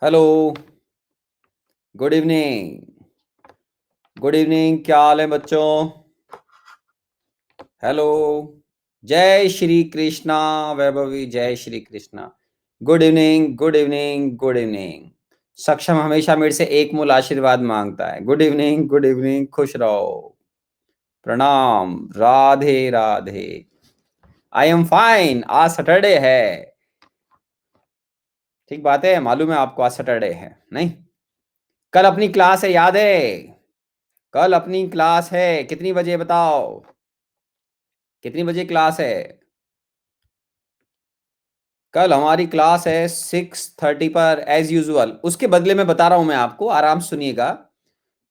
Hello. Good evening. Good evening, क्या हाल है बच्चों? हेलो। जय श्री कृष्णा। वैभवी, जय Shri Krishna. Good evening, good evening, good evening. सक्षम हमेशा मेरे से एक मूल आशीर्वाद मांगता है। गुड इवनिंग, गुड इवनिंग, खुश रहो। प्रणाम, Radhe Radhe. I am fine. आज सैटरडे है। ठीक बात है, मालूम है आपको आज सैटरडे है नहीं? कल अपनी क्लास है, याद है? कल अपनी क्लास है, कितनी बजे बताओ? कितनी बजे क्लास है? कल हमारी क्लास है 6:30 पर एज यूजुअल। उसके बदले में बता रहा हूं मैं आपको, आराम से सुनिएगा।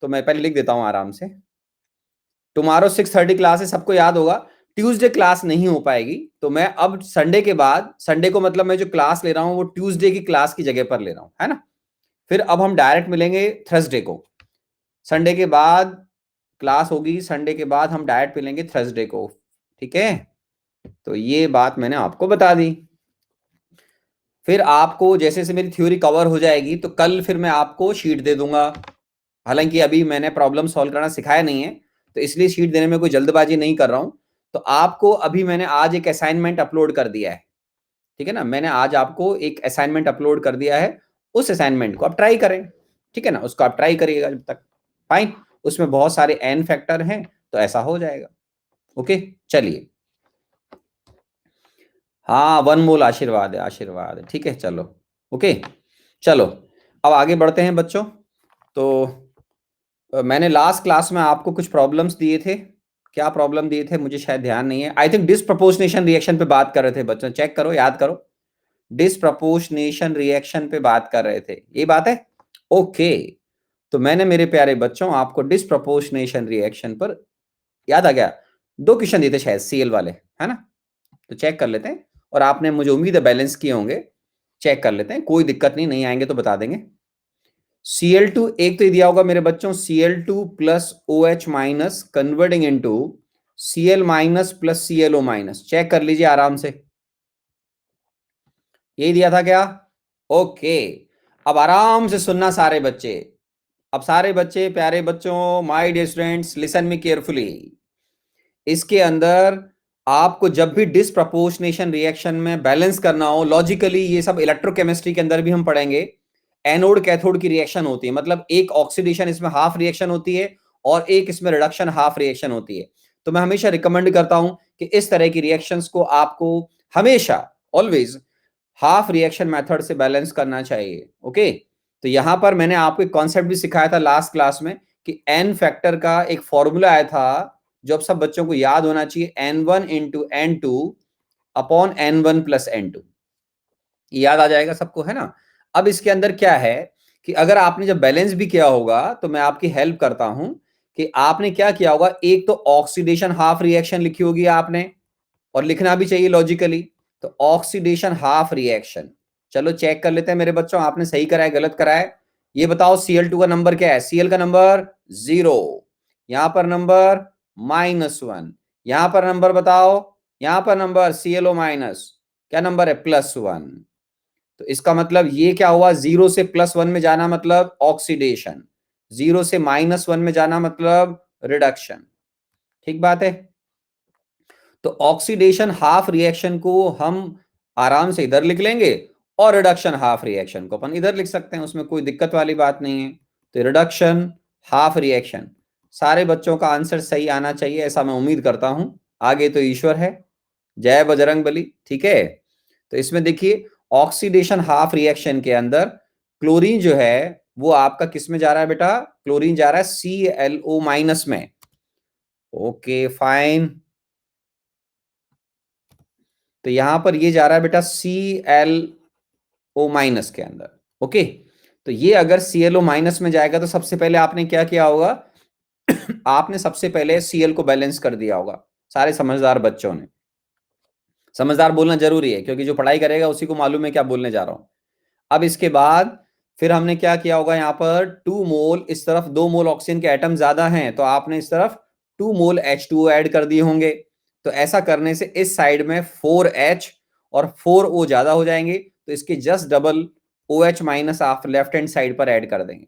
तो मैं पहले लिख देता हूं आराम से। टुमारो 6:30 क्लास है, सबको याद होगा। ट्यूसडे क्लास नहीं हो पाएगी, तो मैं अब संडे के बाद, संडे को मतलब मैं जो क्लास ले रहा हूं वो ट्यूसडे की क्लास की जगह पर ले रहा हूं, है ना? फिर अब हम डायरेक्ट मिलेंगे थर्सडे को। संडे के बाद क्लास होगी, संडे के बाद हम डायरेक्ट मिलेंगे थर्सडे को। ठीक है, तो ये बात मैंने आपको बता दी। फिर आपको जैसे जैसे मेरी थ्योरी कवर हो जाएगी तो कल फिर मैं आपको शीट दे दूंगा। हालांकि अभी मैंने प्रॉब्लम सॉल्व करना सिखाया नहीं है, तो इसलिए शीट देने में कोई जल्दबाजी नहीं कर रहा हूं। तो आपको अभी मैंने आज एक असाइनमेंट अपलोड कर दिया है। ठीक है ना, मैंने आज आपको एक असाइनमेंट अपलोड कर दिया है। उस असाइनमेंट को आप ट्राई करें। ठीक है ना, उसको आप ट्राई करिएगा जब तक। फाइन। उसमें बहुत सारे एन फैक्टर हैं, तो ऐसा हो जाएगा। ओके, चलिए। हाँ, वन मोल आशीर्वाद है, आशीर्वाद है। ठीक है, चलो। ओके, चलो। अब आगे बढ़ते हैं बच्चों। तो मैंने लास्ट क्लास में आपको कुछ प्रॉब्लम्स दिए थे। क्या प्रॉब्लम दिए थे मुझे शायद ध्यान नहीं है। आई थिंक डिसप्रपोर्शनेशन रिएक्शन पे बात कर रहे थे बच्चों। चेक करो, याद करो। डिसप्रपोर्शनेशन रिएक्शन पे बात कर रहे थे, ये बात है। ओके, तो मैंने मेरे प्यारे बच्चों आपको डिसप्रपोर्शनेशन रिएक्शन पर, याद आ गया, दो क्वेश्चन दिए थे शायद सीएल वाले, है ना? तो चेक कर लेते हैं। और आपने, मुझे उम्मीद है, बैलेंस किए होंगे। चेक कर लेते हैं, कोई दिक्कत नहीं, नहीं आएंगे तो बता देंगे। Cl2 एक तो ये दिया होगा मेरे बच्चों, Cl2 plus OH minus converting into Cl minus plus ClO minus. Check कर लीजिए आराम से। यही दिया था क्या? ओके। अब आराम से सुनना सारे बच्चे। अब सारे बच्चे, प्यारे बच्चों, my dear students, listen me carefully. इसके अंदर आपको जब भी डिसप्रपोर्शनेशन रिएक्शन में बैलेंस करना हो लॉजिकली, ये सब इलेक्ट्रोकेमिस्ट्री के अंदर भी हम पढ़ेंगे। एनोड कैथोड की रिएक्शन होती है, मतलब एक ऑक्सीडेशन इसमें हाफ रिएक्शन होती है और एक इसमें रिडक्शन हाफ रिएक्शन होती है। तो मैं हमेशा रिकमेंड करता हूं कि इस तरह की रिएक्शंस को आपको हमेशा, ऑलवेज, हाफ रिएक्शन मेथड से बैलेंस करना चाहिए। ओके, तो यहां पर मैंने आपको एक कॉन्सेप्ट भी सिखाया था लास्ट क्लास में कि एन फैक्टर का एक फॉर्मूला आया था, जो अब सब बच्चों को याद होना चाहिए। N1 into N2 upon N1 plus N2। याद आ जाएगा सबको, है ना? अब इसके अंदर क्या है कि अगर आपने जब बैलेंस भी किया होगा तो मैं आपकी हेल्प करता हूं कि आपने क्या किया होगा। एक तो ऑक्सीडेशन हाफ रिएक्शन लिखी होगी आपने, और लिखना भी चाहिए लॉजिकली। तो ऑक्सीडेशन हाफ रिएक्शन, चलो चेक कर लेते हैं मेरे बच्चों, आपने सही करा है गलत करा है। ये बताओ Cl2 का नंबर क्या है? Cl का नंबर 0, यहां पर नंबर -1, यहां पर नंबर बताओ, यहां पर नंबर ClO माइनस क्या नंबर है? +1। तो इसका मतलब ये क्या हुआ, 0 से +1 में जाना मतलब ऑक्सीडेशन, 0 से -1 में जाना मतलब रिडक्शन। ठीक बात है। तो ऑक्सीडेशन हाफ रिएक्शन को हम आराम से इधर लिख लेंगे, और रिडक्शन हाफ रिएक्शन को अपन इधर लिख सकते हैं, उसमें कोई दिक्कत वाली बात नहीं है। तो रिडक्शन हाफ रिएक्शन, सारे बच्चों का आंसर सही आना चाहिए, ऐसा मैं उम्मीद करता हूं। आगे तो ईश्वर है। जय बजरंग बली। ठीक है, तो इसमें देखिए, ऑक्सीडेशन हाफ रिएक्शन के अंदर क्लोरीन जो है वो आपका किस में जा रहा है बेटा? क्लोरीन जा रहा है ClO माइनस में। Okay, fine. तो यहां पर ये जा रहा है बेटा ClO माइनस के अंदर। ओके, तो ये अगर ClO माइनस में जाएगा तो सबसे पहले आपने क्या किया होगा? आपने सबसे पहले Cl को बैलेंस कर दिया होगा, सारे समझदार बच्चों ने। समझदार बोलना जरूरी है, क्योंकि जो पढ़ाई करेगा उसी को मालूम है क्या बोलने जा रहा हूं। अब इसके बाद फिर हमने क्या किया होगा? यहाँ पर 2 मोल, इस तरफ 2 मोल ऑक्सीजन के एटम ज्यादा हैं, तो आपने इस तरफ 2 मोल H2O ऐड कर दिए होंगे। तो ऐसा करने से इस साइड में 4H और 4O ज्यादा हो जाएंगे, तो इसके जस्ट डबल OH माइनस आप लेफ्ट हैंड साइड पर ऐड कर देंगे।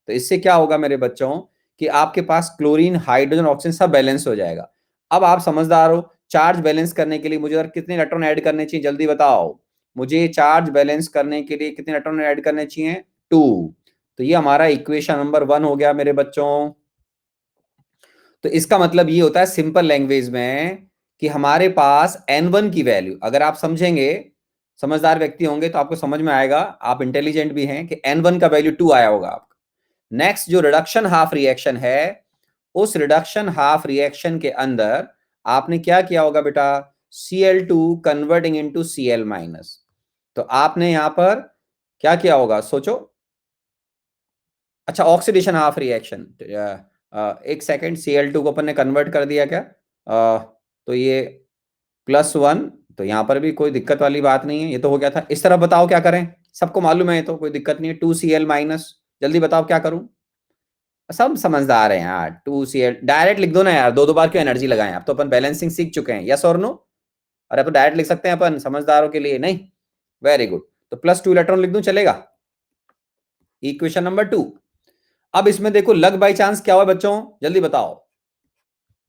तो इससे क्या होगा मेरे बच्चों कि आपके पास क्लोरीन, हाइड्रोजन, ऑक्सीजन सब बैलेंस हो जाएगा। अब आप समझदार हो, चार्ज बैलेंस करने के लिए मुझे और कितने इलेक्ट्रॉन ऐड करने चाहिए जल्दी बताओ। मुझे चार्ज बैलेंस करने के लिए कितने इलेक्ट्रॉन ऐड करने चाहिए? 2। तो ये हमारा इक्वेशन नंबर 1 हो गया मेरे बच्चों। तो इसका मतलब ये होता है सिंपल लैंग्वेज में कि हमारे पास N1 की वैल्यू, अगर आप समझेंगे, समझदार व्यक्ति होंगे तो आपको समझ में आएगा, आप इंटेलिजेंट भी हैं, कि N1 का वैल्यू 2 आया होगा आपका। नेक्स्ट जो रिडक्शन हाफ रिएक्शन है, उस रिडक्शन हाफ रिएक्शन के अंदर आपने क्या किया होगा बेटा? Cl2 converting into Cl minus. तो आपने यहां पर क्या किया होगा सोचो। अच्छा, ऑक्सीडेशन हाफ रिएक्शन, एक सेकेंड, Cl2 को अपन ने कन्वर्ट कर दिया क्या? तो ये +1, तो यहां पर भी कोई दिक्कत वाली बात नहीं है, ये तो हो गया था। इस तरफ बताओ क्या करें, सबको मालूम है, ये तो कोई दिक्कत नहीं है। 2Cl माइनस, जल्दी बताओ क्या करूं? सब समझदार हैं यार, 2Cl डायरेक्ट लिख दो ना यार, दो दो बार क्यों एनर्जी लगाएं, अब तो अपन बैलेंसिंग सीख चुके हैं, यस और नो? अरे अब तो डायरेक्ट लिख सकते हैं अपन, समझदारों के लिए नहीं। वेरी गुड, तो +2 इलेक्ट्रॉन लिख दूं, चलेगा? Equation number 2। अब इसमें देखो लग बाई चांस क्या हुआ बच्चों, जल्दी बताओ।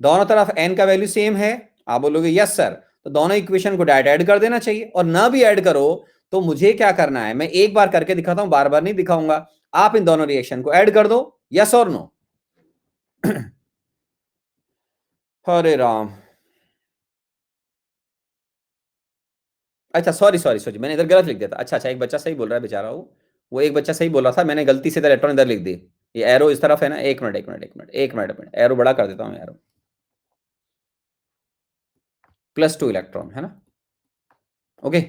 दोनों तरफ n का वैल्यू सेम है, आप बोलोगे यस सर, तो दोनों इक्वेशन को डायरेक्ट ऐड कर देना चाहिए। और ना भी ऐड करो तो मुझे क्या करना है, मैं एक बार करके दिखाता हूं, बार बार नहीं दिखाऊंगा। आप इन दोनों रिएक्शन को ऐड कर दो, यस और नो? हरे राम। अच्छा सॉरी सॉरी सॉरी, मैंने इधर गलत लिख दिया था। अच्छा अच्छा, एक बच्चा सही बोल रहा है बेचारा, वो एक बच्चा सही बोल रहा था, मैंने गलती से इधर इलेक्ट्रॉन इधर लिख दी। ये एरो इस तरफ है ना, एक मिनट एक मिनट एक मिनट एक मिनट एक मिनट, एरो बड़ा कर देता हूँ, एरो +2 इलेक्ट्रॉन है ना। ओके,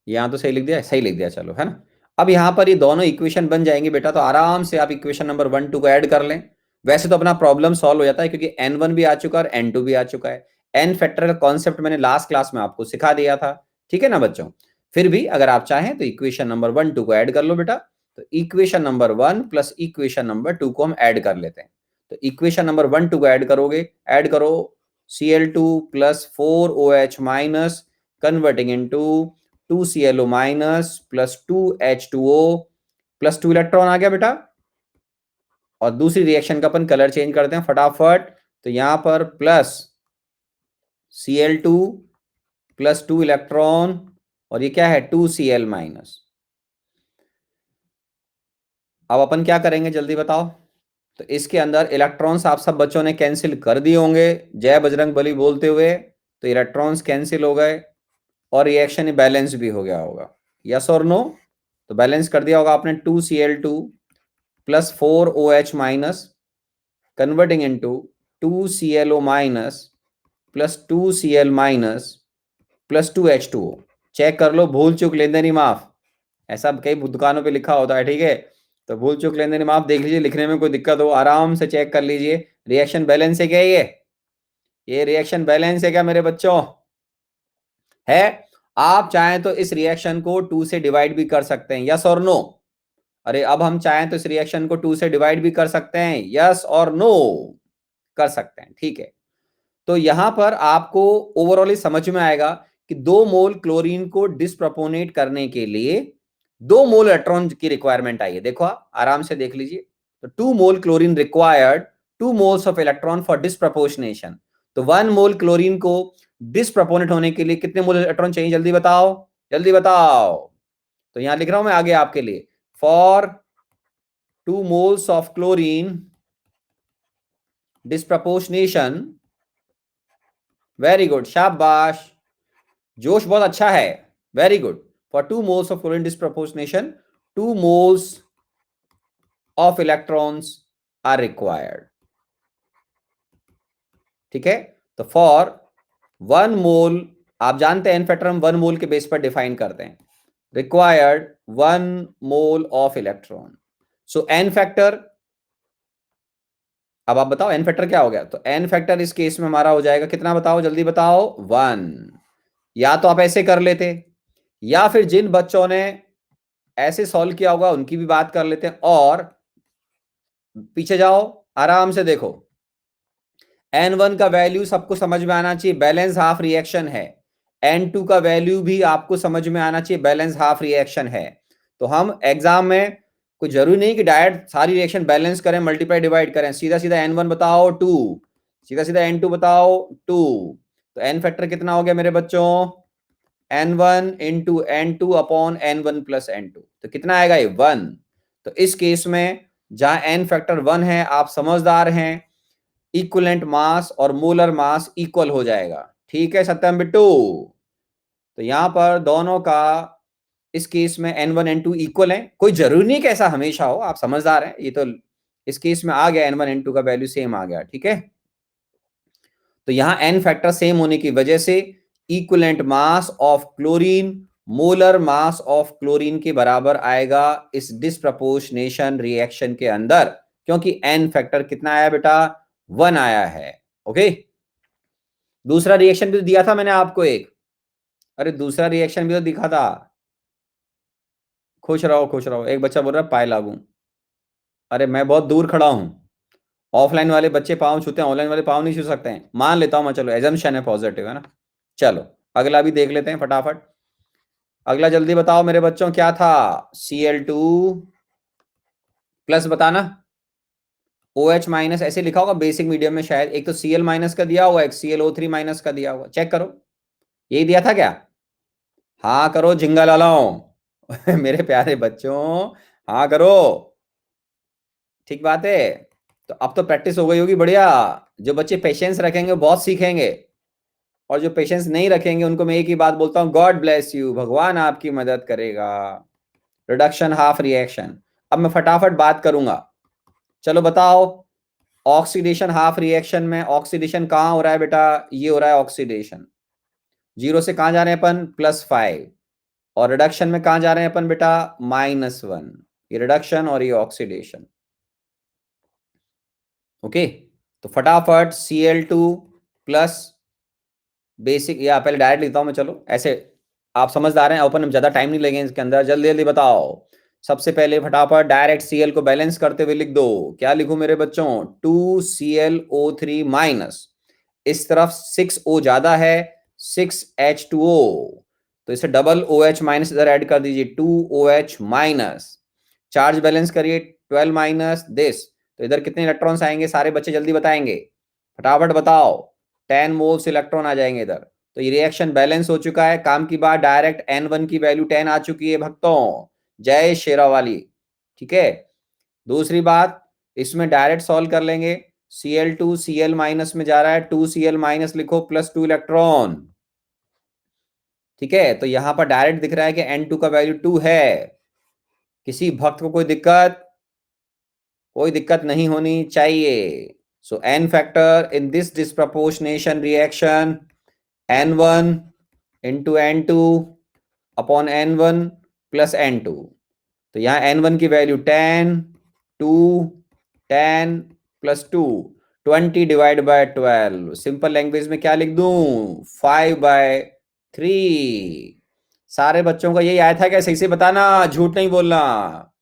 यहाँ तो सही लिख दिया, सही लिख दिया, चलो है ना। अब यहाँ पर ये दोनों इक्वेशन बन जाएंगे बेटा, तो आराम से आप इक्वेशन नंबर 1 2 को ऐड कर लें। वैसे तो अपना प्रॉब्लम सॉल्व हो जाता है, क्योंकि N1 भी आ चुका है और N2 भी आ चुका है। एन फैक्टर का कॉन्सेप्ट मैंने लास्ट क्लास में आपको सिखा दिया था, ठीक है ना बच्चों? फिर भी अगर आप चाहें तो इक्वेशन नंबर 1 2 को ऐड कर लो बेटा। तो equation number 1 plus equation number 2 को हम ऐड कर लेते हैं। तो इक्वेशन नंबर 1 2 को ऐड करोगे, ऐड करो, Cl2 plus 4OH minus converting into 2Cl minus plus 2H2O plus 2 electron आ गया बेटा। और दूसरी रिएक्शन का अपन कलर चेंज करते हैं फटाफट। तो यहां पर प्लस Cl2 प्लस 2 इलेक्ट्रॉन, और ये क्या है? 2Cl minus. अब अपन क्या करेंगे जल्दी बताओ। तो इसके अंदर इलेक्ट्रॉन्स आप सब बच्चों ने कैंसिल कर दिए होंगे जय बजरंग बली बोलते हुए। तो इलेक्ट्रॉन्स कैंसिल हो गए और रिएक्शन बैलेंस भी हो गया होगा, यस और नो? तो बैलेंस कर दिया होगा आपने। 2Cl2 plus 4OH minus converting into 2ClO minus plus 2Cl minus plus 2H2O। Check कर लो, भूल चूक लेन देन माफ, ऐसा कई दुकानों पे लिखा होता है, ठीक है? तो भूल चूक लेन देन माफ देख लीजिए, लिखने में कोई दिक्कत हो आराम से चेक कर लीजिए। रिएक्शन बैलेंस है क्या? ये रिएक्शन बैलेंस है क्या मेरे बच्चों? है। आप चाहें तो इस रिएक्शन को 2 से डिवाइड भी कर सकते हैं, यस और नो? अरे अब हम चाहें तो इस रिएक्शन को 2 से डिवाइड भी कर सकते हैं, यस और नो? कर सकते हैं, ठीक है। तो यहां पर आपको ओवरऑल समझ में आएगा कि 2 मोल क्लोरीन को डिस्प्रोपोर्शनेट करने के लिए 2 मोल इलेक्ट्रॉन की रिक्वायरमेंट आई है। देखो आप आराम से देख लीजिए। तो 2 mole chlorine required 2 moles of electron for disproportionation. तो 1 मोल क्लोरीन को डिस्प्रोपोर्शनेट होने के लिए कितने मोल इलेक्ट्रॉन चाहिए जल्दी बताओ, जल्दी बताओ। तो यहां लिख रहा हूं मैं आगे आपके लिए, for 2 moles of chlorine disproportionation. Very good, शाबाश, जोश बहुत अच्छा है, very good. For 2 moles of chlorine disproportionation 2 moles of electrons are required, ठीक है? तो फॉर 1 मोल, आप जानते हैं एन फैक्टर हम 1 मोल के बेस पर डिफाइन करते हैं, required 1 mole of electron. So n factor, अब आप बताओ एन फैक्टर क्या हो गया? तो एन फैक्टर इस केस में हमारा हो जाएगा कितना, बताओ जल्दी बताओ, 1। या तो आप ऐसे कर लेते, या फिर जिन बच्चों ने ऐसे सॉल्व किया होगा उनकी भी बात कर लेते हैं, और पीछे जाओ आराम से देखो। N1 का वैल्यू सबको समझ में आना चाहिए, बैलेंस हाफ रिएक्शन है। N2 का वैल्यू भी आपको समझ में आना चाहिए, बैलेंस हाफ रिएक्शन है। तो हम एग्जाम में कोई जरूरी नहीं कि डायरेक्ट सारी रिएक्शन बैलेंस करें, मल्टीप्लाई डिवाइड करें, सीधा सीधा n1 बताओ 2, सीधा सीधा n2 बताओ 2, तो n फैक्टर कितना हो गया मेरे बच्चों, n1 into n2 upon n1 plus n2, तो कितना आएगा ये 1। तो इस केस में जहां n फैक्टर 1 है, आप समझदार हैं, इक्विवेलेंट मास और मोलर मास इक्वल हो जाएगा। ठीक है सत्यम बिट्टू, तो यहां पर दोनों का इस केस में n1 n2 इक्वल है, कोई जरूरी नहीं कि ऐसा हमेशा हो, आप समझदार हैं, ये तो इस केस में आ गया n1 n2 का वैल्यू सेम आ गया। ठीक है, तो यहां n फैक्टर सेम होने की वजह से equivalent mass of chlorine molar mass of chlorine के बराबर आएगा इस डिस्प्रपोर्शनेशन रिएक्शन के अंदर, क्योंकि n फैक्टर कितना आया बेटा, 1 आया है। ओके, दूसरा रिएक्शन भी तो दिया था मैंने आपको एक, अरे दूसरा रिएक्शन भी तो दिखा था। खुश रहो खुश रहो, एक बच्चा बोल रहा है पाए लागू, अरे मैं बहुत दूर खड़ा हूं, ऑफलाइन वाले बच्चे पाँव छूते हैं, ऑनलाइन वाले पाँव नहीं छू सकते हैं, मान लेता हूं मैं, चलो एजम्पशन है, पॉजिटिव है ना। चलो अगला भी देख लेते हैं फटाफट, अगला जल्दी बताओ मेरे बच्चों क्या था, Cl2 प्लस बताना, OH माइनस ऐसे लिखा होगा बेसिक मीडियम में शायद, एक तो Cl माइनस का दिया हुआ है, एक ClO3 माइनस का दिया हुआ, चेक करो, यही दिया था क्या, हाँ करो झिंगा लालाओ मेरे प्यारे बच्चों, हाँ करो, ठीक बात है। तो अब तो प्रैक्टिस हो गई होगी बढ़िया, जो बच्चे पेशेंस रखेंगे बहुत सीखेंगे, और जो पेशेंस नहीं रखेंगे उनको मैं एक ही बात बोलता हूँ, गॉड ब्लेस यू, भगवान आपकी मदद करेगा। रिडक्शन हाफ रिएक्शन, अब मैं फटाफट बात करूंगा, चलो बताओ, ऑक्सीडेशन हाफ रिएक्शन में ऑक्सीडेशन कहाँ हो रहा है बेटा, ये हो रहा है ऑक्सीडेशन, जीरो से कहाँ जा रहे हैं अपन, +5, और रिडक्शन में कहाँ जा रहे हैं अपन बेटा, -1, ये रिडक्शन और ये ऑक्सीडेशन। ओके, तो फटाफट Cl2 प्लस बेसिक, या पहले डायरेक्ट लिखता हूं मैं, चलो ऐसे आप समझदार हैं, अपन ज्यादा टाइम नहीं लगेंगे इसके अंदर, जल्दी जल्दी बताओ। सबसे पहले फटाफट डायरेक्ट Cl को बैलेंस करते हुए लिख दो, क्या लिखूं मेरे बच्चों, 2ClO3 माइनस, इस तरफ 6O ज्यादा है, 6H2O, तो इसे डबल OH माइनस इधर ऐड कर दीजिए, 2OH माइनस, चार्ज बैलेंस करिए, 12 माइनस दिस, तो इधर कितने इलेक्ट्रॉन्स आएंगे सारे बच्चे जल्दी बताएंगे, फटाफट बताओ, 10 मोल्स इलेक्ट्रॉन आ जाएंगे इधर, तो ये रिएक्शन बैलेंस हो चुका है, काम की बात, डायरेक्ट n1 की वैल्यू 10 आ चुकी है भक्तों, जय शेरा वाली। ठीक है, दूसरी बात, इसमें डायरेक्ट सॉल्व कर लेंगे, Cl2 Cl माइनस में जा रहा है, 2Cl माइनस लिखो, +2 इलेक्ट्रॉन। ठीक है, तो यहां पर डायरेक्ट दिख रहा है कि n2 का वैल्यू 2 है, किसी भक्त को कोई दिक्कत, कोई दिक्कत नहीं होनी चाहिए। सो n factor in this disproportionation reaction, n1 into n2 upon n1 plus n2, तो यहां n1 की value 10, 2, 10 plus 2, 20 divide by 12, simple language में क्या लिख दूं, 5/3। सारे बच्चों का यही आया था क्या, सही से बताना, झूठ नहीं बोलना,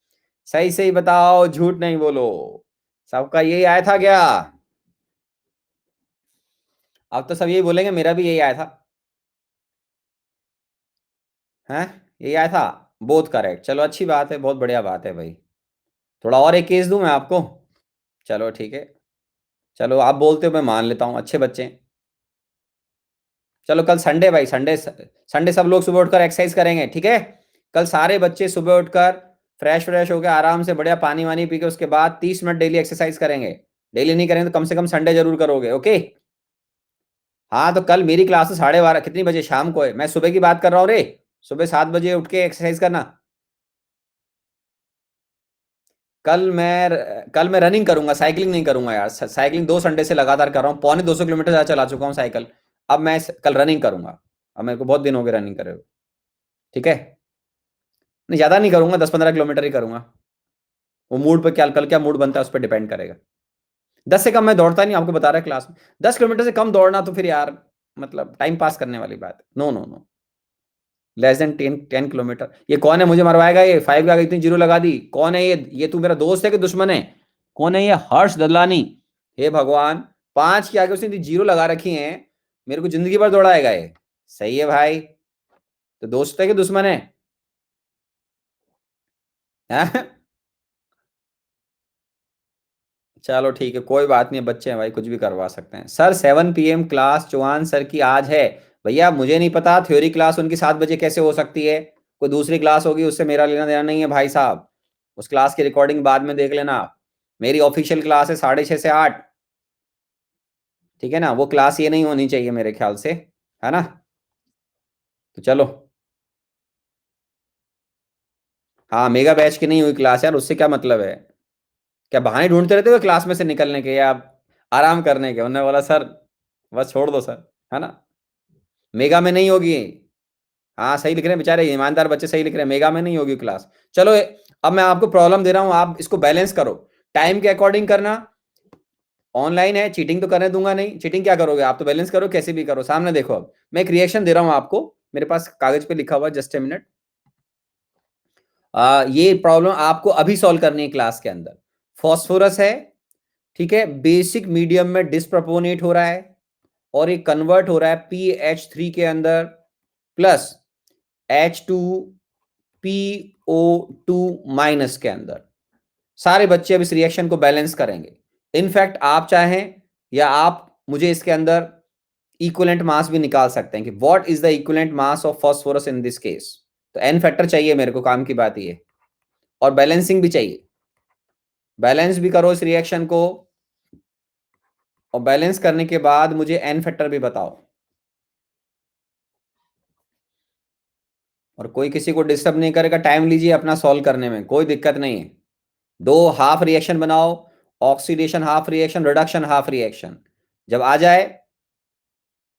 सही से ही बताओ, झूठ नहीं बोलो, सबका यही आया था क्या, अब तो सब यही बोलेंगे मेरा भी यही आया था, हैं यही आया था, बोथ करेक्ट, चलो अच्छी बात है, बहुत बढ़िया बात है भाई, थोड़ा और एक केस दूं मैं आपको, चलो ठीक है, चलो आप बोलते हो मैं मान लेता हूँ, अच्छे बच्चे हैं। चलो कल संडे भाई, संडे संडे सब लोग सुबह उठकर एक्सरसाइज करेंगे, ठीक है, कल सारे बच्चे सुबह उठकर फ्रेश फ्रेश होकर आराम से बढ़िया पानी वानी पी के उसके बाद 30 मिनट डेली एक्सरसाइज करेंगे, डेली नहीं करेंगे तो कम से कम संडे जरूर करोगे, ओके। हाँ तो कल मेरी क्लास 12:30, कितनी बजे, शाम को है, मैं सुबह की बात कर रहा हूँ रे, सुबह 7 बजे उठ के एक्सरसाइज करना, कल मैं रनिंग करूंगा, साइकिलिंग नहीं करूंगा यार, साइकिलिंग 2 संडे से लगातार कर रहा हूँ, पौने 200 किलोमीटर ज्यादा चला चुका हूँ साइकिल, अब मैं कल रनिंग करूंगा, अब मेरे को बहुत दिन हो गए रनिंग करे हुए, ठीक है, नहीं ज्यादा नहीं करूंगा, 10-15 किलोमीटर ही करूंगा, वो मूड पे, क्या कल क्या मूड बनता है उस पर डिपेंड करेगा, 10 से कम मैं दौड़ता नहीं, आपको बता रहा है क्लास में, 10 किलोमीटर से कम दौड़ना तो फिर यार मतलब टाइम पास करने वाली बात, no no no, less than 10 kilometre, ये कौन है मुझे मरवाएगा, ये 5 के आगे इतनी जीरो लगा दी, कौन है ये तू मेरा दोस्त है कि दुश्मन है, कौन है ये, हर्ष ददलानी, हे भगवान, 5 के आगे उसने इतनी जीरो लगा रखी है, मेरे को जिंदगी भर दौड़ाएगा ये, सही है भाई, तो दोस्त है कि दुश्मन है, हैं? चलो ठीक है, कोई बात नहीं, बच्चे हैं भाई, कुछ भी करवा सकते हैं। Sir 7 PM class Chauhan sir की आज है। भैया मुझे नहीं पता थ्योरी क्लास उनकी 7 बजे कैसे हो सकती है। कोई दूसरी क्लास होगी, उससे मेरा लेना देना नहीं है भाई साहब। उस क्लास की रिकॉर्डिंग बाद में देख लेना आप। मेरी ऑफिशियल क्लास है 6:30 से 8। ठीक है ना, वो क्लास ये नहीं होनी चाहिए मेरे ख्याल से, है ना। तो चलो। हाँ, मेगा बैच की नहीं हुई क्लास यार, उससे क्या मतलब है। क्या बहाने ढूंढते रहते हो क्लास में से निकलने के, या आप आराम करने के। उन्होंने बोला सर बस छोड़ दो सर, है ना। मेगा में नहीं होगी। हाँ सही लिख रहे हैं बेचारे ईमानदार बच्चे, सही लिख रहे हैं, मेगा में नहीं होगी क्लास। चलो अब मैं आपको प्रॉब्लम दे रहा हूँ, आप इसको बैलेंस करो। टाइम के अकॉर्डिंग करना। ऑनलाइन है, चीटिंग तो करने दूंगा नहीं। चीटिंग क्या करोगे आप, तो बैलेंस करो कैसे भी करो। सामने देखो, अब मैं एक रिएक्शन दे रहा हूँ आपको, मेरे पास कागज पे लिखा हुआ है, जस्ट ए मिनट। ये प्रॉब्लम आपको अभी सॉल्व करनी है क्लास के अंदर। फॉस्फोरस है, ठीक है, बेसिक मीडियम में डिस्प्रपोनेट हो रहा है, और ये कन्वर्ट हो रहा है PH3 के अंदर, प्लस H2PO2 के अंदर। सारे बच्चे अब इस रिएक्शन को बैलेंस करेंगे। इनफैक्ट आप चाहें, या आप मुझे इसके अंदर इक्विवेलेंट मास भी निकाल सकते हैं कि what is the equivalent mass of phosphorus in this case. तो एन फैक्टर चाहिए मेरे को, काम की बात ये। और बैलेंसिंग भी चाहिए। बैलेंस भी करो इस रिएक्शन को, और बैलेंस करने के बाद मुझे एन फैक्टर भी बताओ। और कोई किसी को डिस्टर्ब नहीं करेगा, टाइम लीजिए अपना सॉल्व करने में, कोई दिक्कत नहीं है। दो हाफ रिएक्शन बनाओ, oxidation half reaction, reduction half reaction. जब आ जाए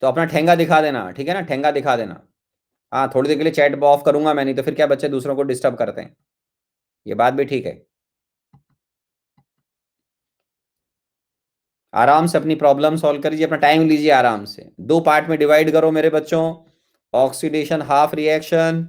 तो अपना ठेंगा दिखा देना, ठीक है ना, ठेंगा दिखा देना। हाँ, थोड़ी देर के लिए चैट ऑफ करूंगा मैं, नहीं तो फिर क्या बच्चे दूसरों को डिस्टर्ब करते हैं। ये बात भी ठीक है। आराम से अपनी प्रॉब्लम सॉल्व करिए, अपना टाइम लीजिए आराम से। दो पार्ट में डिवाइड करो मेरे बच्चों। ऑक्सीडेशन हाफ रिएक्शन,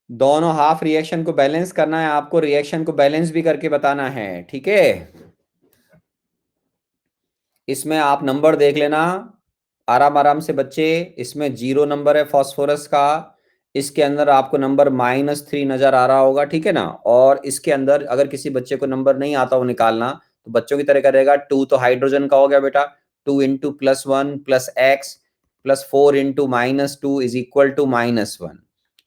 दोनों हाफ रिएक्शन को बैलेंस करना है आपको, रिएक्शन को बैलेंस भी करके बताना है, ठीक है। इसमें आप नंबर देख लेना आराम आराम से बच्चे। इसमें 0 नंबर है फास्फोरस का। इसके अंदर आपको नंबर -3 नजर आ रहा होगा, ठीक है ना। और इसके अंदर अगर किसी बच्चे को नंबर नहीं आता हो निकालना, तो बच्चों की तरह करेगा। 2 तो हाइड्रोजन का हो गया बेटा, 2 into +1 + x +4 into -2 is equal to -1,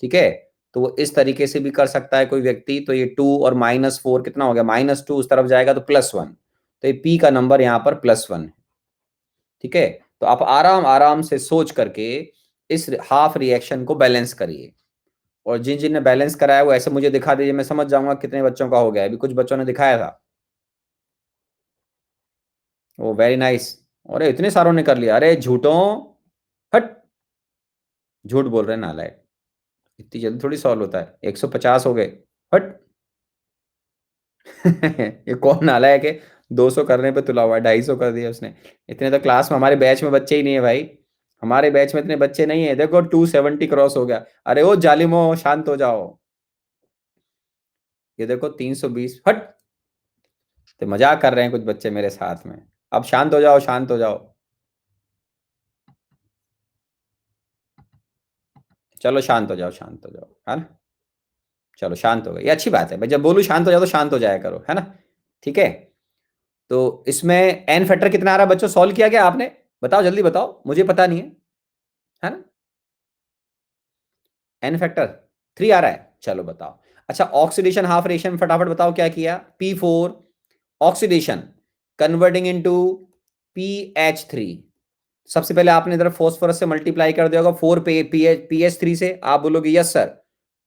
ठीक है। तो वो इस तरीके से भी कर सकता है कोई व्यक्ति। तो ये 2 और -4 कितना हो गया, -2 उस तरफ जाएगा तो +1। तो ये पी का नंबर यहाँ पर +1 है, ठीक है। तो आप आराम आराम से सोच करके इस हाफ रिएक्शन को बैलेंस करिए। और जिन जिन ने बैलेंस कराया वो ऐसे मुझे दिखा दीजिए, मैं समझ जाऊंगा कितने बच्चों का हो गया है। अभी कुछ बच्चों ने दिखाया था। वो वेरी नाइस। अरे इतने सारों ने कर लिया, अरे झूठों, हट, झूठ बोल रहे हैं नालायक। इतनी जल्दी थोड़ी सॉल्व होता है, 150 हो गए, हट। ये कौन नालायक है, 200 करने पे तुला हुआ है, 250 कर दिया उसने। इतने तो क्लास में हमारे बैच में बच्चे ही नहीं है भाई। हमारे बैच में इतने बच्चे नहीं है, देखो 270 क्रॉस हो गया। अरे वो जालिमो शांत हो जाओ। ये देखो 320, हट। तो मजाक कर रहे हैं कुछ बच्चे मेरे साथ में। अब शांत हो जाओ, शांत हो जाओ। चलो शांत हो जाओ, शांत हो जाओ, है ना। चलो शांत हो गए, ये अच्छी बात है भाई, जब बोलूं शांत हो जाओ तो शांत हो जाया करो, है ना। ठीक है। तो इसमें एन फैक्टर कितना आ रहा है बच्चों, सॉल्व किया गया आपने? बताओ जल्दी बताओ, मुझे पता नहीं है ना। एन फैक्टर 3 आ रहा है, चलो बताओ। अच्छा, ऑक्सीडेशन हाफ रेशन फटाफट बताओ क्या किया। P4 oxidation converting into PH3। सबसे पहले आपने इधर फॉस्फोरस से मल्टीप्लाई कर दिया होगा 4 PH3 से, आप बोलोगे यस सर।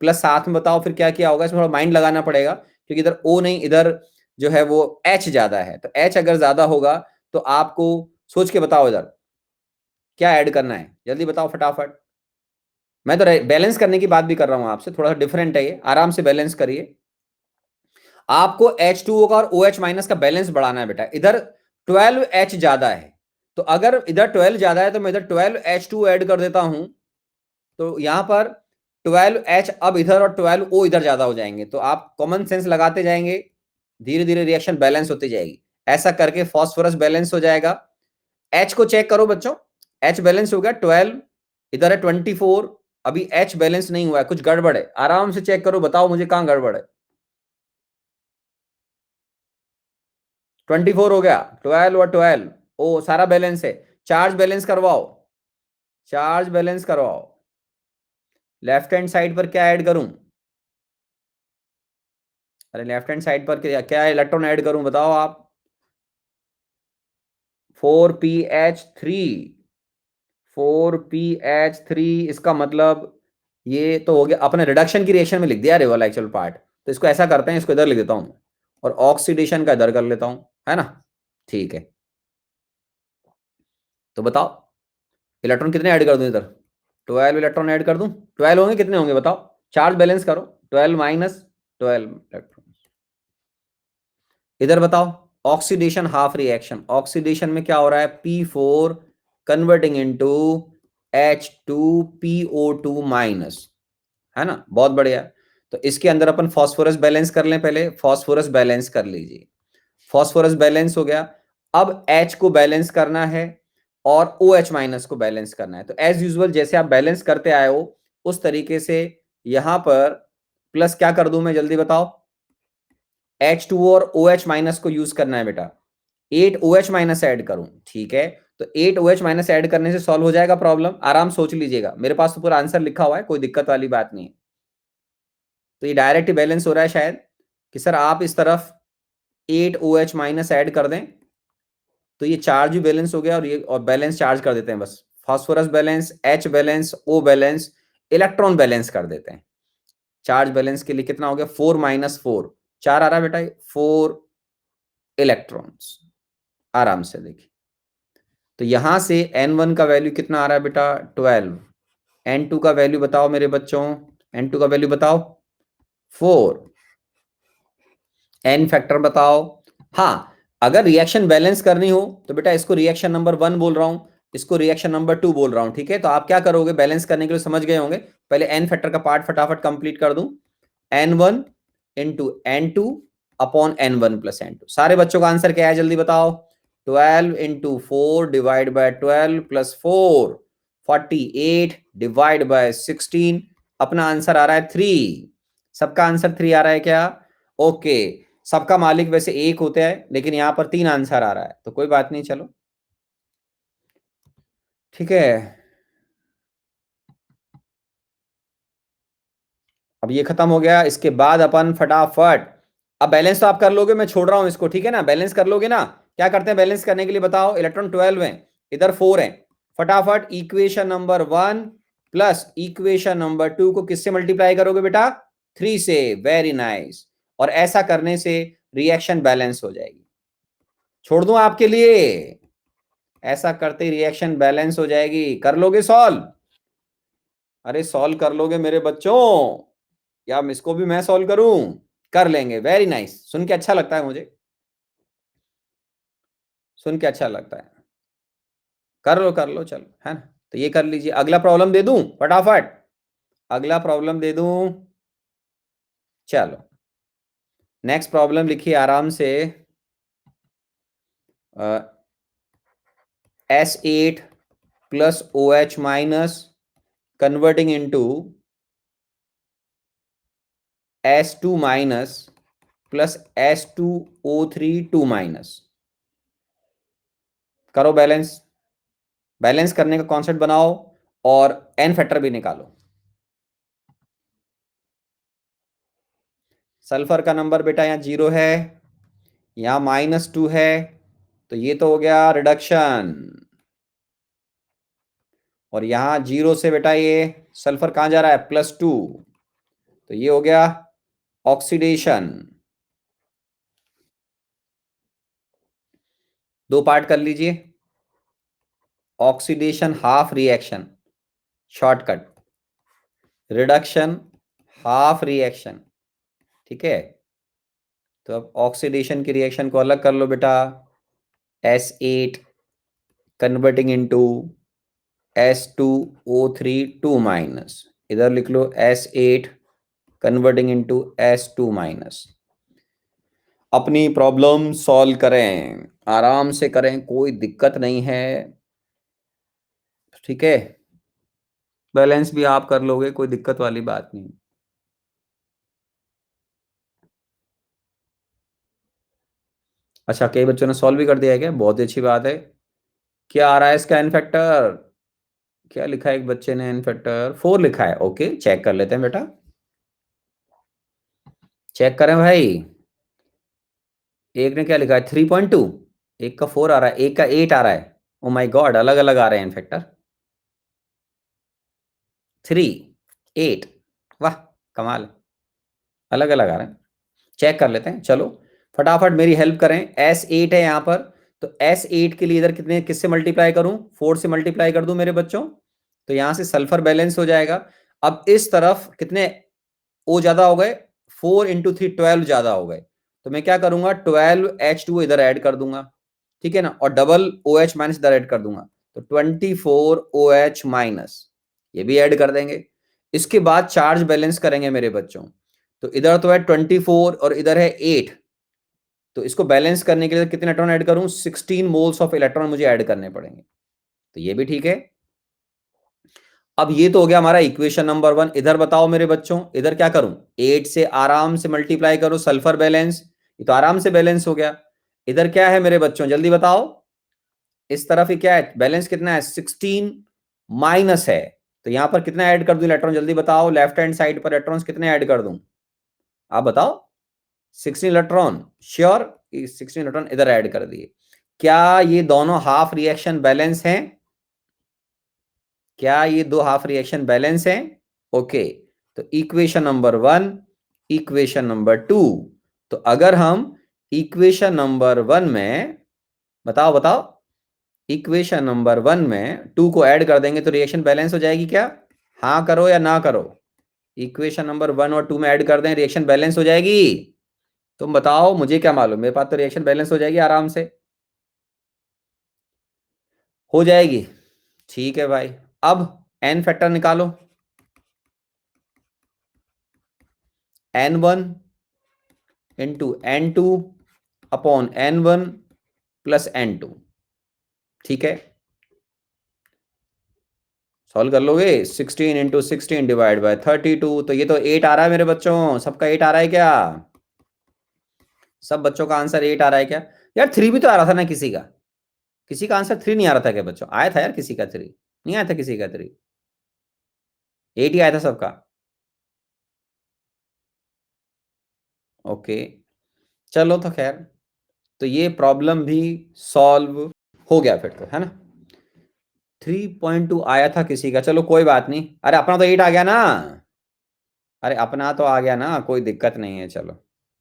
प्लस साथ में बताओ फिर क्या किया होगा, इसमें थोड़ा माइंड लगाना पड़ेगा, क्योंकि इधर O नहीं, इधर जो है वो H ज्यादा है। तो H अगर ज्यादा होगा तो आपको सोच के बताओ इधर क्या ऐड करना है, जल्दी बताओ फटाफट। मैं तो बैलेंस करने की बात भी कर रहा हूं आपसे, थोड़ा सा डिफरेंट है ये, आराम से बैलेंस करिए। आपको H2O का और OH- का बैलेंस बढ़ाना है बेटा। इधर 12H ज्यादा है, तो अगर इधर 12 ज्यादा है तो मैं इधर 12H2 ऐड कर देता हूं, तो यहां पर 12H अब इधर और 12O इधर ज्यादा हो जाएंगे, तो आप कॉमन सेंस लगाते जाएंगे, धीरे धीरे रिएक्शन बैलेंस होती जाएगी। ऐसा करके फॉस्फोरस बैलेंस हो जाएगा। H को चेक करो बच्चों, H बैलेंस हो गया 12, इधर है 24, अभी H बैलेंस नहीं हुआ है, कुछ गड़बड़ है, आराम से चेक करो, बताओ मुझे कहां गड़बड़ है। 24 हो गया, 12 और 12 ओ सारा बैलेंस है। चार्ज बैलेंस करवाओ, चार्ज बैलेंस करवाओ। लेफ्ट हैंड साइड पर क्या ऐड करूं? अरे लेफ्ट हैंड साइड पर क्या क्या इलेक्ट्रॉन ऐड करूं बताओ आप? 4pH3, 4pH3, इसका मतलब ये तो हो गया, अपने रिडक्शन की रिएक्शन में लिख दिया रे वाला एक्चुअल पार्ट, तो इसको ऐसा करते हैं, इसको इधर लिख देता हूं और ऑक्सीडेशन का इधर कर लेता हूं, है ना? ठीक है, तो बताओ इलेक्ट्रॉन कितने ऐड कर दूं इधर? 12 इलेक्ट्रॉन ऐड कर दूं? 12 होंगे, कितने होंगे बताओ? चार्ज बैलेंस करो, 12 माइनस 12 इलेक्ट्रॉन। इधर बताओ, ऑक्सीडेशन हाफ रिएक्शन, ऑक्सीडेशन में क्या हो रहा है? P4 converting into H2PO2 minus, है ना? बहुत बढ़िया। तो इसके अंदर अपन फास्फोरस बैलेंस कर लें, पहले फास्फोरस बैलेंस कर लीजिए। फास्फोरस बैलेंस हो गया, अब H को बैलेंस करना है और OH माइनस को बैलेंस करना है। तो एज यूजुअल जैसे आप बैलेंस करते आए हो उस तरीके से यहां पर प्लस क्या कर दूं मैं, जल्दी बताओ? H2 और OH माइनस को यूज करना है बेटा, 8 OH माइनस ऐड करूं, ठीक है? तो 8 OH माइनस ऐड करने से सॉल्व हो जाएगा प्रॉब्लम, आराम सोच लीजिएगा, मेरे पास तो पूरा आंसर लिखा हुआ है, कोई दिक्कत वाली बात नहीं है। तो ये डायरेक्ट बैलेंस हो रहा है शायद, कि सर आप इस तरफ 8 OH माइनस ऐड कर दें तो ये चार्ज भी बैलेंस हो गया, और ये और बैलेंस चार्ज कर देते हैं बस, phosphorus balance, H balance, O balance, electron balance कर देते हैं। चार्ज बैलेंस के लिए कितना हो गया? 4 माइनस 4, 4 आ रहा है बेटा, 4 इलेक्ट्रॉन्स, आराम से देखिए। तो यहां से N1 का वैल्यू कितना आ रहा है बेटा? 12। N2 का वैल्यू बताओ मेरे बच्चों, N2 का वैल्यू बताओ? 4। N फैक्टर बताओ। हाँ, अगर रिएक्शन बैलेंस करनी हो तो बेटा इसको रिएक्शन नंबर 1 बोल रहा हूं, इसको रिएक्शन नंबर 2 बोल रहा हूं, ठीक है? तो आप क्या करोगे बैलेंस करने के लिए, समझ गए होंगे। पहले N फैक्टर का पार्ट फटाफट कंप्लीट कर दूं, N1 into N2 upon N1 plus N2। सारे बच्चों का आंसर क्या है जल्दी बताओ? 12 into 4 divide by 12 plus 4, 48 divide by 16, अपना आंसर आ रहा है 3। सबका आंसर 3 आ रहा है क्या? ओके, सबका मालिक वैसे एक होता है, लेकिन यहां पर 3 आंसर आ रहा है, तो कोई बात नहीं, चलो ठीक है। अब ये खत्म हो गया, इसके बाद अपन फटाफट, अब बैलेंस तो आप कर लोगे, मैं छोड़ रहा हूं इसको, ठीक है ना? बैलेंस कर लोगे ना? क्या करते हैं बैलेंस करने के लिए बताओ? इलेक्ट्रॉन 12 है, इधर 4 है, फटाफट equation number 1 plus equation number 2 को किससे मल्टीप्लाई करोगे बेटा? 3 से। Very nice. और ऐसा करने से रिएक्शन बैलेंस हो जाएगी। छोड़ दूं आपके लिए? ऐसा करते रिएक्शन बैलेंस हो जाएगी। कर लोगे सॉल्व? अरे सॉल्व कर लोगे मेरे बच्चों, या इसको भी मैं सॉल्व करूं? कर लेंगे, वेरी नाइस, सुन के अच्छा लगता है मुझे, सुन के अच्छा लगता है। कर लो चलो, है ना? तो ये कर लीजिए, अगला प्रॉब्लम दे दूं फटाफट? अगला प्रॉब्लम दे दूं? चलो नेक्स्ट प्रॉब्लम लिखिए आराम से। S8 plus OH minus converting into S2 minus plus S2O3 2 minus. करो बैलेंस, बैलेंस करने का कॉन्सेप्ट बनाओ और एन फैक्टर भी निकालो। सल्फर का नंबर बेटा यहाँ 0 है, यहाँ -2 है, तो ये तो हो गया रिडक्शन। और यहाँ 0 से बेटा ये सल्फर कहाँ जा रहा है? +2, तो ये हो गया ऑक्सीडेशन। दो पार्ट कर लीजिए, oxidation half reaction, shortcut, reduction half reaction, ठीक है? तो अब ऑक्सीडेशन की रिएक्शन को अलग कर लो बेटा, S8 converting into S2O3 2 minus, इधर लिख लो S8 converting into S2 minus. अपनी प्रॉब्लम सॉल्व करें, आराम से करें, कोई दिक्कत नहीं है, ठीक है। बैलेंस भी आप कर लोगे, कोई दिक्कत वाली बात नहीं। अच्छा, कई बच्चों ने सॉल्व भी कर दिया है क्या? बहुत ही अच्छी बात है। क्या आ रहा है इसका एन फैक्टर? क्या लिखा है एक बच्चे ने? एन फैक्टर 4 लिखा है। ओके, चेक कर लेते हैं बेटा, चेक करें भाई। एक ने क्या लिखा है? 3.2। एक का 4 आ रहा है, एक का 8 आ रहा है। ओ माय गॉड, अलग अलग आ रहे हैं एन फैक्टर। 3, 8, वाह, कमाल, अलग अलग आ रहे हैं। चेक कर लेते हैं, चलो फटाफट मेरी हेल्प करें। S8 है यहाँ पर, तो S8 के लिए इधर कितने, किससे मल्टीप्लाई करूं? 4 से मल्टीप्लाई कर दूं मेरे बच्चों, तो यहां से सल्फर बैलेंस हो जाएगा। अब इस तरफ कितने O ज्यादा हो गए? 4 × 3 12 ज्यादा हो गए, तो मैं क्या करूंगा? 12H2 इधर ऐड कर दूंगा, ठीक है ना, और डबल OH माइनस इधर ऐड कर दूंगा, तो 24OH माइनस, ये भी ऐड कर देंगे। इसके बाद चार्ज बैलेंस करेंगे मेरे बच्चों, तो इधर तो है 24 और इधर है 8, तो इसको बैलेंस करने के लिए कितने इलेक्ट्रॉन ऐड करूं? 16 मोल्स ऑफ इलेक्ट्रॉन मुझे ऐड करने पड़ेंगे, तो ये भी ठीक है। अब ये तो हो गया हमारा इक्वेशन नंबर 1। इधर बताओ मेरे बच्चों, इधर क्या करूं? 8 से आराम से मल्टीप्लाई करो, सल्फर बैलेंस, ये तो आराम से बैलेंस हो गया। इधर क्या है मेरे बच्चों, जल्दी बताओ, इस तरफ ही क्या है? बैलेंस कितना है? 16 माइनस है, तो यहां पर कितना ऐड कर दूं इलेक्ट्रॉन? जल्दी बताओ, लेफ्ट हैंड साइड पर इलेक्ट्रॉन्स कितने ऐड कर दूं? आप बताओ। 16 इलेक्ट्रॉन, श्योर? 16 इलेक्ट्रॉन इधर ऐड कर दिए। क्या ये दोनों हाफ रिएक्शन बैलेंस हैं? क्या ये दो हाफ रिएक्शन बैलेंस हैं? ओके, तो इक्वेशन नंबर 1, इक्वेशन नंबर 2, तो अगर हम इक्वेशन नंबर 1 में, बताओ बताओ, इक्वेशन नंबर 1 में 2 को ऐड कर देंगे तो रिएक्शन बैलेंस हो जाएगी क्या? हाँ करो या ना करो? इक्वेशन नंबर 1 और 2 में ऐड कर दें, रिएक्शन बैलेंस हो जाएगी? तुम बताओ, मुझे क्या मालूम, मेरे पास तो रिएक्शन बैलेंस हो जाएगी आराम से, हो जाएगी। ठीक है भाई, अब एन फैक्टर निकालो। N1 into N2 upon N1 plus N2, ठीक है, सॉल्व कर लोगे। 16 × 16 डिवाइड बाय 32, तो ये तो 8 आ रहा है मेरे बच्चों, सबका 8 आ रहा है क्या? सब बच्चों का आंसर 8 आ रहा है क्या? यार 3 भी तो आ रहा था ना किसी का, किसी का आंसर 3 नहीं आ रहा था क्या बच्चों? आया था यार किसी का 3, नहीं आया था किसी का 3, 8 ही आया था सबका। ओके, चलो तो खैर, तो ये प्रॉब्लम भी सॉल्व हो गया फिर तो, है ना। 3.2 आया था किसी का, चलो कोई बात नहीं। अरे अपना तो 8 आ गया ना, अरे अपना तो आ गया ना, कोई दिक्कत नहीं है। चलो,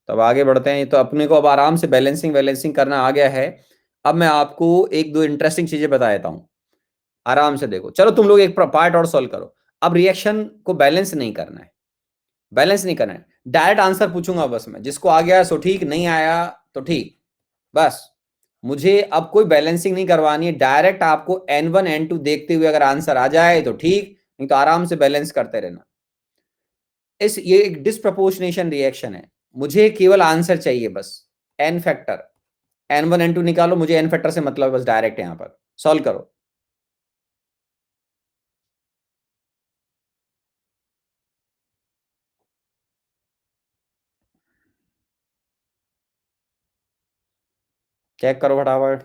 तब आगे बढ़ते हैं। तो अपने को अब आराम से बैलेंसिंग वैलेंसिंग करना आ गया है। अब मैं आपको एक दो इंटरेस्टिंग चीजें बता देता हूँ, आराम से देखो। चलो तुम लोग एक पार्ट और सॉल्व करो। अब रिएक्शन को बैलेंस नहीं करना है, बैलेंस नहीं करना है, डायरेक्ट आंसर पूछूंगा बस मैं, जिसको आ गया सो ठीक, नहीं आया तो ठीक, बस। मुझे अब कोई बैलेंसिंग नहीं करवानी है, डायरेक्ट आपको N1 N2 देखते हुए अगर आंसर आ जाए तो ठीक, नहीं तो आराम से बैलेंस करते रहना। ये एक डिस्प्रपोर्शनेशन रिएक्शन है, मुझे केवल आंसर चाहिए बस, एन फैक्टर। N1 N2 निकालो, मुझे एन फैक्टर से मतलब बस, डायरेक्ट यहां पर सॉल्व करो। चेक करो फटाफट।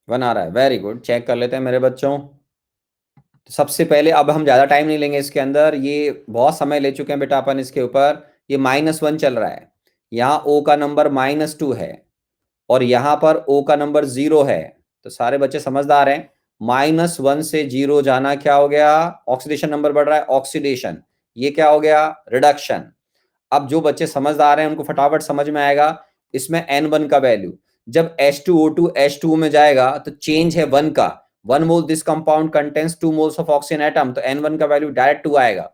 1 आ रहा है, वेरी गुड। चेक कर लेते हैं मेरे बच्चों। तो सबसे पहले अब हम ज़्यादा टाइम नहीं लेंगे इसके अंदर, ये बहुत समय ले चुके हैं बेटा अपन इसके ऊपर। ये -1 चल रहा है, यहाँ O का नंबर -2 है, और यहाँ पर O का नंबर 0 है, तो सारे बच्चे समझदार हैं। -1 से 0 जाना क्या हो गया? ऑक्सीडेशन नंबर बढ़ रहा है, ऑक्सीडेशन। ये क्या हो गया? रिडक्शन। अब जो बच्चे समझदार हैं उनको फटाफट समझ में आएगा, इसमें N1 का वैल्यू जब H2O2 H2O में जाएगा तो चेंज है 1 का। 1 mole this compound contains 2 moles of oxygen atom, तो N1 का वैल्यू डायरेक्ट 2 आएगा।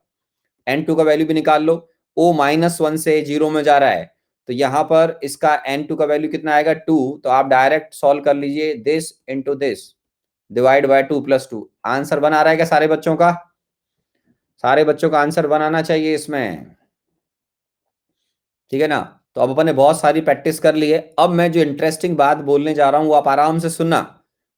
N2 का वैल्यू भी निकाल लो। O -1 से 0 में जा रहा है, तो यहां पर इसका N2 का वैल्यू कितना आएगा 2, तो आप डायरेक्ट सॉल्व कर लीजिए, this into this divide by 2 + 2। Answer बन आ रहा है क्या सारे बच्चों का? सारे बच्चों का आंसर बनाना चाहिए इसमें, ठीक है ना? तो अब अपन ने बहुत सारी प्रैक्टिस कर ली है। अब मैं जो इंटरेस्टिंग बात बोलने जा रहा हूं वो आप आराम से सुनना।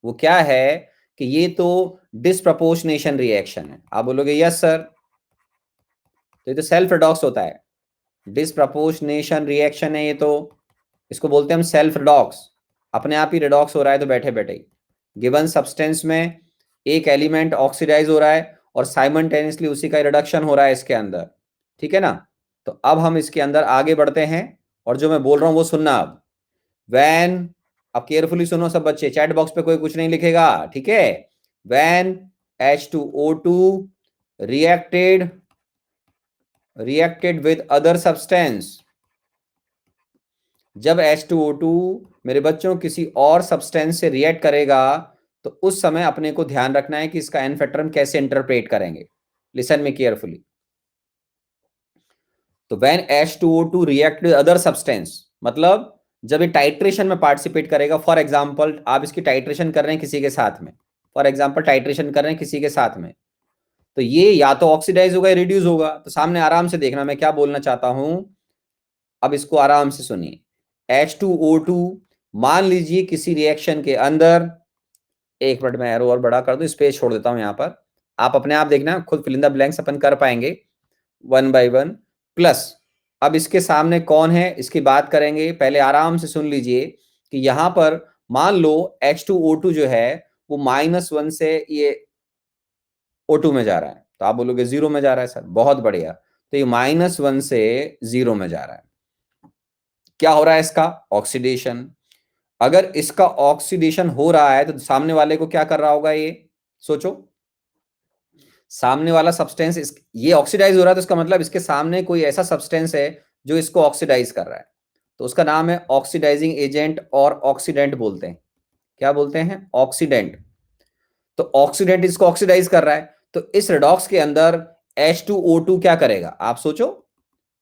वो क्या है कि ये तो डिस्प्रपोर्शनेशन रिएक्शन है। आप बोलोगे यस सर, तो ये तो सेल्फ रिडॉक्स होता है। डिस्प्रपोर्शनेशन रिएक्शन है ये, तो इसको बोलते हैं हम सेल्फ रिडॉक्स। अपने आप ही रिडॉक्स हो रहा है, तो बैठे बैठे गिवन सब्सटेंस में एक एलिमेंट ऑक्सीडाइज हो रहा है और साइमल्टेनियसली उसी का रिडक्शन हो रहा है इसके अंदर, ठीक है ना? तो अब हम इसके अंदर आगे बढ़ते हैं और जो मैं बोल रहा हूं वो सुनना अब। व्हेन, अब केयरफुली सुनो सब बच्चे, चैट बॉक्स पे कोई कुछ नहीं लिखेगा, ठीक है? When H2O2 reacted with other substance, जब H2O2 मेरे बच्चों किसी और सब्सटेंस से रिएक्ट करेगा तो उस समय अपने को ध्यान रखना है कि इसका एन फैक्टर हम कैसे इंटरप्रेट करेंगे। Listen me carefully. तो when H2O2 react with other substance, मतलब जब ये टाइट्रेशन में पार्टिसिपेट करेगा। फॉर एग्जांपल आप इसकी टाइट्रेशन कर रहे हैं किसी के साथ में, फॉर एग्जांपल टाइट्रेशन कर रहे हैं किसी के साथ में, तो ये या तो ऑक्सीडाइज होगा या रिड्यूस होगा। तो सामने आराम से देखना मैं क्या बोलना चाहता हूं, अब इसको आराम से सुनिए। H2O2 मान लीजिए किसी रिएक्शन के अंदर, एक मिनट में एरो और बड़ा कर दूं, स्पेस छोड़ देता हूं यहां पर, आप अपने आप देखना, खुद फिल इन द ब्लैंक्स अपन कर पाएंगे 1 by 1 प्लस। अब इसके सामने कौन है इसकी बात करेंगे, पहले आराम से सुन लीजिए कि यहां पर मान लो H2O2 जो है वो -1 से ये O2 में जा रहा है, तो आप बोलोगे 0 में जा रहा है सर, बहुत बढ़िया। तो ये -1 से 0 में जा रहा है। क्या हो रहा है इसका? ऑक्सीडेशन। अगर इसका ऑक्सीडेशन हो रहा है तो सामने वाले को क्या कर रहा होगा ये सोचो। सामने वाला सब्सटेंस ये ऑक्सीडाइज हो रहा है, तो इसका मतलब इसके सामने कोई ऐसा सब्सटेंस है जो इसको ऑक्सीडाइज कर रहा है, तो उसका नाम है ऑक्सीडाइजिंग एजेंट और ऑक्सीडेंट बोलते हैं। क्या बोलते हैं? ऑक्सीडेंट। तो ऑक्सीडेंट इसको ऑक्सीडाइज कर रहा है, तो इस रिडॉक्स के अंदर H2O2 क्या करेगा आप सोचो।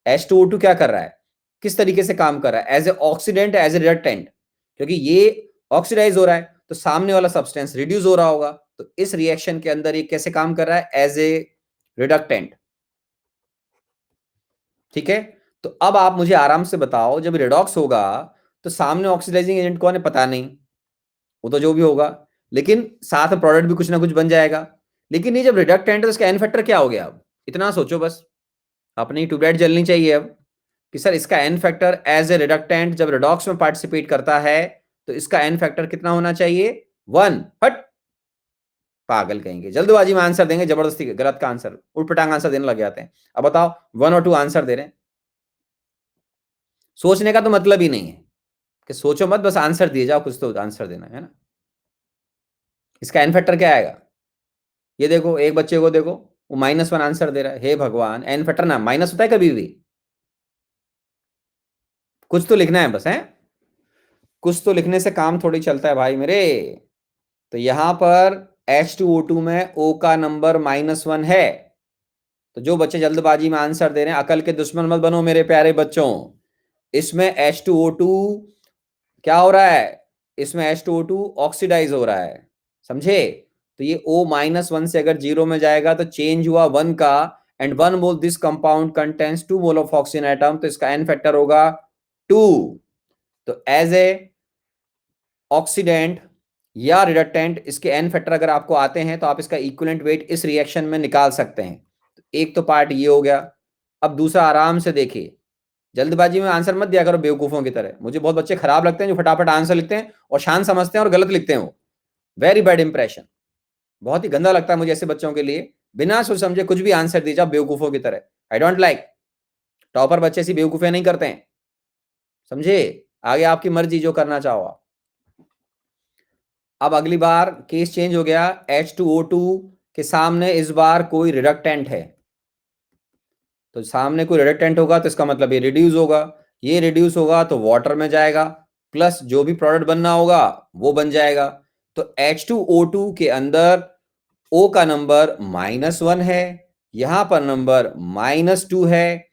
H2O2 क्या कर रहा है, किस तरीके से काम कर रहा है? As a oxidant, as a reductant, क्योंकि ये ऑक्सीडाइज हो रहा है तो सामने वाला सब्सटेंस रिड्यूस हो रहा होगा, तो इस रिएक्शन के अंदर ये कैसे काम कर रहा है? एज ए रिडक्टेंट, ठीक है? तो अब आप मुझे आराम से बताओ, जब रिडॉक्स होगा तो सामने ऑक्सीडाइजिंग एजेंट कौन है पता नहीं, वो तो जो भी होगा, लेकिन साथ में प्रोडक्ट भी कुछ ना कुछ बन जाएगा। लेकिन ये जब रिडक्टेंट है तो इसका एन फैक्टर क्या हो गया? अब इतना सोचो बस, अपनी ट्यूबलाइट जलनी चाहिए अब कि सर इसका n factor as a reductant जब रिडॉक्स में पार्टिसिपेट करता है तो इसका एन फैक्टर कितना होना चाहिए? 1। हट, पागल कहेंगे, जल्दबाजी में आंसर देंगे, जबरदस्ती गलत का आंसर, उठपटांग आंसर देने लग जाते हैं। अब बताओ 1 और 2 आंसर दे रहे हैं, सोचने का तो मतलब ही नहीं है कि सोचो मत, बस आंसर दिए जाओ, कुछ तो आंसर देना है ना। इसका एन फैक्टर क्या आएगा? ये देखो, एक बच्चे को देखो, वो -1 आंसर दे रहा है। हे भगवान, एन फैक्टर ना माइनस होता है कभी भी? कुछ तो लिखना है बस, है कुछ तो लिखने से काम थोड़ी चलता है भाई मेरे। तो यहां पर H2O2 में O का नंबर -1 है। तो जो बच्चे जल्दबाजी में आंसर दे रहे हैं, अकल के दुश्मन मत बनो मेरे प्यारे बच्चों। इसमें H2O2 क्या हो रहा है? इसमें H2O2 ऑक्सीडाइज हो रहा है, समझे? तो ये O-1 से अगर 0 में जाएगा तो चेंज हुआ 1 का, and 1 mole this compound contains 2 mole of oxygen atom, तो इसका एन फैक्टर होगा 2। तो एज ए ऑक्सीडेंट या रिडक्टेंट इसके एन फैक्टर अगर आपको आते हैं तो आप इसका इक्विवेलेंट वेट इस रिएक्शन में निकाल सकते हैं। तो एक तो पार्ट ये हो गया। अब दूसरा आराम से देखिए, जल्दबाजी में आंसर मत दिया करो बेवकूफों की तरह। मुझे बहुत बच्चे खराब लगते हैं जो फटाफट आंसर लिखते हैं और शान समझते हैं और गलत लिखते हैं, वो वेरी बैड इंप्रेशन। बहुत ही गंदा लगता है मुझे ऐसे बच्चों के लिए, बिना सोच समझे कुछ भी आंसर दीजिए बेवकूफों की तरह। I don't like. टॉपर बच्चे ऐसी बेवकूफियां नहीं करते हैं, समझे? आगे आपकी मर्जी, जो करना चाहो आप। अब अगली बार केस चेंज हो गया, H2O2 के सामने इस बार कोई रिडक्टेंट है, तो सामने कोई रिडक्टेंट होगा तो इसका मतलब ये रिड्यूस होगा, ये रिड्यूस होगा तो वाटर में जाएगा, प्लस जो भी प्रोडक्ट बनना होगा वो बन जाएगा। तो H2O2 के अंदर O का नंबर -1 है, यहां पर नंबर -2 है।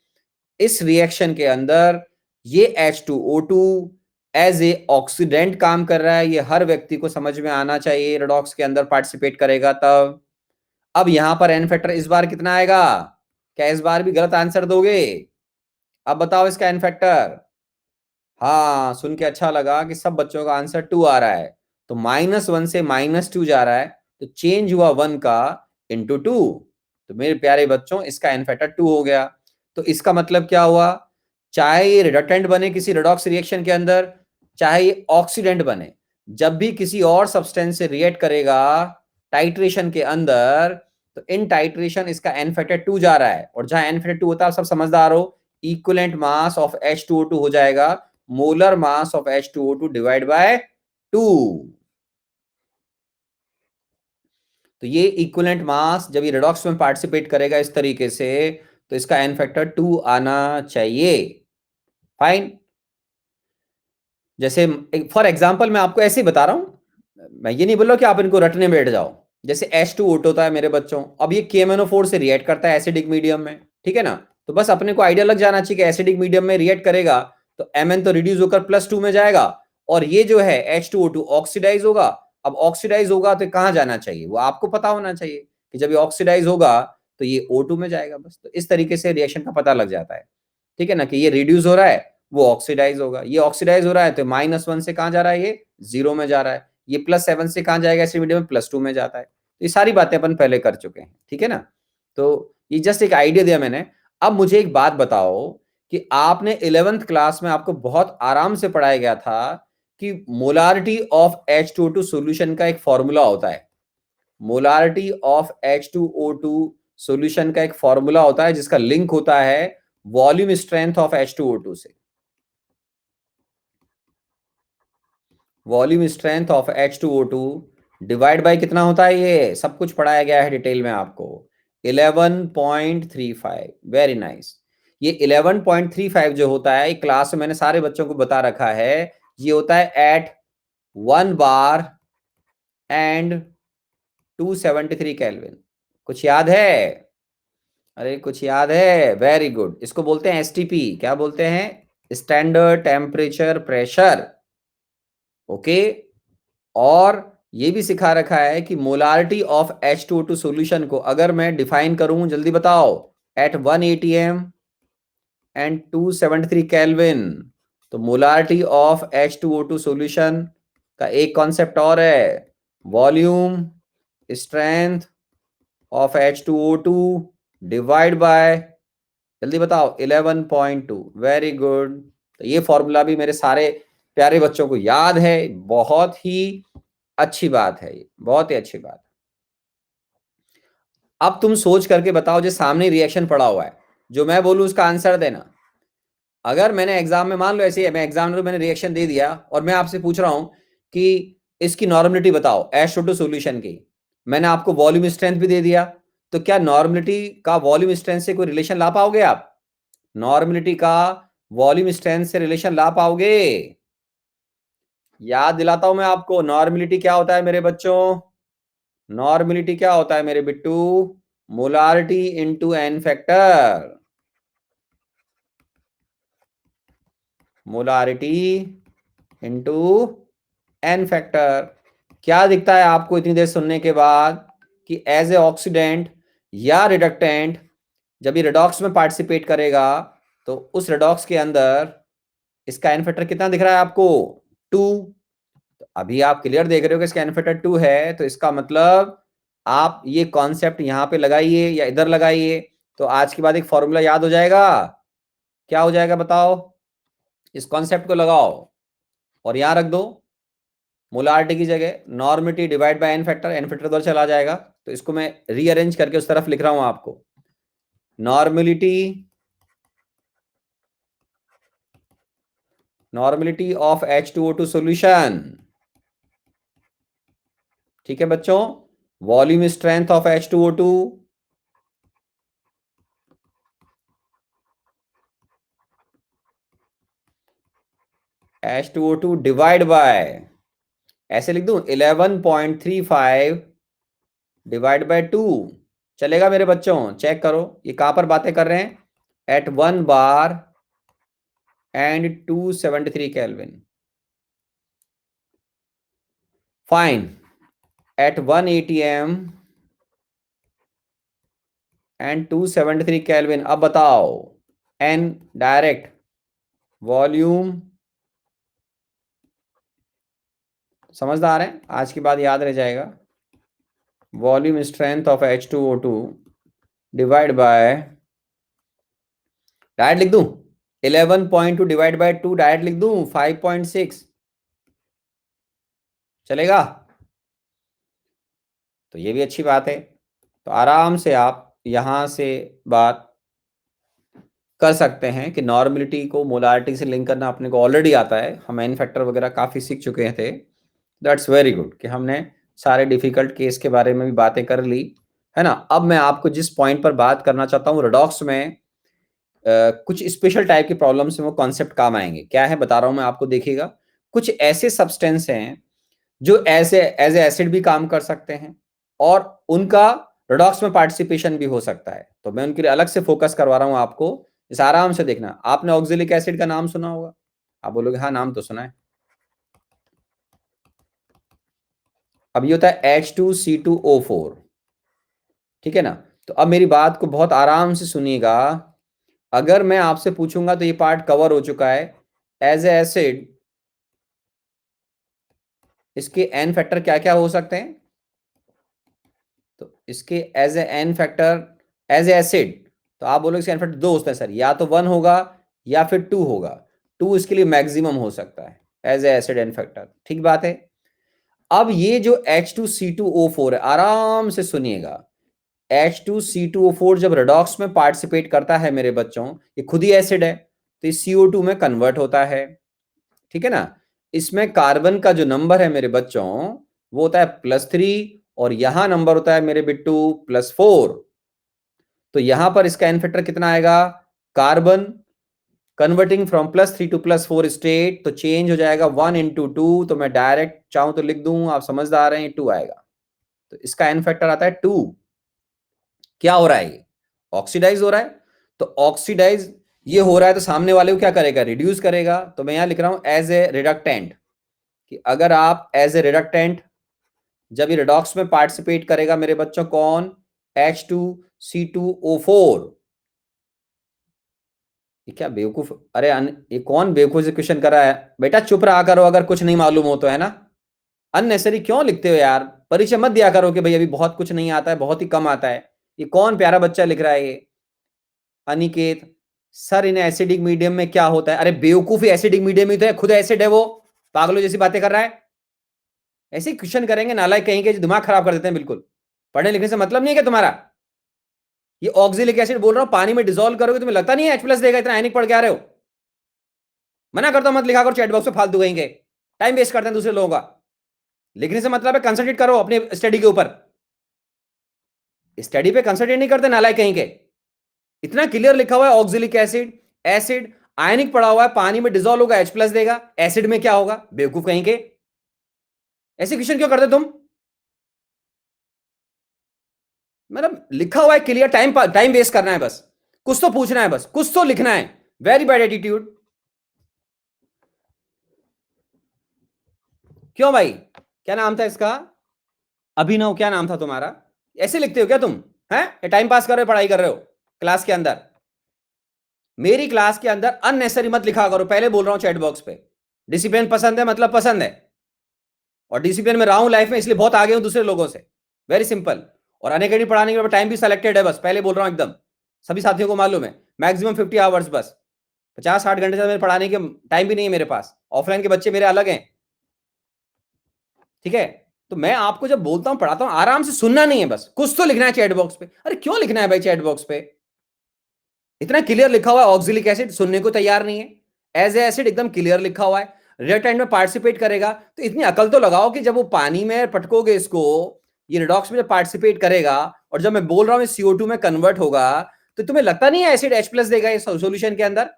इस रिएक्शन के अंदर ये H2O2 एज ए ऑक्सीडेंट काम कर रहा है, ये हर व्यक्ति को समझ में आना चाहिए, रेडॉक्स के अंदर पार्टिसिपेट करेगा तब। अब यहां पर एन फैक्टर इस बार कितना आएगा? क्या इस बार भी गलत आंसर दोगे? अब बताओ इसका एन फैक्टर। हाँ, सुन के अच्छा लगा कि सब बच्चों का आंसर 2 आ रहा है। तो -1 से -2 जा रहा है, तो चेंज हुआ 1 का इंटू 2। तो मेरे प्यारे बच्चों, इसका एन फैक्टर 2 हो गया। तो इसका मतलब क्या हुआ? चाहे ये रिडक्टेंट बने किसी रेडॉक्स रिएक्शन के अंदर, चाहे ये ऑक्सीडेंट बने, जब भी किसी और सब्सटेंस से रिएक्ट करेगा टाइट्रेशन के अंदर, तो इन टाइट्रेशन इसका एन फैक्टर 2 जा रहा है। और जहां एन फैक्टर 2 होता है, आप सब समझदार हो, इक्विवेलेंट मास ऑफ H2O2 हो जाएगा molar mass of H2O2 divide by 2। तो ये इक्विवेलेंट मास जब ये रेडॉक्स में पार्टिसिपेट करेगा इस तरीके से, तो इसका एन फैक्टर 2 आना चाहिए। फाइन। जैसे फॉर एग्जांपल मैं आपको ऐसे ही बता रहा हूं, मैं ये नहीं बोल रहा कि आप इनको रटने बैठ जाओ। जैसे H2O2 होता है मेरे बच्चों, अब ये KMnO4 से रिएक्ट करता है एसिडिक मीडियम में, ठीक है ना? तो बस अपने को आइडिया लग जाना चाहिए कि एसिडिक मीडियम में रिएक्ट करेगा तो Mn तो रिड्यूस होकर +2 में जाएगा, और ये जो है H2O2 ऑक्सीडाइज होगा। अब ऑक्सीडाइज होगा तो कहां जाना चाहिए, वो आपको पता होना चाहिए कि जब ये ऑक्सीडाइज होगा तो ये O2 में जाएगा। बस तो इस तरीके से रिएक्शन का पता लग जाता है, ठीक है ना, कि ये रिड्यूस हो रहा है, वो ऑक्सीडाइज होगा। ये ऑक्सीडाइज हो रहा है तो -1 से कहां जा रहा है, ये 0 में जा रहा है। ये +7 से कहां जाएगा, एसिड मीडियम में +2 में जाता है। तो ये सारी बातें अपन पहले कर चुके हैं, ठीक है ना? तो ये जस्ट एक आइडिया दिया मैंने। अब मुझे एक बात बताओ कि आपने 11th क्लास में आपको बहुत आराम से पढ़ाया गया था कि मोलारिटी ऑफ H2O2 सॉल्यूशन का एक फॉर्मूला होता है। मोलारिटी ऑफ H2O2 सॉल्यूशन का एक फॉर्मूला होता है जिसका लिंक होता है वॉल्यूम स्ट्रेंथ ऑफ H2O2 से। Volume strength of H2O2 divide by कितना होता है, ये सब कुछ पढ़ाया गया है डिटेल में आपको, 11.35। Very nice. ये 11.35 जो होता है, क्लास में मैंने सारे बच्चों को बता रखा है, ये होता है एट 1 बार एंड 273 केल्विन। कुछ याद है? अरे कुछ याद है? Very good. इसको बोलते हैं STP। क्या बोलते हैं? Standard temperature pressure. ओके। और ये भी सिखा रखा है कि मोलारिटी ऑफ H2O2 सॉल्यूशन को अगर मैं डिफाइन करूं, जल्दी बताओ, एट 1 atm एंड 273 केल्विन, तो मोलारिटी ऑफ H2O2 सॉल्यूशन का एक कॉन्सेप्ट और है, volume strength of H2O2 divide by, जल्दी बताओ, 11.2। Very good. तो ये फॉर्मूला भी मेरे सारे प्यारे बच्चों को याद है। बहुत ही अच्छी बात है, ये बहुत ही अच्छी बात। अब तुम सोच करके बताओ, जो सामने रिएक्शन पड़ा हुआ है, जो मैं बोलूं उसका आंसर देना। अगर मैंने एग्जाम में, मान लो ऐसे ही मैं एग्जाम में मैंने रिएक्शन दे दिया और मैं आपसे पूछ रहा हूं कि इसकी नॉर्मलिटी बताओ H2O2 सॉल्यूशन की, मैंने आपको वॉल्यूम स्ट्रेंथ भी दे दिया, तो क्या नॉर्मलिटी का वॉल्यूम स्ट्रेंथ से कोई रिलेशन ला पाओगे आप? नॉर्मलिटी का वॉल्यूम स्ट्रेंथ से रिलेशन ला पाओगे? याद दिलाता हूं मैं आपको, नॉर्मलिटी क्या होता है मेरे बच्चों? नॉर्मलिटी क्या होता है मेरे Bittu? Molarity into n factor. Molarity into n factor. क्या दिखता है आपको इतनी देर सुनने के बाद कि एज ए ऑक्सीडेंट या रिडक्टेंट जब ये रिडॉक्स में पार्टिसिपेट करेगा, तो उस रिडॉक्स के अंदर इसका एन फैक्टर कितना दिख रहा है आपको? 2। तो अभी आप क्लियर देख रहे हो कि इसका एन फैक्टर 2 है, तो इसका मतलब आप ये कॉन्सेप्ट यहां पे लगाइए या इधर लगाइए, तो आज के बाद एक फॉर्मूला याद हो जाएगा। क्या हो जाएगा बताओ? इस कॉन्सेप्ट को लगाओ और यहां रख दो, मोलारिटी की जगह नॉर्मिटी डिवाइड बाय एन फैक्टर उधर चला जाएगा। तो इसको मैं रीअरेंज करके उस तरफ लिख रहा हूं आपको, normality, normality of H2O2 solution. ठीक है बच्चों, volume strength of H2O2 H2O2 divide by, ऐसे लिख दूं, 11.35 डिवाइड बाय 2। चलेगा मेरे बच्चों? चेक करो ये कहां पर बातें कर रहे हैं, eight 1 bar and 273 Kelvin. Fine. At 1 atm and 273 Kelvin. अब बताओ, N डायरेक्ट वॉल्यूम, समझदार है, आज की बात याद रह जाएगा। Volume strength of H2O2 divide by, direct लिख दूं 11.2 डिवाइड बाय 2, डायरेक्ट लिख दूं 5.6, चलेगा? तो ये भी अच्छी बात है। तो आराम से आप यहां से बात कर सकते हैं कि नॉर्मलिटी को मोलारिटी से लिंक करना अपने को ऑलरेडी आता है, हम एन फैक्टर वगैरह काफ़ी सीख चुके थे। दैट्स वेरी गुड कि हमने सारे डिफिकल्ट केस के बारे में भी बातें कर ली, है ना। अब मैं आपको जिस पॉइंट पर बात करना चाहता हूँ, रेडॉक्स में कुछ स्पेशल टाइप की प्रॉब्लम्स में वो कॉन्सेप्ट काम आएंगे। क्या है बता रहा हूँ मैं आपको, देखिएगा। कुछ ऐसे सब्सटेंस हैं जो ऐसे एज ए एसिड भी काम कर सकते हैं और उनका रेडॉक्स में पार्टिसिपेशन भी हो सकता है, तो मैं उनके लिए अलग से फोकस करवा रहा हूं आपको। इस आराम से देखना। आपने ऑक्जेलिक एसिड का नाम सुना होगा, आप बोलोगे हाँ नाम तो सुना है। अब ये होता है H2C2O4, ठीक है ना। तो अब मेरी बात को बहुत आराम से सुनिएगा। अगर मैं आपसे पूछूंगा तो ये पार्ट कवर हो चुका है। एज ए एसिड इसके एन फैक्टर क्या क्या हो सकते हैं? तो इसके as a n factor, as a acid, तो आप बोलोगे इसके एन फैक्टर दो होते हैं सर, या तो 1 होगा या फिर 2 होगा। 2 इसके लिए मैक्सिमम हो सकता है as a acid n factor, ठीक बात है। अब ये जो H2C2O4 है, आराम से सुनिएगा। H2C2O4 जब रेडॉक्स में पार्टिसिपेट करता है मेरे बच्चों, ये खुद ही एसिड है, तो ये CO2 में कन्वर्ट होता है, ठीक है ना। इसमें कार्बन का जो नंबर है मेरे बच्चों वो होता है +3 और यहां नंबर होता है मेरे बिट्टू +4। तो यहां पर इसका एन फैक्टर कितना आएगा? Carbon converting from +3 to +4 state, तो चेंज हो जाएगा 1 into 2। तो मैं डायरेक्ट चाहूं तो लिख दूं, आप समझदार हैं, 2 आएगा। तो इसका एन फैक्टर आता है 2। क्या हो रहा है? ये ऑक्सीडाइज हो रहा है। तो ऑक्सीडाइज ये हो रहा है तो सामने वाले को क्या करेगा? रिड्यूस करेगा। तो मैं यहां लिख रहा हूं एज ए रिडक्टेंट, कि अगर आप एज ए रिडक्टेंट, जब ये रिडॉक्स में पार्टिसिपेट करेगा मेरे बच्चों, कौन? H2C2O4। ये क्या बेवकूफ, अरे ये कौन बेवकूफ से क्वेश्चन कर रहा है? बेटा चुप रहा करो अगर कुछ नहीं मालूम हो तो, है ना। अननेसेसरी क्यों लिखते हो यार? परिचय मत दिया करो कि भाई अभी बहुत कुछ नहीं आता है, बहुत ही कम आता है। ये कौन प्यारा बच्चा लिख रहा है ये? Aniket sir, in acidic medium में क्या होता है? अरे बेवकूफ, एसिडिक मीडियम ही तो है, खुद एसिड है वो। पागलों जैसी बातें कर रहा है। ऐसे क्वेश्चन करेंगे नालायक कहीं के, दिमाग खराब कर देते हैं बिल्कुल। पढ़ने लिखने से मतलब नहीं है क्या तुम्हारा? ये ऑक्सिलिक एसिड बोल रहा हूं, पानी में डिसॉल्व करोगे तुम्हें लगता नहीं है H+ देगा? इतना आयनिक पढ़ के आ रहे हो। मना करता हूं मत लिखा करो चैट बॉक्स में फालतू कहीं के, टाइम वेस्ट करते हैं दूसरे लोगों का। लिखने से मतलब है कंसंट्रेट करो अपने स्टडी के ऊपर। स्टडी पे कंसंट्रेट नहीं करते नालायक कहीं के। इतना क्लियर लिखा हुआ है ऑक्सिलिक एसिड, एसिड आयनिक पड़ा हुआ है, पानी में डिसॉल्व होगा H+ देगा, एसिड में क्या होगा? बेवकूफ कहीं के। ऐसे क्वेश्चन क्यों करते तुम? मतलब लिखा हुआ है क्लियर, टाइम वेस्ट करना है बस। कुछ तो पूछना है बस, कुछ तो लिखना है। Very bad attitude. क्यों भाई? क्या नाम था इसका? अभिनव, क्या नाम था तुम्हारा? ऐसे लिखते हो क्या तुम? हैं, टाइम पास कर रहे हो, पढ़ाई कर रहे हो क्लास के अंदर? मेरी क्लास के अंदर अननेसेसरी मत लिखा करो, पहले बोल रहा हूं चैट बॉक्स पे। डिसिप्लिन पसंद है मतलब पसंद है, और डिसिप्लिन में रहा हूं लाइफ में, इसलिए बहुत आगे हूं दूसरे लोगों से। Very simple. और अनअकैडमी पढ़ाने के टाइम भी सिलेक्टेड है, बस पहले बोल रहा हूं एकदम, सभी साथियों को मालूम है। मैक्सिमम 50 आवर्स, बस 50-60 घंटे से मेरे पढ़ाने के टाइम भी नहीं है मेरे पास। ऑफलाइन के बच्चे मेरे अलग हैं, ठीक है। तो मैं आपको जब बोलता हूं पढ़ाता हूं, आराम से सुनना नहीं है, बस कुछ तो लिखना है चैट बॉक्स पे। अरे क्यों लिखना है भाई चैट बॉक्स पे? इतना क्लियर लिखा हुआ है ऑक्सिलिक एसिड, सुनने को तैयार नहीं है। एज ए एसिड एकदम क्लियर लिखा हुआ है, रिएक्टेंट में पार्टिसिपेट करेगा। तो इतनी अकल तो लगाओ कि जब वो पानी में पटकोगे इसको, ये रिडॉक्स में जब पार्टिसिपेट करेगा, और जब मैं बोल रहा हूं CO2 में कन्वर्ट होगा, तो तुम्हें लगता नहीं है एसिड H+ देगा इस सॉल्यूशन के अंदर?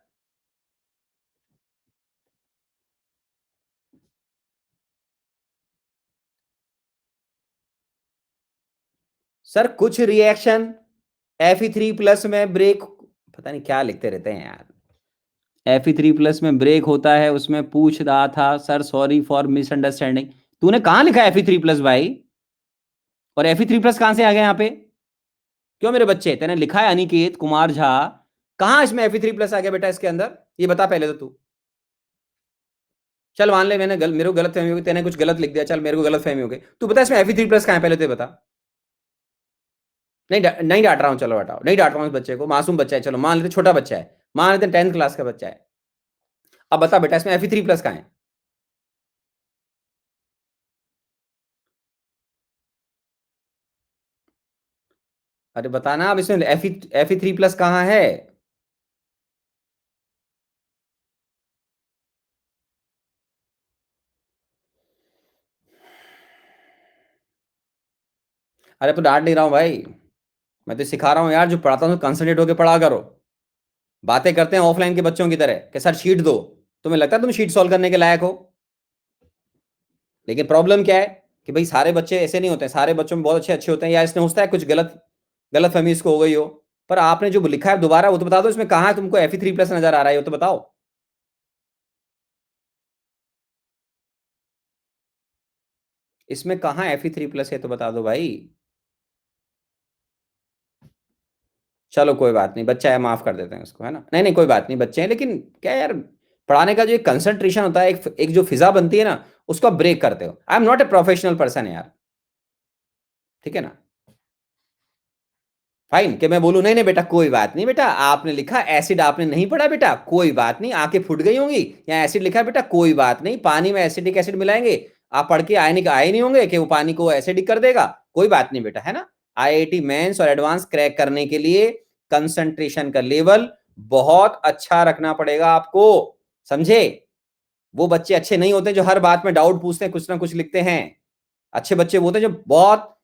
सर कुछ रिएक्शन Fe3+ में ब्रेक, पता नहीं क्या लिखते रहते हैं यार। Fe3+ में ब्रेक होता है, उसमें पूछ रहा था सर सॉरी फॉर मिसअंडरस्टैंडिंग। तूने कहाँ लिखा Fe3+ भाई? और Fe3+ कहाँ से आ गया यहाँ पे? क्यों मेरे बच्चे, तेने लिखा है अनिकेत कुमार झा, कहाँ इसमें Fe3+ आ गया बेटा इसके अंदर? ये बता पहले तो तू। चल मान ले मेरे को गलत फहमी होगी, तेने कुछ गलत लिख दिया, चल मेरे को गलत फहमी हो गई, तू बता इसमें Fe3+ कहाँ है पहले तो ये बता। नहीं डांट रहा हूँ, चलो हटाओ, नहीं डांट रहा हूँ इस बच्चे को, मासूम बच्चा है, चलो मान लेते छोटा बच्चा है, मान लेते 10th क्लास का बच्चा है। अब बता बेटा इसमें Fe3+ कहाँ है? अरे बताना अब इसमें Fe3+ कहाँ है? अरे तो डांट नहीं रहा हूँ भाई, मैं तो सिखा रहा हूँ यार, जो पढ़ाता हूँ कंसंट्रेट होकर पढ़ा करो। बातें करते हैं ऑफलाइन के बच्चों की तरह कि सर शीट दो, तुम्हें लगता है तुम शीट सॉल्व करने के लायक हो? लेकिन प्रॉब्लम क्या है कि भाई सारे बच्चे ऐसे नहीं होते हैं, सारे बच्चों में बहुत अच्छे अच्छे होते हैं, या इसने होता है कुछ गलत गलत फहमी इसको हो गई हो। पर आपने जो लिखा है दोबारा वो तो बता दो, इसमें कहाँ है तुमको Fe3+ नजर आ रहा है, वो तो बताओ। इसमें कहाँ Fe3+ है तो बता दो भाई। चलो कोई बात नहीं, बच्चा है, माफ कर देते हैं उसको, है ना, नहीं नहीं कोई बात नहीं, बच्चे हैं, लेकिन क्या यार, पढ़ाने का जो एक कंसंट्रेशन होता है, एक जो फिजा बनती है ना, उसको आप ब्रेक करते हो। I am not a professional person यार, ठीक है ना? फाइन कि मैं बोलूं नहीं नहीं बेटा कोई बात नहीं, बेटा आपने लिखा एसिड, आपने नहीं पढ़ा बेटा, कोई बात नहीं, आंखें फूट गई होंगी, या एसिड लिखा है बेटा, कोई बात नहीं, पानी में एसिडिक एसिड मिलाएंगे, आप पढ़ के आए नहीं होंगे कि वो पानी को एसिडिक कर देगा, कोई बात नहीं बेटा, है ना? आईआईटी मेंस और एडवांस क्रैक करने के लिए कंसंट्रेशन का लेवल बहुत अच्छा रखना पड़ेगा आपको, समझे? वो बच्चे अच्छे नहीं होते जो हर बात में डाउट पूछते हैं, कुछ ना कुछ लिखते हैं। अच्छे बच्चे वो होते हैं जो बहुत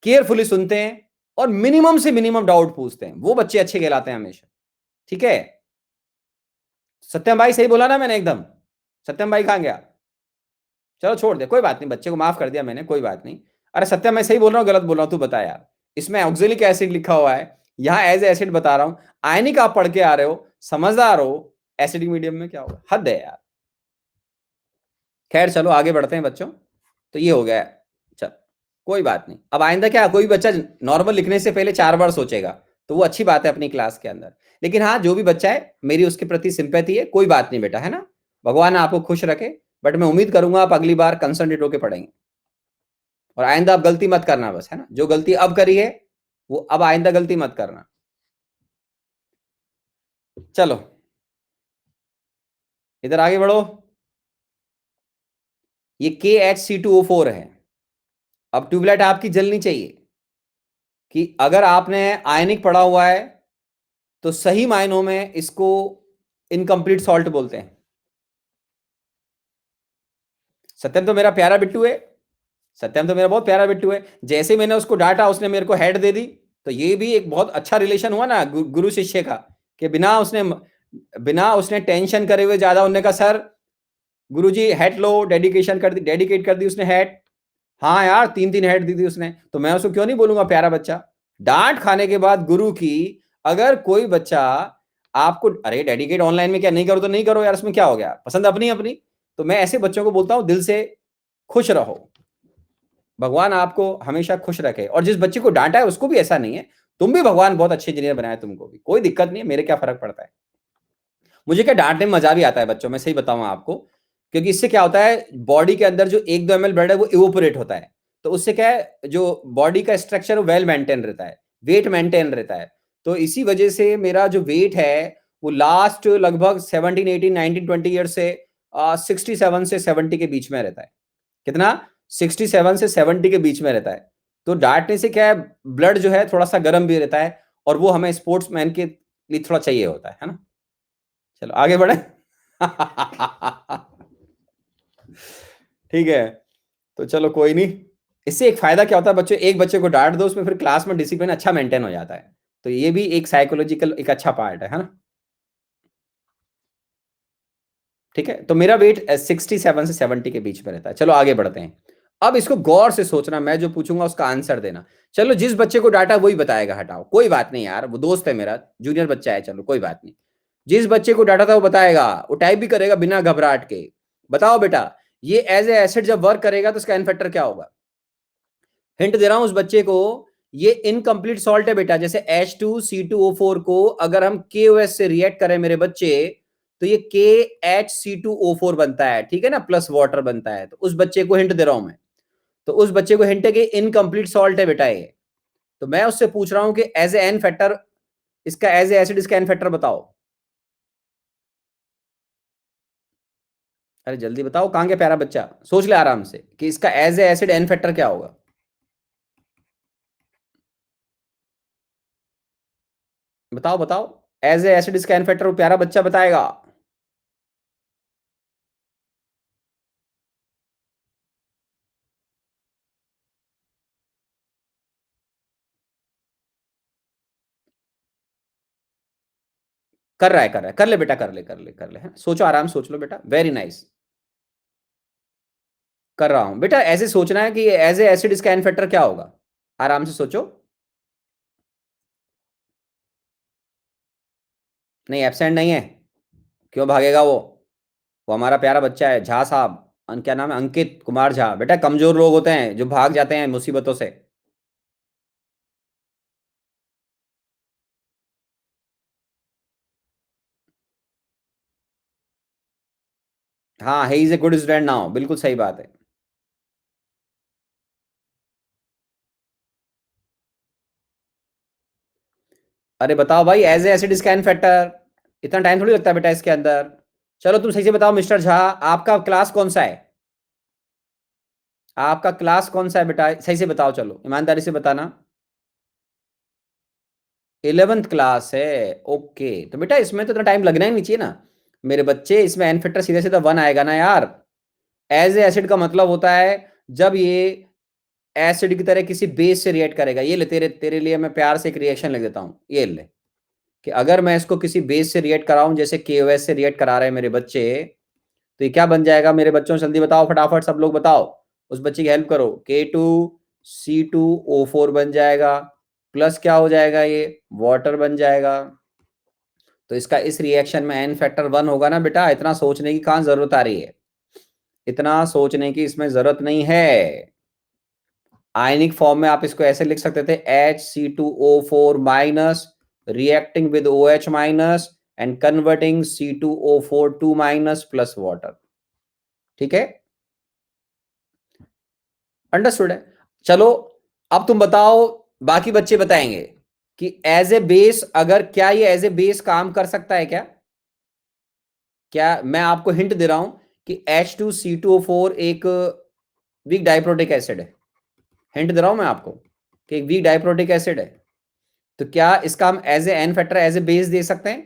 केयरफुली सुनते हैं और मिनिमम से मिनिमम डाउट पूछते हैं, वो बच्चे अच्छे कहलाते हैं हमेशा, ठीक है? सत्यम भाई सही बोला ना मैंने एकदम? सत्यम भाई कहाँ गया? चलो छोड़ दे, कोई बात नहीं, बच्चे को माफ कर दिया मैंने, कोई बात नहीं। अरे सत्यम मैं सही बोल रहा हूँ गलत बोल रहा हूँ, तू बता यार। इसमें ऑक्जेलिक एसिड लिखा हुआ है, यहाँ एज एसिड बता रहा हूँ, आयनिक आप पढ़ के आ रहे हो, समझदार हो, एसिडिक मीडियम में क्या होगा, हद है यार। खैर चलो आगे बढ़ते हैं बच्चों, तो ये हो गया, चल कोई बात नहीं। अब आइंदा क्या, कोई बच्चा नॉर्मल लिखने से पहले 4 बार सोचेगा, तो वो अच्छी बात है अपनी क्लास के अंदर। लेकिन हाँ, जो भी बच्चा है मेरी उसके प्रति सिंपैथी है, कोई बात नहीं बेटा, है ना? भगवान आपको खुश रखे, बट मैं उम्मीद करूंगा आप अगली बार कंसंट्रेट होकर पढ़ेंगे, और आइंदा आप गलती मत करना बस, है ना? जो गलती अब करी है वो अब आइंदा गलती मत करना। चलो इधर आगे बढ़ो, ये KHC2O4 है। अब ट्यूबलाइट आपकी जलनी चाहिए कि अगर आपने आयनिक पढ़ा हुआ है तो सही मायनों में इसको इनकम्प्लीट सॉल्ट बोलते हैं। सत्यम तो मेरा प्यारा बिट्टू है, सत्यम तो मेरा बहुत प्यारा बिट्टू है, जैसे मैंने उसको डांटा उसने मेरे को हेड दे दी, तो ये भी एक बहुत अच्छा रिलेशन हुआ ना गुरु शिष्य का, कि बिना उसने टेंशन करे हुए ज्यादा, उन्होंने कहा सर गुरुजी हेड लो, डेडिकेट कर दी उसने हेड। हाँ यार 3-3 हेड दी थी उसने, तो मैं उसको क्यों नहीं बोलूंगा प्यारा बच्चा? डांट खाने के बाद गुरु की, अगर कोई बच्चा आपको, अरे डेडिकेट ऑनलाइन में क्या नहीं करो तो नहीं करो यार, उसमें क्या हो गया, पसंद अपनी अपनी। तो मैं ऐसे बच्चों को बोलता हूं दिल से खुश रहो, भगवान आपको हमेशा खुश रखे, और जिस बच्चे को डांटा है उसको भी ऐसा नहीं है, तुम भी भगवान बहुत अच्छे इंजीनियर बनाए, तुमको भी कोई दिक्कत नहीं है, मेरे क्या फर्क पड़ता है? मुझे क्या डांटने में मजा भी आता है बच्चों, मैं सही बताऊं आपको, क्योंकि इससे क्या होता है, बॉडी के अंदर जो 1-2 ml ब्लड है वो इवोपोरेट होता है, तो उससे क्या है, जो बॉडी का स्ट्रक्चर वेल मेंटेन रहता है, वेट मेंटेन रहता है। तो इसी वजह से मेरा जो वेट है वो लास्ट लगभग 17, 18, 19, 20 ईयर से 67 से 70 के बीच में रहता है। कितना? 67 से 70 के बीच में रहता है। तो डांटने से क्या है, ब्लड जो है थोड़ा सा गर्म भी रहता है, और वो हमें स्पोर्ट्समैन के लिए थोड़ा चाहिए होता है ना? चलो आगे बढ़े। ठीक है, तो चलो कोई नहीं। इससे एक फायदा क्या होता है बच्चों, एक बच्चे को डांट दो, उसमें फिर क्लास में डिसिप्लिन अच्छा मेंटेन हो जाता है, तो ये भी एक साइकोलॉजिकल एक अच्छा पार्ट है ना? ठीक है, तो मेरा वेट 67 से 70 के बीच में रहता है। चलो आगे बढ़ते हैं। अब इसको गौर से सोचना, मैं जो पूछूंगा उसका आंसर देना। चलो जिस बच्चे को डांटा वही बताएगा, हटाओ, कोई बात नहीं यार, वो दोस्त है मेरा, जूनियर बच्चा है, चलो कोई बात नहीं। जिस बच्चे को डाटा था वो बताएगा, वो टाइप भी करेगा बिना घबराहट के। बताओ बेटा, ये एज ए एसिड जब वर्क करेगा तो इसका एन फैक्टर क्या होगा? हिंट दे रहा हूं उस बच्चे को, ये इनकम्प्लीट सॉल्ट है बेटा। जैसे H2C2O4 को अगर हम KOS से रिएक्ट करें मेरे बच्चे, तो ये KHC2O4 बनता है, ठीक है ना, प्लस वाटर बनता है। तो उस बच्चे को हिंट दे रहा हूं मैं, तो उस बच्चे को हिंट है कि इनकम्प्लीट सॉल्ट है बेटा ये। तो मैं उससे पूछ रहा हूं कि एज ए एन फैक्टर, इसका एज ए एसिड इसका एन फैक्टर बताओ। अरे जल्दी बताओ, कहां गया प्यारा बच्चा, सोच ले आराम से कि इसका as a acid n factor क्या होगा। बताओ बताओ, एज ए एसिड इसका एन फैक्टर वो प्यारा बच्चा बताएगा। कर रहा है, कर रहा है, कर ले बेटा, कर ले, कर ले, कर ले, हाँ? सोचो, आराम से सोच लो बेटा, वेरी नाइस। कर रहा हूं बेटा, ऐसे सोचना है कि एज ए एसिड इसका एन फैक्टर क्या होगा। आराम से सोचो। नहीं, एब्सेंट नहीं है। क्यों भागेगा वो हमारा प्यारा बच्चा है, झा साहब। क्या नाम है, अंकित कुमार झा। बेटा कमजोर लोग होते हैं जो भाग जाते हैं मुसीबतों से। हाँ, he is a good student now, बिल्कुल सही बात है। अरे बताओ भाई, एज ए एसिड इसका एन फैक्टर, इतना टाइम थोड़ी लगता है बेटा इसके अंदर। चलो तुम सही से बताओ मिस्टर झा, आपका क्लास कौन सा है? आपका क्लास कौन सा है बेटा, सही से बताओ, चलो ईमानदारी से बताना। 11th क्लास है, ओके। तो बेटा इसमें तो इतना टाइम लगना ही नहीं चाहिए ना मेरे बच्चे, इसमें एन फैक्टर सीधे सीधा 1 आएगा ना यार। एज ए एसिड का मतलब होता है जब ये एसिड की तरह किसी बेस से रिएक्ट करेगा। ये ले, तेरे तेरे लिए मैं प्यार से एक रिएक्शन लिख देता हूं, ये ले, कि अगर मैं इसको किसी बेस से रिएक्ट कराऊं, जैसे KOS से रिएक्ट करा रहे हैं मेरे बच्चे, तो ये क्या बन जाएगा मेरे बच्चों, जल्दी बताओ फटाफट, सब लोग बताओ। उस बच्चे की हेल्प करो। K2C2O4 बन जाएगा, प्लस क्या हो जाएगा, ये वाटर बन जाएगा। तो इसका इस रिएक्शन में एन फैक्टर 1 होगा ना बेटा। इतना सोचने की कहां जरूरत आ रही है, इतना सोचने की इसमें जरूरत नहीं है। आयनिक फॉर्म में आप इसको ऐसे लिख सकते थे, HC2O4 minus reacting with OH minus and converting C2O4 2 minus plus water. ठीक है, अंडरस्टूड है। चलो अब तुम बताओ, बाकी बच्चे बताएंगे कि एज ए बेस, अगर क्या ये एज ए बेस काम कर सकता है क्या? क्या मैं आपको हिंट दे रहा हूं कि H2C2O4 एक वीक डाइप्रोटिक एसिड है। हिंट दे रहा हूं मैं आपको कि एक वीक डाइप्रोटिक एसिड है। तो क्या इसका हम as a n factor, as a base दे सकते हैं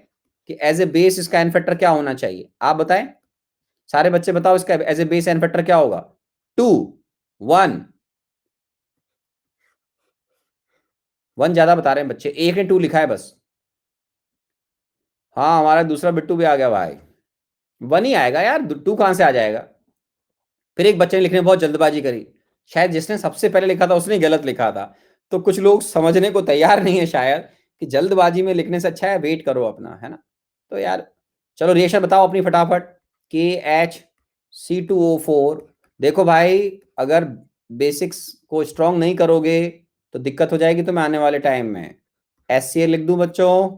कि एज ए बेस इसका एन फैक्टर क्या होना चाहिए? आप बताएं, सारे बच्चे बताओ, इसका as a base n factor क्या होगा? 2, 1। 1 ज्यादा बता रहे हैं बच्चे, एक ने 2 लिखा है बस। हाँ, हमारा दूसरा बिट्टू भी आ गया भाई। 1 ही आएगा यार, 2 कहां से आ जाएगा? फिर एक बच्चे ने लिखने में बहुत जल्दबाजी करी, शायद जिसने सबसे पहले लिखा था उसने गलत लिखा था। तो कुछ लोग समझने को तैयार नहीं है शायद, कि जल्दबाजी में लिखने से अच्छा है वेट करो अपना, है ना। तो यार चलो रिएक्शन बताओ अपनी फटाफट। KHC2O4। देखो भाई, अगर बेसिक्स को स्ट्रांग नहीं करोगे तो दिक्कत हो जाएगी तुम्हें आने वाले टाइम में। HCl लिख दूं बच्चों,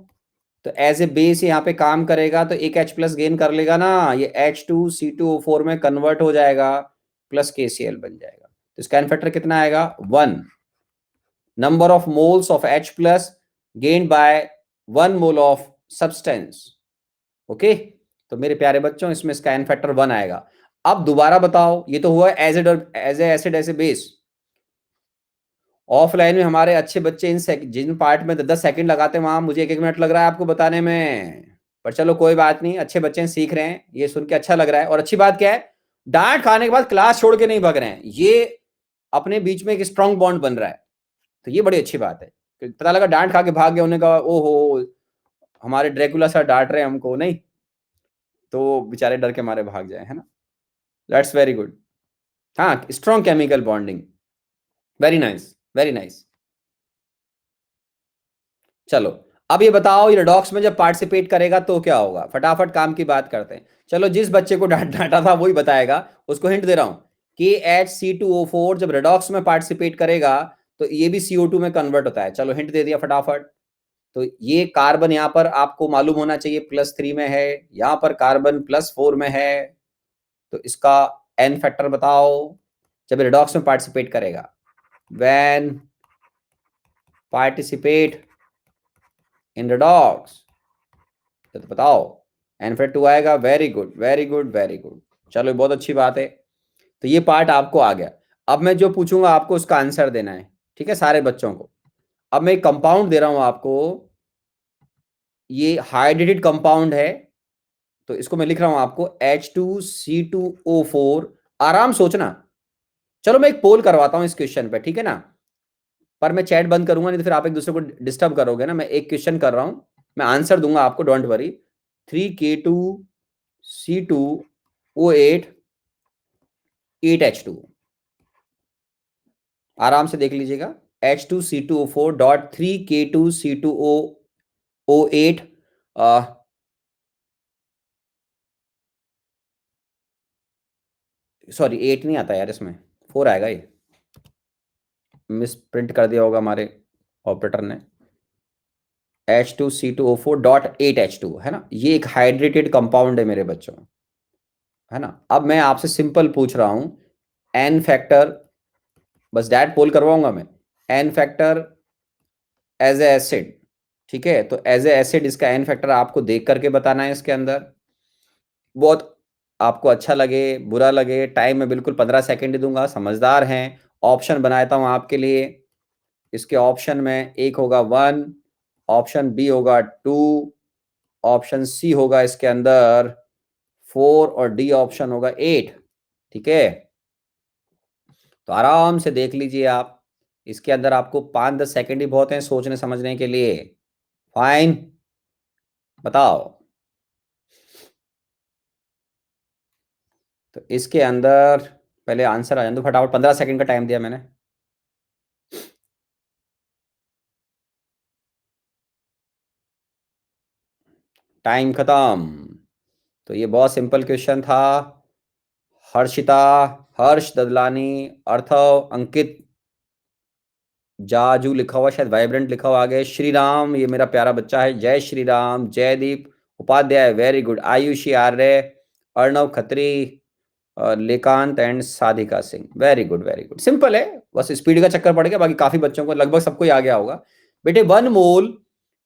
तो एज ए बेस यहाँ पे काम करेगा, तो एक H प्लस गेन कर लेगा ना, ये H2C2O4 में कन्वर्ट हो जाएगा, प्लस KCl बन जाएगा। तो इसका एन फैक्टर कितना आएगा? 1। Number of moles of H plus gained by 1 mole of substance. Okay, तो मेरे प्यारे बच्चों इसमें इसका एन फैक्टर 1 आएगा। अब दोबारा बताओ, ये तो हुआ एसिड और as a acid as a base. Offline में हमारे अच्छे बच्चे जिन पार्ट में 10 सेकंड लगाते हैं, वहां मुझे 1 1 मिनट लग रहा है आपको बताने में। पर चलो कोई बात नहीं, अच्छे बच्चे सीख रहे हैं, ये सुन के अच्छा लग रहा है। और अच्छी बात क्या है, डांट खाने के बाद क्लास छोड़ के नहीं भाग रहे हैं, ये अपने बीच में एक स्ट्रांग बॉन्ड बन रहा है। तो ये बड़ी अच्छी बात है। पता लगा डांट खा के भाग गए, उन्होंने कहा ओहो हमारे ड्रैकुला सर डांट रहे हैं हमको, नहीं तो बेचारे डर के मारे भाग जाए, है ना। That's very good. हाँ, strong chemical bonding, very nice, very nice. चलो अब ये बताओ, ये रिडॉक्स में जब पार्टिसिपेट करेगा तो क्या होगा, फटाफट काम की बात करते हैं। चलो, जिस बच्चे को डांटा था वही बताएगा, उसको हिंट दे रहा हूं। कि HC2O4 जब रिडॉक्स में पार्टिसिपेट करेगा तो ये भी CO2 में कन्वर्ट होता है। चलो, हिंट दे दिया फटाफट। तो ये कार्बन यहां पर आपको मालूम होना चाहिए +3 में है, यहां पर कार्बन +4 में है। तो इसका एन फैक्टर बताओ जब रिडॉक्स में पार्टिसिपेट करेगा। व्हेन पार्टिसिपेट इन रिडॉक्स, तो बताओ। एन फैक्टर 2 आएगा। Very good, very good, very good. चलो, बहुत अच्छी बात है। तो ये पार्ट आपको आ गया। अब मैं जो पूछूंगा आपको उसका आंसर देना है, ठीक है, सारे बच्चों को। अब मैं एक कंपाउंड दे रहा हूं आपको, ये हाइड्रेटेड कंपाउंड है। तो इसको मैं लिख रहा हूं आपको H2C2O4। आराम सोचना। चलो, मैं एक पोल करवाता हूं इस क्वेश्चन पे, ठीक है ना। पर मैं चैट बंद करूंगा, नहीं तो फिर आप एक दूसरे को डिस्टर्ब करोगे ना। मैं एक क्वेश्चन कर रहा हूं, मैं आंसर दूंगा आपको, डोंट वरी। 3K2C2O8 8H2। आराम से देख लीजिएगा। H2C2O4.3K2C2O8। सॉरी, 8 नहीं आता यार, इसमें 4 आएगा। ये मिस प्रिंट कर दिया होगा हमारे ऑपरेटर ने। H2C2O4.8H2 है ना, ये एक हाइड्रेटेड कंपाउंड है मेरे बच्चों, है ना। अब मैं आपसे सिंपल पूछ रहा हूं, एन फैक्टर, बस डैट पोल करवाऊंगा मैं। N factor as a acid, ठीक है। तो एज ए एसिड इसका एन फैक्टर आपको देख करके बताना है इसके अंदर। बहुत आपको अच्छा लगे बुरा लगे, टाइम में बिल्कुल 15 सेकेंड ही दूंगा, समझदार हैं। ऑप्शन बनाता हूं आपके लिए। इसके ऑप्शन में एक होगा 1, ऑप्शन बी होगा 2, ऑप्शन सी होगा इसके अंदर 4, और डी ऑप्शन होगा 8। ठीक है, तो आराम से देख लीजिए आप। इसके अंदर आपको 5-10 सेकेंड ही बहुत हैं सोचने समझने के लिए। फाइन, बताओ। तो इसके अंदर पहले आंसर आ जाए तो फटाफट, 15 सेकेंड का टाइम दिया मैंने। टाइम खत्म। तो ये बहुत सिंपल क्वेश्चन था। हर्षिता, हर्ष ददलानी, अर्थव, अंकित, जाजू लिखा हुआ, शायद वाइब्रेंट लिखा हुआ आगे। श्री राम, ये मेरा प्यारा बच्चा है, Jai Shri Ram. Jaydeep Upadhyay, very good. Aayushi Arya, Arnav Khatri, Lekant and Sadhika Singh, very good, very good. Simple है, बस स्पीड का चक्कर पड़ गया, बाकी काफी बच्चों को, लगभग सबको ही आ गया होगा। बेटे, 1 mole,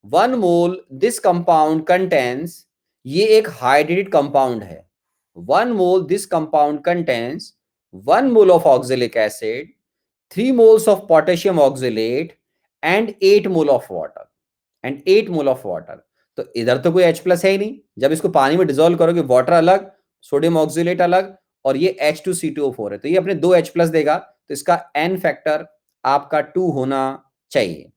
1 mole this compound contains, ये एक हाइड्रेटेड कंपाउंड है। 1 mole this compound contains 1 mole of oxalic acid, 3 moles of potassium oxalate and 8 mole of water, and 8 mole of water. तो इधर तो कोई H+ है ही नहीं। जब इसको पानी में डिजोल्व करोगे, वाटर अलग, सोडियम ऑक्सीलेट अलग, और ये H2C2O4 है, तो ये अपने 2H+ देगा। तो इसका एन फैक्टर आपका 2 होना चाहिए।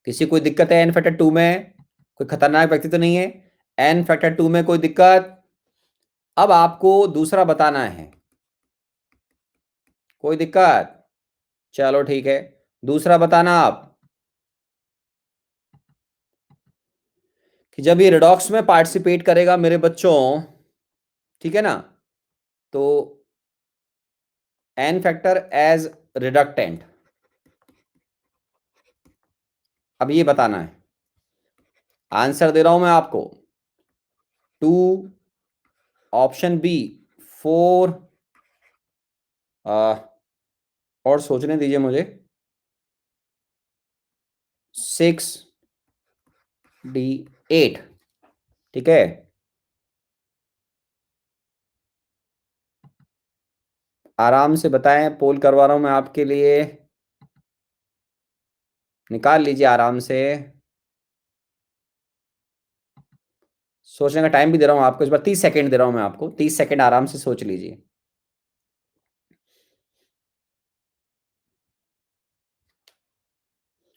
किसी कोई दिक्कत है एन फैक्टर 2 में? कोई खतरनाक व्यक्ति तो नहीं है? एन फैक्टर 2 में कोई दिक्कत? अब आपको दूसरा बताना है। कोई दिक्कत? चलो ठीक है, दूसरा बताना आप। कि जब ये रिडॉक्स में पार्टिसिपेट करेगा मेरे बच्चों, ठीक है ना, तो एन फैक्टर एज रिडक्टेंट, अब ये बताना है। आंसर दे रहा हूं मैं आपको। 2, ऑप्शन बी 4, और सोचने दीजिए मुझे, 6, D 8। ठीक है, आराम से बताएं, पोल करवा रहा हूं मैं आपके लिए। निकाल लीजिए आराम से। सोचने का टाइम भी दे रहा हूं आपको, इस बार 30 सेकेंड दे रहा हूं मैं आपको, 30 सेकेंड आराम से सोच लीजिए।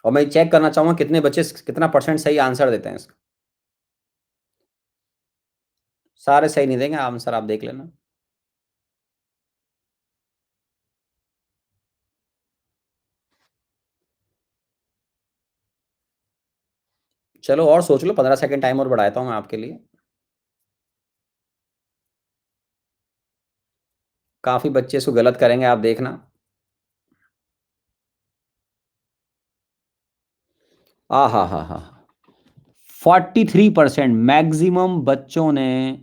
और मैं चेक करना चाहूंगा कितने बच्चे कितना % सही आंसर देते हैं इसका। सारे सही नहीं देंगे आंसर, आप देख लेना। चलो और सोच लो, 15 सेकंड टाइम और बढ़ाता हूं मैं आपके लिए। काफी बच्चे इसको गलत करेंगे, आप देखना। आ हा 43% मैक्सिमम बच्चों ने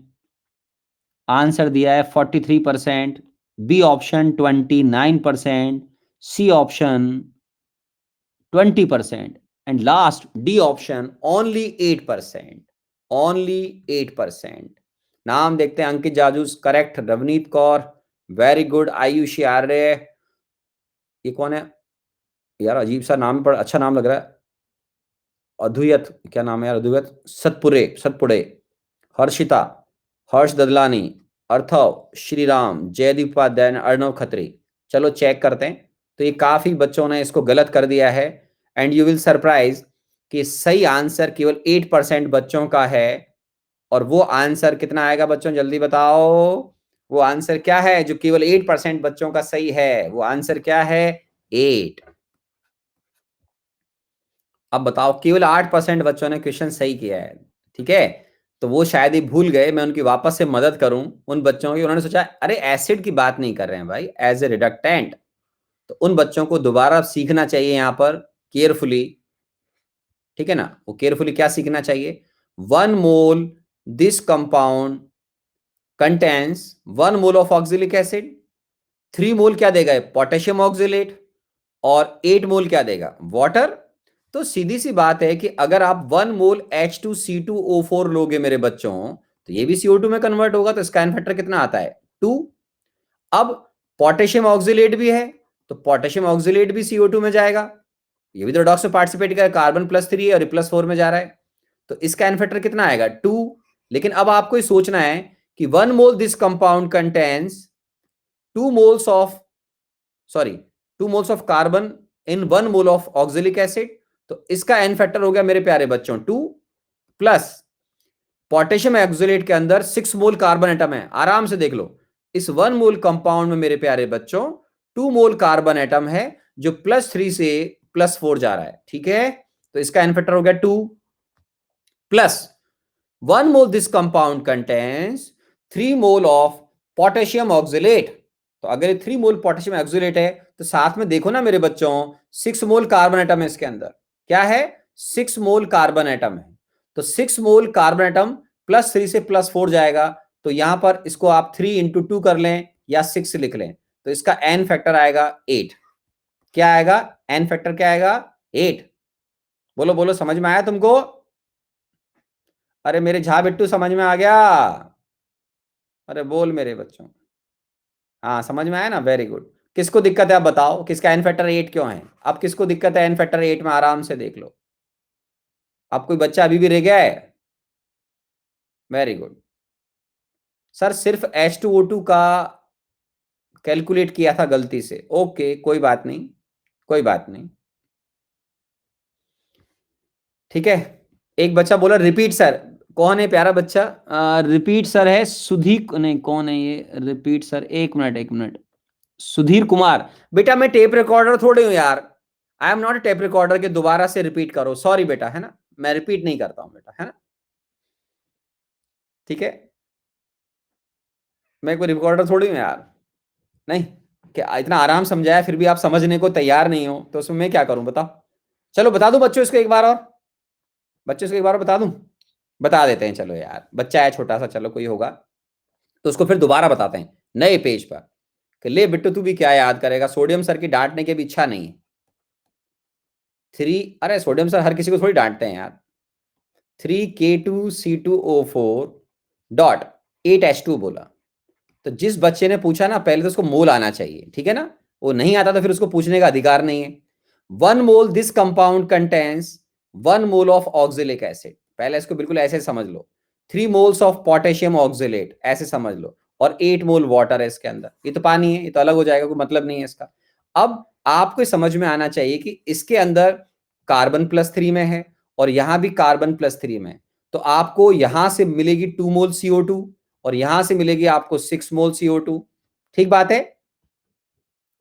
आंसर दिया है, 43%। B option 29%, C option 20%, and last D option only 8%। Only 8%। नाम देखते हैं। Ankit Jajoo's correct, Ravneet Kaur very good, Ayush Arya, ये कौन है यार, अजीब सा नाम पर अच्छा नाम लग रहा है। अद्वैत, क्या नाम है यार, अद्वैत सतपुरे, सतपुड़े, हर्षिता, हर्ष ददलानी, अर्थव, श्रीराम, जयदीप उपाध्याय, अर्णव खत्री। चलो चेक करते हैं। तो ये काफी बच्चों ने इसको गलत कर दिया है, एंड यू विल सरप्राइज कि सही आंसर केवल 8% बच्चों का है। और वो आंसर कितना आएगा बच्चों, जल्दी बताओ। वो आंसर क्या है जो केवल 8% बच्चों का सही है? वो आंसर क्या है? 8। अब बताओ, केवल 8% बच्चों ने क्वेश्चन सही किया है। ठीक है, तो वो शायद ही भूल गए, मैं उनकी वापस से मदद करूं उन बच्चों की। उन्होंने सोचा अरे एसिड की बात नहीं कर रहे हैं भाई, एज ए रिडक्टेंट। तो उन बच्चों को दोबारा सीखना चाहिए यहां पर केयरफुली। ठीक है ना, वो केयरफुली क्या सीखना चाहिए? 1 mole this compound contains 1 mole of oxalic acid. 3 mole क्या देगा? Potassium oxalate. और 8 मोल क्या देगा? वाटर। तो सीधी सी बात है कि अगर आप 1 मोल H2C2O4 लोगे मेरे बच्चों, तो ये भी CO2 में कन्वर्ट होगा, तो इसका एन फैक्टर कितना आता है? 2। अब पोटेशियम ऑक्सिलेट भी है, तो पोटेशियम ऑक्सिलेट भी CO2 में जाएगा। ये भी तो डॉक्स में पार्टिसिपेट कर, कार्बन+3 है और +4 में जा रहा है, तो इसका एन फैक्टर कितना आएगा? 2। लेकिन अब आपको ये सोचना है कि 1 mole this compound contains 2 moles of, sorry, 2 moles of carbon in 1 mole of oxalic acid. तो इसका एन फैक्टर हो गया मेरे प्यारे बच्चों 2, प्लस पोटेशियम ऑक्सिलेट के अंदर 6 मोल कार्बन एटम है। आराम से देख लो, इस 1 मोल कंपाउंड में मेरे प्यारे बच्चों 2 मोल कार्बन एटम है, जो +3 से +4 जा रहा है। ठीक है, तो इसका एन फैक्टर हो गया 2, plus 1 mole this compound contains 3 mole of potassium oxalate. तो अगर 3 मोल पोटेशियम ऑक्सिलेट है, तो साथ में देखो ना मेरे बच्चों, 6 मोल कार्बन एटम है इसके अंदर। क्या है? 6 मोल कार्बन एटम है। तो 6 मोल कार्बन एटम +3 से +4 जाएगा। तो यहां पर इसको आप 3 × 2 कर लें या 6 लिख लें, तो इसका एन फैक्टर आएगा 8। क्या आएगा? एन फैक्टर क्या आएगा? 8। बोलो बोलो, समझ में आया तुमको? अरे मेरे झा बिट्टू, समझ में आ गया? अरे बोल मेरे बच्चों। हाँ समझ में आया ना, वेरी गुड। किसको दिक्कत है आप बताओ, किसका एन फैक्टर 8 क्यों है? अब किसको दिक्कत है एन फैक्टर 8 में? आराम से देख लो। अब कोई बच्चा अभी भी रह गया है? Very good. सर सिर्फ H2O2 का कैलकुलेट किया था गलती से। ओके, कोई बात नहीं, कोई बात नहीं। ठीक है, एक बच्चा बोला रिपीट सर। कौन है प्यारा बच्चा? रिपीट सर है सुधी, नहीं कौन है ये रिपीट सर? एक मिनट एक मिनट। सुधीर कुमार। बेटा मैं टेप रिकॉर्डर थोड़े हूं यार, I am not tape recorder के दोबारा से रिपीट करो, सॉरी बेटा, है ना, मैं रिपीट नहीं करता हूं बेटा, है ना। ठीक है, मैं कोई रिकॉर्डर थोड़ी हूं यार। नहीं, क्या इतना आराम समझाया फिर भी आप समझने को तैयार नहीं हो, तो उसमें मैं क्या करूं बताओ? चलो बता दूं बच्चों इसको एक बार और, बच्चों इसको एक बार बता दूं? बता देते हैं, चलो यार, बच्चा है छोटा सा, चलो कोई होगा तो उसको फिर दोबारा बताते हैं नए पेज पर, कि ले बिट्टू तू भी क्या याद करेगा, सोडियम सर की डांटने की भी इच्छा नहीं है। 3, अरे सोडियम सर हर किसी को थोड़ी डांटते हैं यार। 3K2C2O4 .8H2 बोला। तो जिस बच्चे ने पूछा ना, पहले तो उसको मोल आना चाहिए, ठीक है ना। वो नहीं आता तो फिर उसको पूछने का अधिकार नहीं है। 1 mole this compound contains 1 mole of oxalic acid, पहले इसको बिल्कुल ऐसे समझ लो। 3 मोल्स ऑफ पोटेशियम ऑक्सिलेट, ऐसे समझ लो। और 8 मोल वाटर है इसके अंदर, ये तो पानी है, ये तो अलग हो जाएगा, कोई मतलब नहीं है इसका। अब आपको समझ में आना चाहिए कि इसके अंदर कार्बन +3 में है और यहां भी कार्बन +3 में है, तो आपको यहां से मिलेगी 2 मोल CO2 और यहां से मिलेगी आपको 6 मोल CO2। ठीक बात है?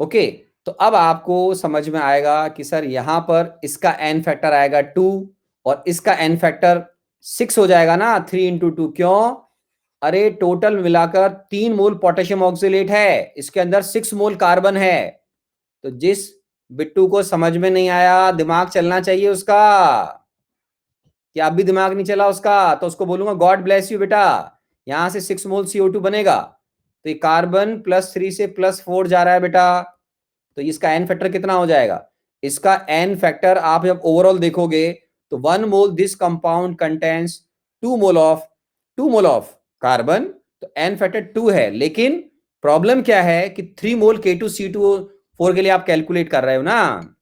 ओके, तो अब आपको समझ में आएगा कि सर यहां पर इसका एन फैक्टर आएगा 2 और इसका n फैक्टर 6 हो जाएगा ना, 3 इंटू 2। क्यों? अरे टोटल मिलाकर 3 मोल पोटेशियम ऑक्सीलेट है, इसके अंदर 6 मोल कार्बन है। तो जिस बिट्टू को समझ में नहीं आया, दिमाग चलना चाहिए उसका, कि अब भी दिमाग नहीं चला उसका, तो उसको बोलूंगा गॉड ब्लेस यू बेटा। यहां से 6 मोल CO2 बनेगा, तो ये कार्बन +3 से +4 जा रहा है बेटा। तो इसका एन फैक्टर कितना हो जाएगा? इसका एन फैक्टर आप जब ओवरऑल देखोगे तो 1 mole this compound contains 2 mole of carbon, तो एन फैक्टर 2 है। लेकिन प्रॉब्लम क्या है कि 3 मोल K2CO4 के लिए आप कैलकुलेट कर रहे हो ना,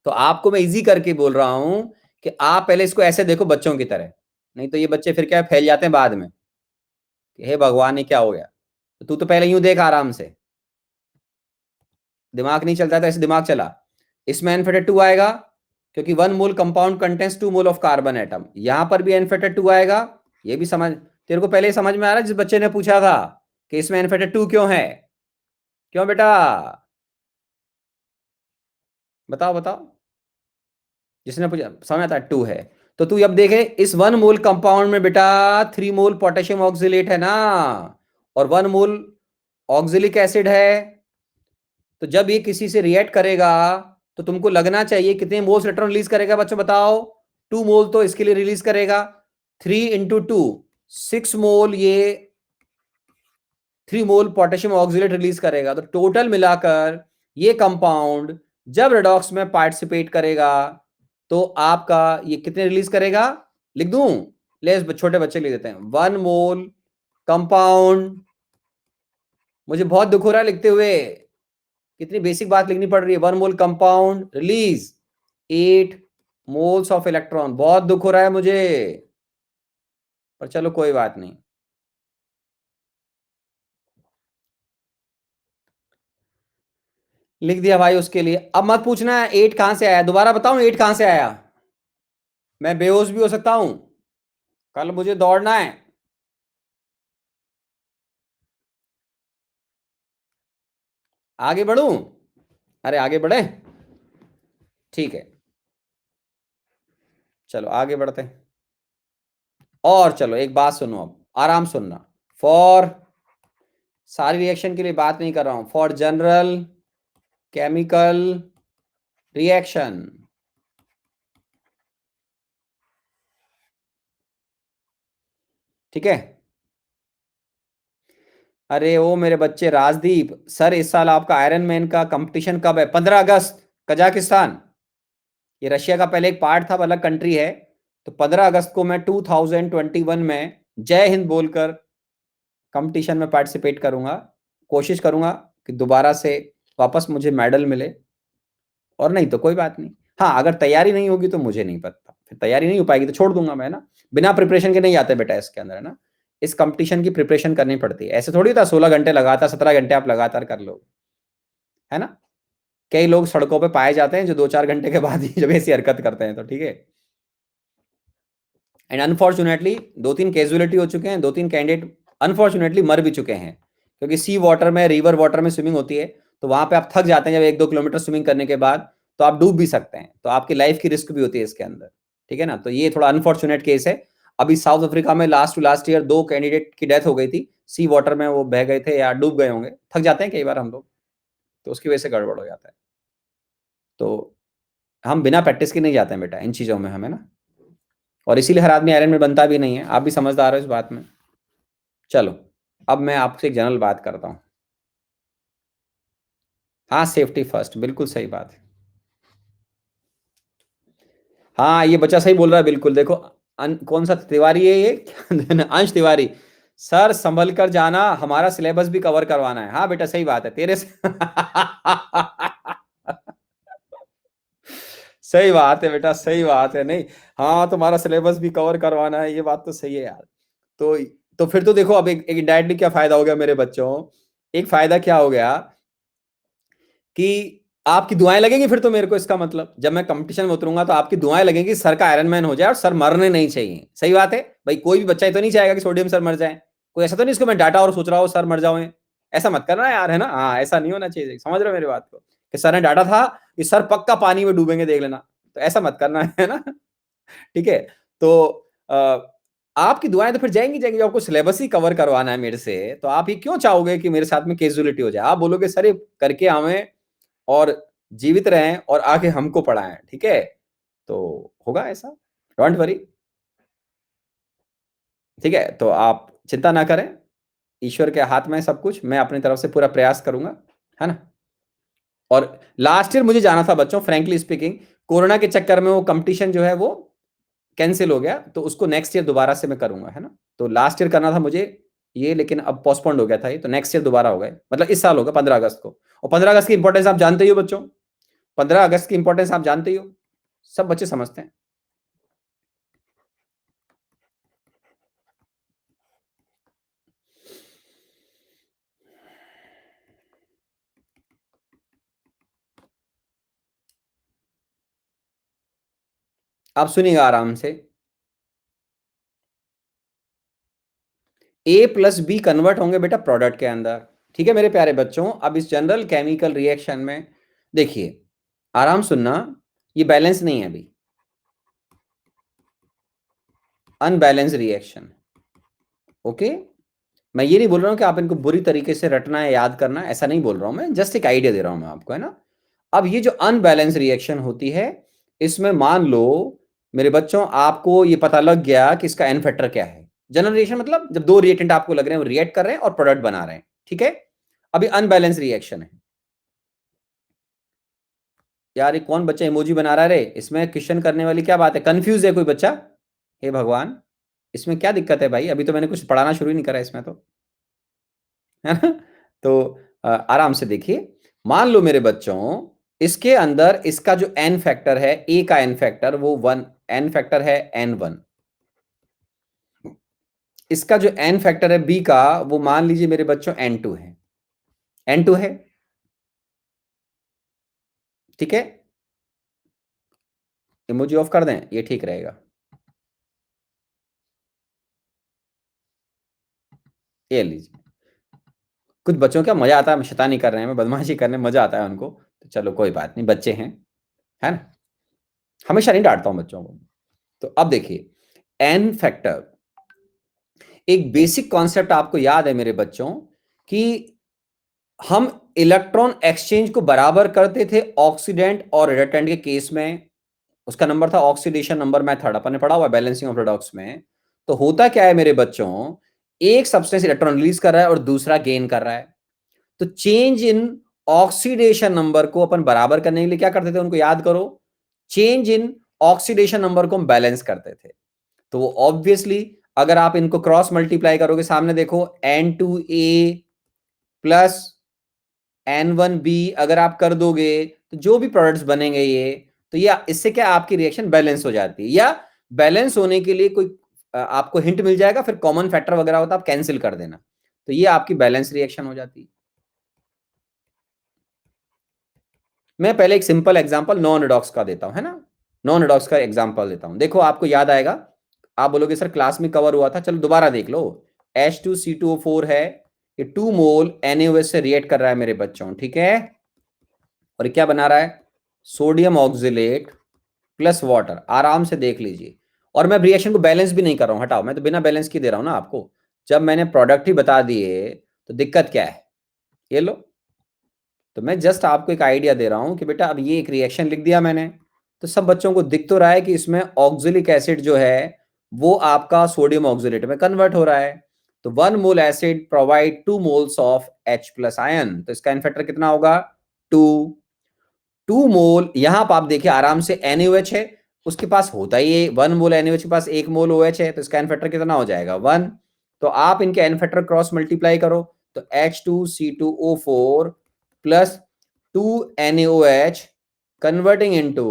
तो आपको मैं इजी करके बोल रहा हूं कि आप पहले इसको ऐसे देखो बच्चों की तरह, नहीं तो ये बच्चे फिर क्या फैल जाते हैं बाद में कि हे भगवान ये क्या हो गया। तो तू तो पहले यूं देख आराम से, दिमाग नहीं चलता तो ऐसे दिमाग चला। इसमें एन फैक्टर 2 आएगा क्योंकि 1 mole compound contains 2 mole of carbon atom. यहां पर भी एन फैक्टर 2 आएगा। ये भी समझ, तेरे को पहले समझ में आ रहा है जिस बच्चे ने पूछा था कि इसमें एन फैक्टर 2 क्यों है? क्यों बेटा? बताओ बताओ, जिसने पूछा समझ आता 2 है। तो तू अब देखे इस 1 मोल कंपाउंड में बेटा 3 मोल पोटेशियम ऑक्सीलेट है ना, और 1 मोल ऑक्सिलिक एसिड है। तो जब ये किसी से रिएक्ट करेगा तो तुमको लगना चाहिए कितने मोल्स इलेक्ट्रॉन रिलीज करेगा बच्चों बताओ? 2 मोल तो इसके लिए रिलीज करेगा। 3 इंटू 2 6 मोल, ये 3 मोल पोटेशियम ऑक्सीलेट रिलीज करेगा। तो टोटल मिलाकर ये कंपाउंड जब रेडॉक्स में पार्टिसिपेट करेगा तो आपका ये कितने रिलीज करेगा? लिख दूं? ले छोटे बच्चे लिख देते हैं। 1 मोल कंपाउंड, मुझे बहुत दुख हो रहा है लिखते हुए, कितनी बेसिक बात लिखनी पड़ रही है। 1 mole compound release 8 moles of electron. बहुत दुख हो रहा है मुझे, पर चलो कोई बात नहीं। लिख दिया भाई उसके लिए। अब मत पूछना 8 कहां से आया, दोबारा बताऊं 8 कहां से आया? मैं बेहोश भी हो सकता हूं, कल मुझे दौड़ना है। आगे बढ़ूं? अरे आगे बढ़े, ठीक है, चलो आगे बढ़ते हैं। और चलो एक बात सुनो, अब आराम सुनना। फॉर, सारी रिएक्शन के लिए बात नहीं कर रहा हूं, फॉर जनरल केमिकल रिएक्शन, ठीक है? अरे ओ मेरे बच्चे राजदीप सर, इस साल आपका आयरन मैन का कंपटीशन कब है? 15 अगस्त, कजाकिस्तान। ये रशिया का पहले एक पार्ट था, अलग कंट्री है। तो 15 अगस्त को मैं 2021 में जय हिंद बोलकर कंपटीशन में पार्टिसिपेट करूंगा। कोशिश करूंगा कि दोबारा से वापस मुझे मेडल मिले, और नहीं तो कोई बात नहीं। हाँ, अगर तैयारी नहीं होगी तो मुझे नहीं पता, फिर तैयारी नहीं हो पाएगी तो छोड़ दूंगा मैं ना। बिना प्रिपरेशन के नहीं आते बेटा इसके अंदर, है ना। इस कंपटीशन की प्रिपरेशन करनी पड़ती है, ऐसे थोड़ी होता 16 घंटे लगातार, 17 घंटे आप लगातार कर लो, है ना। कई लोग सड़कों पे पाए जाते हैं जो 2-4 घंटे के बाद ही जब ऐसी हरकत करते हैं, तो ठीक है। एंड अनफॉर्चुनेटली 2-3 कैजुअलिटी हो चुके हैं, 2-3 कैंडिडेट अनफॉर्चुनेटली मर भी चुके हैं, क्योंकि सी वाटर में, रिवर वाटर में स्विमिंग होती है, तो वहां पे आप थक जाते हैं जब 1-2 किलोमीटर स्विमिंग करने के बाद, तो आप डूब भी सकते हैं, तो आपकी लाइफ की रिस्क भी होती है इसके अंदर, ठीक है ना। तो ये थोड़ा अनफॉर्चुनेट केस है। अभी साउथ अफ्रीका में लास्ट ईयर 2 कैंडिडेट की डेथ हो गई थी, सी वाटर में वो बह गए थे या डूब गए होंगे, थक जाते हैं कई बार हम लोग, तो उसकी वजह से गड़बड़ हो जाता है। तो हम बिना प्रैक्टिस के नहीं जाते हैं बेटा इन चीज़ों में, हमें ना। और इसीलिए हर आदमी आयरन में बनता भी नहीं है, आप भी समझदार हो इस बात में। चलो, अब मैं आपसे एक जनरल बात करता हूँ। हाँ, सेफ्टी फर्स्ट, बिल्कुल सही बात है। हाँ, ये बच्चा सही बोल रहा है बिल्कुल। देखो कौन सा तिवारी है ये? अंश तिवारी। सर संभल कर जाना, हमारा सिलेबस भी कवर करवाना है। हाँ बेटा सही बात है तेरे से। सही बात है बेटा, सही बात है। नहीं, हाँ तुम्हारा सिलेबस भी कवर करवाना है, ये बात तो सही है यार। तो तो फिर तो देखो अब एक इनडायरेक्टली क्या फायदा हो गया मेरे बच्चों। एक फायदा क्या हो गया कि आपकी दुआएं लगेंगी फिर तो मेरे को, इसका मतलब जब मैं कंपटीशन में उतरूंगा तो आपकी दुआएं लगेंगी, सर का आयरन मैन हो जाए और सर मरने नहीं चाहिए। सही बात है भाई, कोई भी बच्चा ही तो नहीं चाहेगा कि सोडियम सर मर जाए। कोई ऐसा तो नहीं इसको मैं डांटा और सोच रहा हूँ सर मर जाओ। ऐसा मत करना यार, है ना। हाँ, ऐसा नहीं होना चाहिए, समझ रहे हो मेरी बात को, कि सर ने डांटा था कि सर पक्का पानी में डूबेंगे देख लेना, तो ऐसा मत करना, है ना। ठीक है? तो आपकी दुआएँ तो फिर जाएँगी जाएँगी, जब आपको सिलेबस ही कवर करवाना है मेरे से, तो आप ये क्यों चाहोगे कि मेरे साथ में कैज़ुअलिटी हो जाए? आप बोलोगे सर ये करके आवें और जीवित रहें और आके हमको पढ़ाएँ, ठीक है? तो होगा ऐसा, डोंट वरी, ठीक है? तो आप चिंता ना करें, ईश्वर के हाथ में है सब कुछ, मैं अपनी तरफ से पूरा प्रयास करूँगा, है ना? और लास्ट ईयर मुझे जाना था बच्चों, फ्रैंकली स्पीकिंग, कोरोना के चक्कर में वो कॉम्पिटिशन जो है वो कैंसल हो गया, तो उसको नेक्स्ट ईयर दोबारा से मैं करूँगा, है ना? तो लास्ट ईयर करना था मुझे ये, लेकिन अब पोस्टपोन्ड हो गया था ये, तो नेक्स्ट ईयर दोबारा होगा, मतलब इस साल होगा 15 अगस्त को। और 15 अगस्त की इंपॉर्टेंस आप जानते ही हो बच्चों, 15 अगस्त की इंपॉर्टेंस आप जानते ही हो, सब बच्चे समझते हैं। आप सुनिएगा आराम से, ए प्लस बी कन्वर्ट होंगे बेटा प्रोडक्ट के अंदर, ठीक है मेरे प्यारे बच्चों? अब इस जनरल केमिकल रिएक्शन में देखिए, आराम सुनना, ये बैलेंस नहीं है अभी, अनबैलेंस रिएक्शन, ओके? मैं ये नहीं बोल रहा हूं कि आप इनको बुरी तरीके से रटना है, याद करना है, ऐसा नहीं बोल रहा हूं मैं, जस्ट एक आइडिया दे रहा हूं मैं आपको, है ना? अब ये जो अनबैलेंस रिएक्शन होती है, इसमें मान लो मेरे बच्चों आपको ये पता लग गया कि इसका एन फैक्टर क्या है। जनरल रिएक्शन मतलब जब दो रिएक्टेंट आपको लग रहे हैं वो रिएक्ट कर रहे हैं और प्रोडक्ट बना रहे हैं, ठीक है? अभी अनबैलेंस रिएक्शन है। यार ये कौन बच्चा इमोजी बना रहा है रे? इसमें क्वेश्चन करने वाली क्या बात है? कंफ्यूज है कोई बच्चा? हे भगवान, इसमें क्या दिक्कत है भाई? अभी तो मैंने कुछ पढ़ाना शुरू ही नहीं करा इसमें तो, है ना? तो आराम से देखिए, मान लो मेरे बच्चों इसके अंदर इसका जो एन फैक्टर है, ए का एन फैक्टर वो वन, एन फैक्टर है एन वन, इसका जो एन फैक्टर है बी का वो मान लीजिए मेरे बच्चों एन टू है, एन टू है, ठीक है? इमोजी ऑफ कर दें, ये ठीक रहेगा, ये लीजिए। कुछ बच्चों क्या मजा आता है, शैतानी कर रहे हैं, बदमाशी करने में मजा आता है उनको, तो चलो कोई बात नहीं, बच्चे हैं, है ना? हमेशा नहीं डांटता हूं बच्चों को। तो अब देखिए एन फैक्टर, एक बेसिक कॉन्सेप्ट आपको याद है मेरे बच्चों कि हम इलेक्ट्रॉन एक्सचेंज को बराबर करते थे ऑक्सीडेंट और रिडक्टेंट के केस में, उसका नंबर था ऑक्सीडेशन नंबर मेथड, अपन ने पढ़ा हुआ बैलेंसिंग ऑफ रिडॉक्स में। तो होता क्या है मेरे बच्चों, एक सब्सटेंस इलेक्ट्रॉन रिलीज कर रहा है और दूसरा गेन कर रहा है, तो चेंज इन ऑक्सीडेशन नंबर को अपन बराबर करने के लिए क्या करते थे, उनको याद करो, चेंज इन ऑक्सीडेशन नंबर को हम बैलेंस करते थे। तो वो ऑब्वियसली अगर आप इनको क्रॉस मल्टीप्लाई करोगे, सामने देखो N2A प्लस N1B अगर आप कर दोगे तो जो भी प्रोडक्ट्स बनेंगे ये, तो ये इससे क्या आपकी रिएक्शन बैलेंस हो जाती है, या बैलेंस होने के लिए कोई आपको हिंट मिल जाएगा, फिर कॉमन फैक्टर वगैरह होता है आप कैंसिल कर देना, तो ये आपकी बैलेंस रिएक्शन हो जाती है। मैं पहले एक सिंपल एग्जांपल नॉन रिडॉक्स का देता हूं, है ना? नॉन रिडॉक्स का एग्जांपल देता हूं, देखो आपको याद आएगा, आप बोलोगे सर क्लास में कवर हुआ था, चलो दोबारा देख लो। H2C2O4 है, ये 2 मोल NaOH से रिएक्ट कर रहा है मेरे बच्चों, ठीक है? और क्या बना रहा है? सोडियम ऑक्सिलेट प्लस वाटर, आराम से देख लीजिए। और मैं रिएक्शन को बैलेंस भी नहीं कर रहा हूं, हटाओ, मैं तो बिना बैलेंस की दे रहा हूं ना आपको। जब मैंने प्रोडक्ट ही बता दिए तो दिक्कत क्या है? ये लो, तो मैं जस्ट आपको एक आइडिया दे रहा हूं कि बेटा अब ये एक रिएक्शन लिख दिया मैंने, तो सब बच्चों को दिख तो रहा है कि इसमें ऑक्सिलिक एसिड जो है वो आपका सोडियम ऑक्सिलेट में कन्वर्ट हो रहा है। तो 1 mole acid provide 2 moles of H plus ion, तो इसका इनफैक्टर कितना होगा? 2। 2 मोल, यहां पर आप देखिए आराम से NaOH है, उसके पास होता ही है 1 मोल NaOH के पास 1 मोल OH है, तो इसका इनफैक्टर कितना हो जाएगा? 1। तो आप इनके इनफैक्टर क्रॉस मल्टीप्लाई करो, तो H2C2O4 plus 2NaOH converting into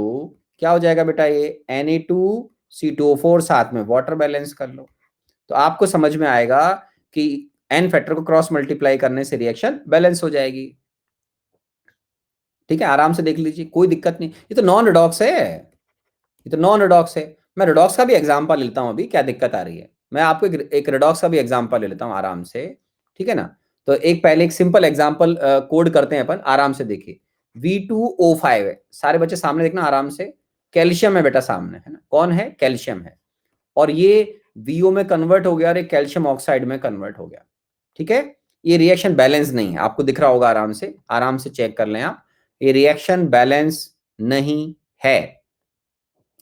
क्या हो जाएगा बेटा? ये Na2C2O4, साथ में वाटर बैलेंस कर लो, तो आपको समझ में आएगा कि एन फैक्टर को क्रॉस मल्टीप्लाई करने से रिएक्शन बैलेंस हो जाएगी। ठीक है, आराम से देख लीजिए, कोई दिक्कत नहीं, ये तो नॉन रिडॉक्स है, ये तो नॉन रिडॉक्स है। मैं रिडॉक्स का भी एग्जांपल ले लेता हूं, अभी क्या दिक्कत आ रही है, मैं आपको एक रिडॉक्स का भी एग्जांपल ले लेता हूं आराम से, ठीक है ना? तो एक पहले एक सिंपल एग्जांपल कोड करते हैं अपन, आराम से देखिए। V2O5 है, सारे बच्चे सामने देखना आराम से, कैल्शियम है बेटा सामने, है ना, कौन है, कैल्शियम है, और ये VO में कन्वर्ट हो गया और ये कैल्शियम ऑक्साइड में कन्वर्ट हो गया, ठीक है। ये रिएक्शन बैलेंस नहीं है, आपको दिख रहा होगा, आराम से चेक कर लें आप, ये रिएक्शन बैलेंस नहीं है।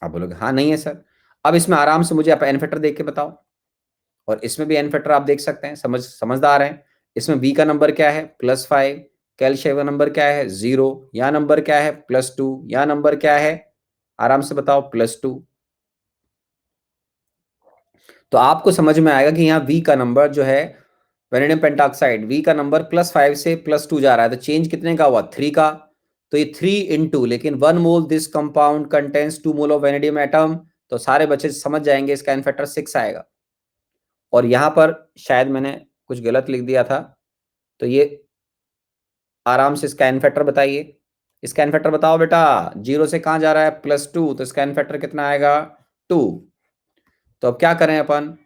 आप बोलोगे हाँ नहीं है सर, अब इसमें आराम से मुझे आप एन फैक्टर देख के बताओ, और इसमें भी एन फैक्टर आप देख सकते हैं, समझदार हैं। इसमें बी का नंबर क्या है, +5, कैल्शियम का नंबर क्या है, 0, या नंबर क्या है, +2, या नंबर क्या है, आराम से बताओ, +2। तो आपको समझ में आएगा कि यहाँ वी का नंबर जो है, वेनेडियम पेंटाऑक्साइड, वी का नंबर +5 से +2 जा रहा है, तो चेंज कितने का हुआ, 3 का। तो ये 3 इंटू, लेकिन 1 mole this compound contains 2 mole of vanadium atom, तो सारे बच्चे समझ जाएंगे इसका एन फैक्टर 6 आएगा। और यहाँ पर शायद मैंने कुछ गलत लिख दिया था, तो ये आराम से इसका एन फैक्टर बताइए, इसका एन फैक्टर बताओ बेटा, 0 से कहाँ जा रहा है, +2, तो इसका एन फैक्टर कितना आएगा, 2। तो अब क्या करें अपन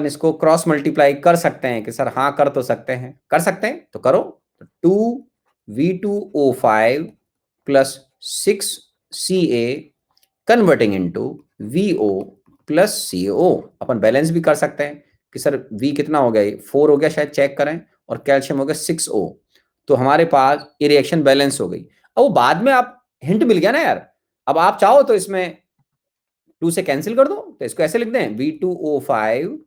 इसको क्रॉस मल्टीप्लाई कर सकते हैं कि सर हाँ कर तो सकते हैं, कर सकते हैं तो करो। 2V2O5 plus 6Ca converting into VO plus CO, अपन बैलेंस भी कर सकते हैं कि सर V कितना हो गया, 4 हो गया शायद, चेक करें, और कैल्शियम हो गया 6O, तो हमारे पास ये रिएक्शन बैलेंस हो गई। अब वो बाद में आप हिंट मिल गया ना यार, अब आप चाहो तो इसमें 2 से कैंसिल कर दो, तो इसको ऐसे लिख दें, V2O5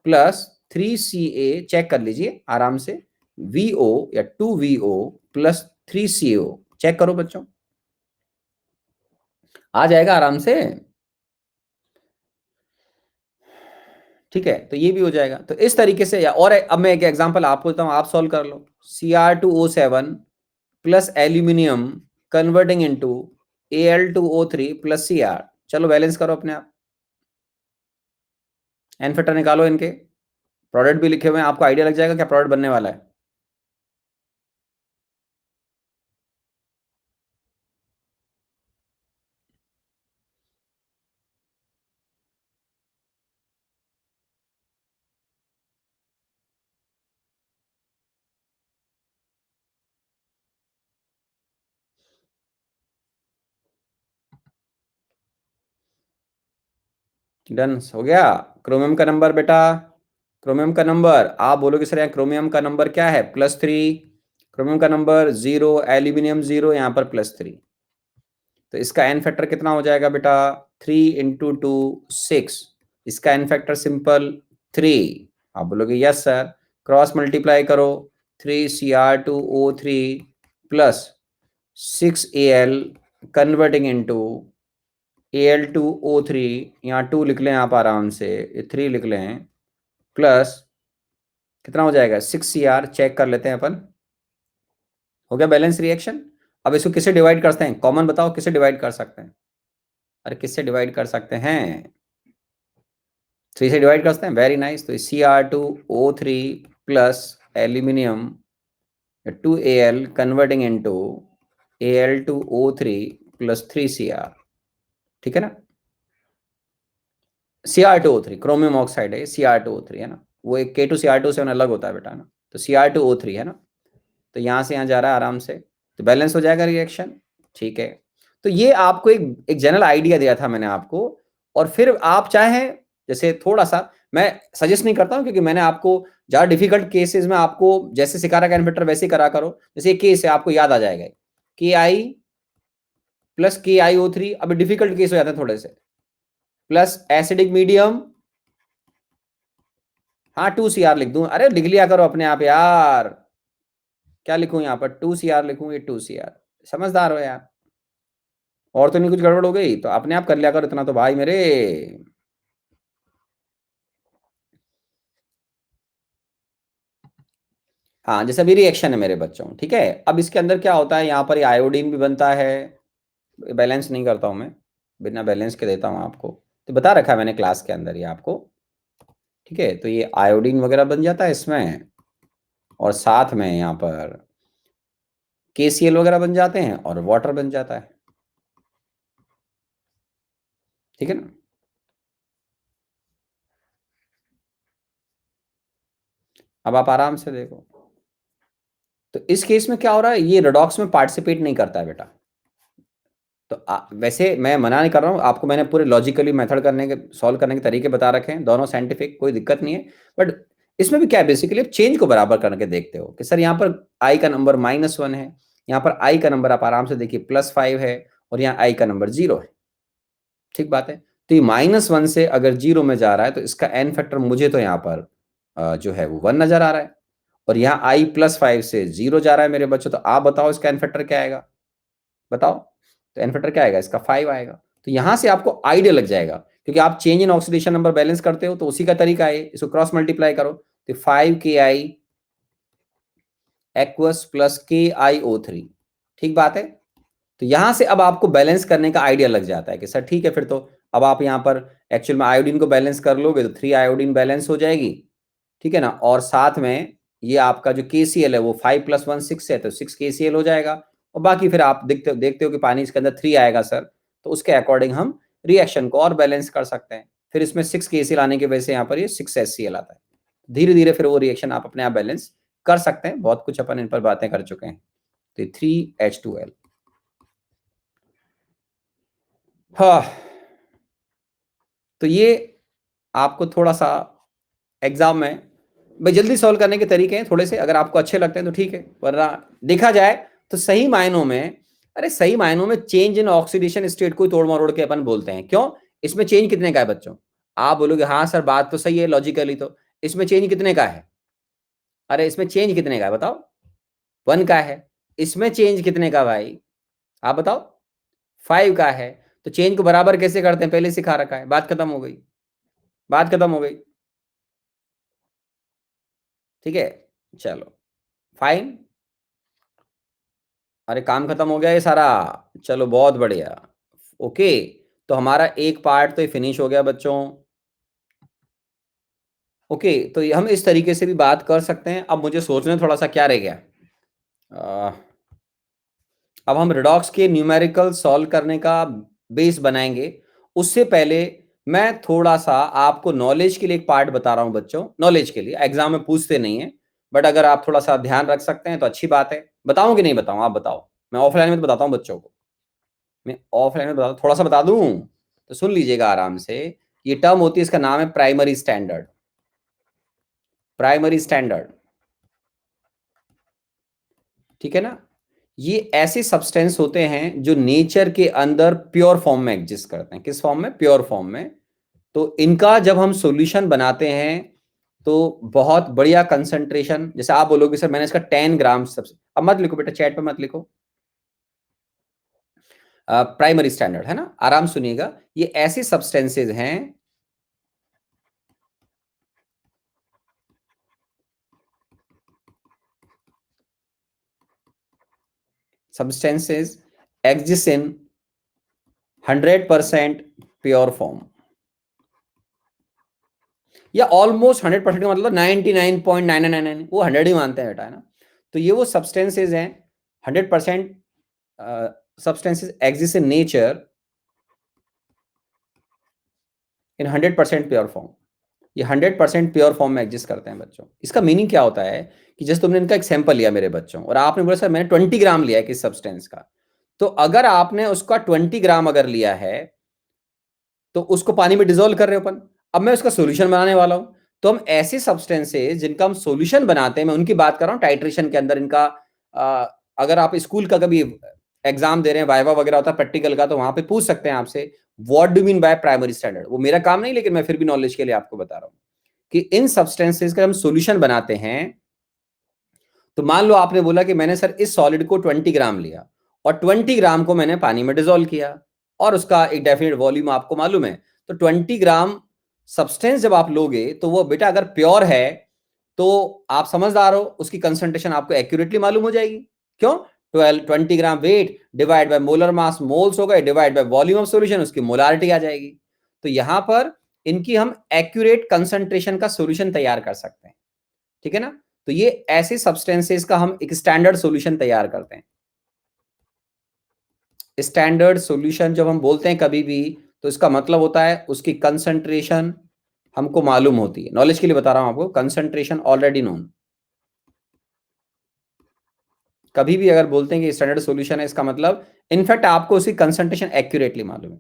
प्लस 3Ca, चेक कर लीजिए आराम से, VO या 2VO प्लस 3CO, चेक करो बच्चों, आ जाएगा आराम से, ठीक है। तो ये भी हो जाएगा, तो इस तरीके से, या और अब मैं एक एग्जांपल आपको देता हूं, आप सॉल्व कर लो। Cr2O7 plus aluminium converting into Al2O3 plus Cr, चलो बैलेंस करो अपने आप, एन फैक्टर निकालो, इनके प्रोडक्ट भी लिखे हुए हैं, आपको आइडिया लग जाएगा क्या प्रोडक्ट बनने वाला है। डन हो गया। क्रोमियम का नंबर बेटा, क्रोमियम का नंबर आप बोलोगे सर यहाँ क्रोमियम का नंबर क्या है, +3, क्रोमियम का नंबर 0, एल्यूमिनियम 0, यहाँ पर +3, तो इसका एन फैक्टर कितना हो जाएगा बेटा, 3 × 2 6, इसका एन फैक्टर सिंपल 3। आप बोलोगे यस सर, क्रॉस मल्टीप्लाई करो, 3Cr2O3 plus 6Al converting into Al2O3, यहाँ 2 लिख लें आप आराम से, ये 3 लिख लें, प्लस कितना हो जाएगा, 6Cr, चेक कर लेते हैं अपन, हो गया बैलेंस रिएक्शन। अब इसको किससे डिवाइड करते हैं, कॉमन बताओ किससे डिवाइड कर सकते हैं, अरे किससे डिवाइड कर सकते हैं, 3 से डिवाइड कर सकते हैं, वेरी नाइस। तो Cr2O3 plus aluminium 2Al converting into Al2O3 plus 3Cr, ठीक है ना। Cr2O3 क्रोमियम ऑक्साइड है, Cr2O3 है ना, वो एक K2Cr2 से अलग होता है बेटा, है ना, तो Cr2O3 है ना, तो यहाँ से यहाँ जा रहा है आराम से, तो बैलेंस हो जाएगा रिएक्शन, ठीक है। तो ये आपको एक जनरल आइडिया दिया था मैंने आपको, और फिर आप चाहें, जैसे थोड़ा सा मैं सजेस्ट नहीं करता हूँ, क्योंकि मैंने आपको ज़्यादा डिफिकल्ट केसेस में आपको जैसे सिखा रहा इन्वर्टर वैसे ही करा करो, जैसे एक केस है आपको याद आ जाएगा, Ki प्लस KiO3, अभी डिफिकल्ट केस हो जाते हैं थोड़े से, प्लस एसिडिक मीडियम, हाँ 2Cr लिख दूं, अरे लिख लिया करो अपने आप यार, क्या लिखूं यहाँ पर, 2Cr लिखूं, ये 2Cr, समझदार हो यार, और तो नहीं कुछ गड़बड़ हो गई, तो अपने आप कर लिया करो इतना तो भाई मेरे। हाँ जैसे अभी रिएक्शन है मेरे बच्चों, ठीक है, अब इसके अंदर क्या होता है, यहाँ पर आयोडीन भी बनता है, बैलेंस नहीं करता हूँ मैं, बिना बैलेंस के देता हूँ आपको, तो बता रखा है मैंने क्लास के अंदर ये आपको, ठीक है। तो ये आयोडीन वगैरह बन जाता है इसमें, और साथ में यहाँ पर KCl वगैरह बन जाते हैं, और वाटर बन जाता है, ठीक है ना। अब आप आराम से देखो, तो इस केस में क्या हो रहा है, ये रेडॉक्स में पार्टिसिपेट नहीं करता है बेटा, तो वैसे मैं मना नहीं कर रहा हूँ आपको, मैंने पूरे लॉजिकली मेथड करने के सॉल्व करने के तरीके बता रखे हैं, दोनों साइंटिफिक, कोई दिक्कत नहीं है। बट इसमें भी क्या है, बेसिकली आप चेंज को बराबर करके देखते हो कि सर यहाँ पर आई का नंबर -1 है, यहाँ पर आई का नंबर आप आराम से देखिए +5 है, और यहाँ आई का नंबर 0 है। ठीक बात है। तो ये -1 से अगर 0 में जा रहा है तो इसका एन फैक्टर मुझे तो यहाँ पर जो है वो 1 नजर आ रहा है, और यहाँ आई +5 से 0 जा रहा है मेरे बच्चों। तो आप बताओ इसका एन फैक्टर क्या आएगा, बताओ। तो एन फैक्टर क्या आएगा, इसका 5 आएगा। तो यहां से आपको आइडिया लग जाएगा, क्योंकि आप change in oxidation number balance करते हो तो उसी का तरीका है, इसको क्रॉस मल्टीप्लाई करो तो 5Ki एक्वस प्लस KiO3। ठीक बात है। तो यहां से अब आपको बैलेंस करने का आइडिया लग जाता है कि सर ठीक है, फिर तो अब आप यहां पर एक्चुअल में आयोडीन को बैलेंस कर लोगे तो 3 आयोडीन बैलेंस हो जाएगी, ठीक है ना। और साथ में ये आपका जो KCl है वो 5 + 1 6 है, तो 6 KCl हो जाएगा। और बाकी फिर आप देखते हो कि पानी इसके अंदर 3 आएगा सर, तो उसके अकॉर्डिंग हम रिएक्शन को और बैलेंस कर सकते हैं। फिर इसमें 6 KCl आने की वजह से यहाँ पर ये 6 HCl आता है। धीरे धीरे फिर वो रिएक्शन आप अपने आप बैलेंस कर सकते हैं। बहुत कुछ अपन इन पर बातें कर चुके हैं। तो 3H2L। हाँ, तो ये आपको थोड़ा सा एग्जाम में भाई जल्दी सॉल्व करने के तरीके हैं थोड़े से, अगर आपको अच्छे लगते हैं तो ठीक है, वरना देखा जाए तो सही मायनों में, अरे सही मायनों में चेंज इन ऑक्सीडेशन स्टेट को तोड़ मरोड़ के अपन बोलते हैं। क्यों? इसमें चेंज कितने का है बच्चों? आप बोलोगे हाँ सर बात तो सही है लॉजिकली, तो इसमें चेंज कितने का है? अरे इसमें चेंज कितने का है बताओ? 1 का है। इसमें चेंज कितने का भाई आप बताओ? 5 का है। तो चेंज को बराबर कैसे करते हैं पहले सिखा रखा है, बात खत्म हो गई, बात खत्म हो गई। ठीक है, चलो फाइन। अरे काम खत्म हो गया ये सारा, चलो बहुत बढ़िया। ओके, तो हमारा एक पार्ट तो ये फिनिश हो गया बच्चों। ओके, तो हम इस तरीके से भी बात कर सकते हैं। अब मुझे सोचने थोड़ा सा क्या रह गया, अब हम रिडॉक्स के न्यूमेरिकल सॉल्व करने का बेस बनाएंगे। उससे पहले मैं थोड़ा सा आपको नॉलेज के लिए एक पार्ट बता रहा हूं बच्चों, नॉलेज के लिए, एग्जाम में पूछते नहीं है, बट अगर आप थोड़ा सा ध्यान रख सकते हैं तो अच्छी बात है। बताऊं कि नहीं बताऊं, आप बताओ। मैं ऑफलाइन में तो बताता हूं बच्चों को, मैं ऑफलाइन में बता, थोड़ा सा बता दूं तो सुन लीजिएगा आराम से। ये टर्म होती है, इसका नाम है प्राइमरी स्टैंडर्ड। प्राइमरी स्टैंडर्ड, ठीक है ना। ये ऐसे सब्सटेंस होते हैं जो नेचर के अंदर प्योर फॉर्म में एग्जिस्ट करते हैं। किस फॉर्म में? प्योर फॉर्म में। तो इनका जब हम सॉल्यूशन बनाते हैं तो बहुत बढ़िया कंसंट्रेशन, जैसे आप बोलोगे सर मैंने इसका 10 ग्राम सबसे, अब मत लिखो बेटा चैट पे मत लिखो, प्राइमरी स्टैंडर्ड है ना, आराम सुनिएगा। ये ऐसे सब्सटेंसेज हैं, substances exist in 100% pure form, या ऑलमोस्ट 100% का मतलब 99.999, वो 100 ही मानते हैं बेटा, है ना। तो ये वो सब्सटेंसेज हैं 100% substances exist in nature in 100% pure form. ये 100% प्योर फॉर्म में एग्जिस्ट करते हैं बच्चों। इसका मीनिंग क्या होता है कि जैसे तुमने इनका एक सैंपल लिया मेरे बच्चों, और आपने बोला सर मैंने 20 ग्राम लिया है किस सब्सटेंस का, तो अगर आपने उसका 20 ग्राम अगर लिया है तो उसको पानी में डिजोल्व कर रहे हो अपन। अब मैं उसका सोल्यूशन बनाने वाला हूं, तो हम ऐसे सब्सटेंसेस जिनका हम सोल्यूशन बनाते हैं, मैं उनकी बात कर रहा हूं टाइट्रेशन के अंदर इनका। अगर आप स्कूल का कभी एग्जाम दे रहे हैं, वाइवा वगैरह होता है प्रैक्टिकल का, तो वहां पे पूछ सकते हैं आपसे what do mean by primary standard. वो मेरा काम नहीं, लेकिन मैं फिर भी नॉलेज के लिए आपको बता रहा हूं कि इन सब्सटेंसेस का हम सोल्यूशन बनाते हैं। तो मान लो आपने बोला कि मैंने सर इस सॉलिड को 20 ग्राम लिया और 20 ग्राम को मैंने पानी में डिजोल्व किया, और उसका एक डेफिनेट वॉल्यूम आपको मालूम है। तो 20 ग्राम सब्सटेंस जब आप लोगे तो वो बेटा अगर प्योर है तो आप समझदार हो, उसकी कंसंट्रेशन आपको एक्यूरेटली मालूम हो जाएगी। क्यों? 20 gram weight divide by molar mass, moles हो गए, divide by volume of solution, उसकी मोलारिटी आ जाएगी। तो यहां पर इनकी हम एक्यूरेट कंसंट्रेशन का सॉल्यूशन तैयार कर सकते हैं, ठीक है ना। तो ये ऐसे सब्सटेंसेस का हम एक स्टैंडर्ड सॉल्यूशन तैयार करते हैं। स्टैंडर्ड सॉल्यूशन जब हम बोलते हैं कभी भी, तो इसका मतलब होता है उसकी कंसंट्रेशन हमको मालूम होती है। नॉलेज के लिए बता रहा हूं आपको, कंसंट्रेशन ऑलरेडी नोन। कभी भी अगर बोलते हैं कि स्टैंडर्ड सॉल्यूशन है, इसका मतलब इनफैक्ट आपको उसकी कंसंट्रेशन एक्यूरेटली मालूम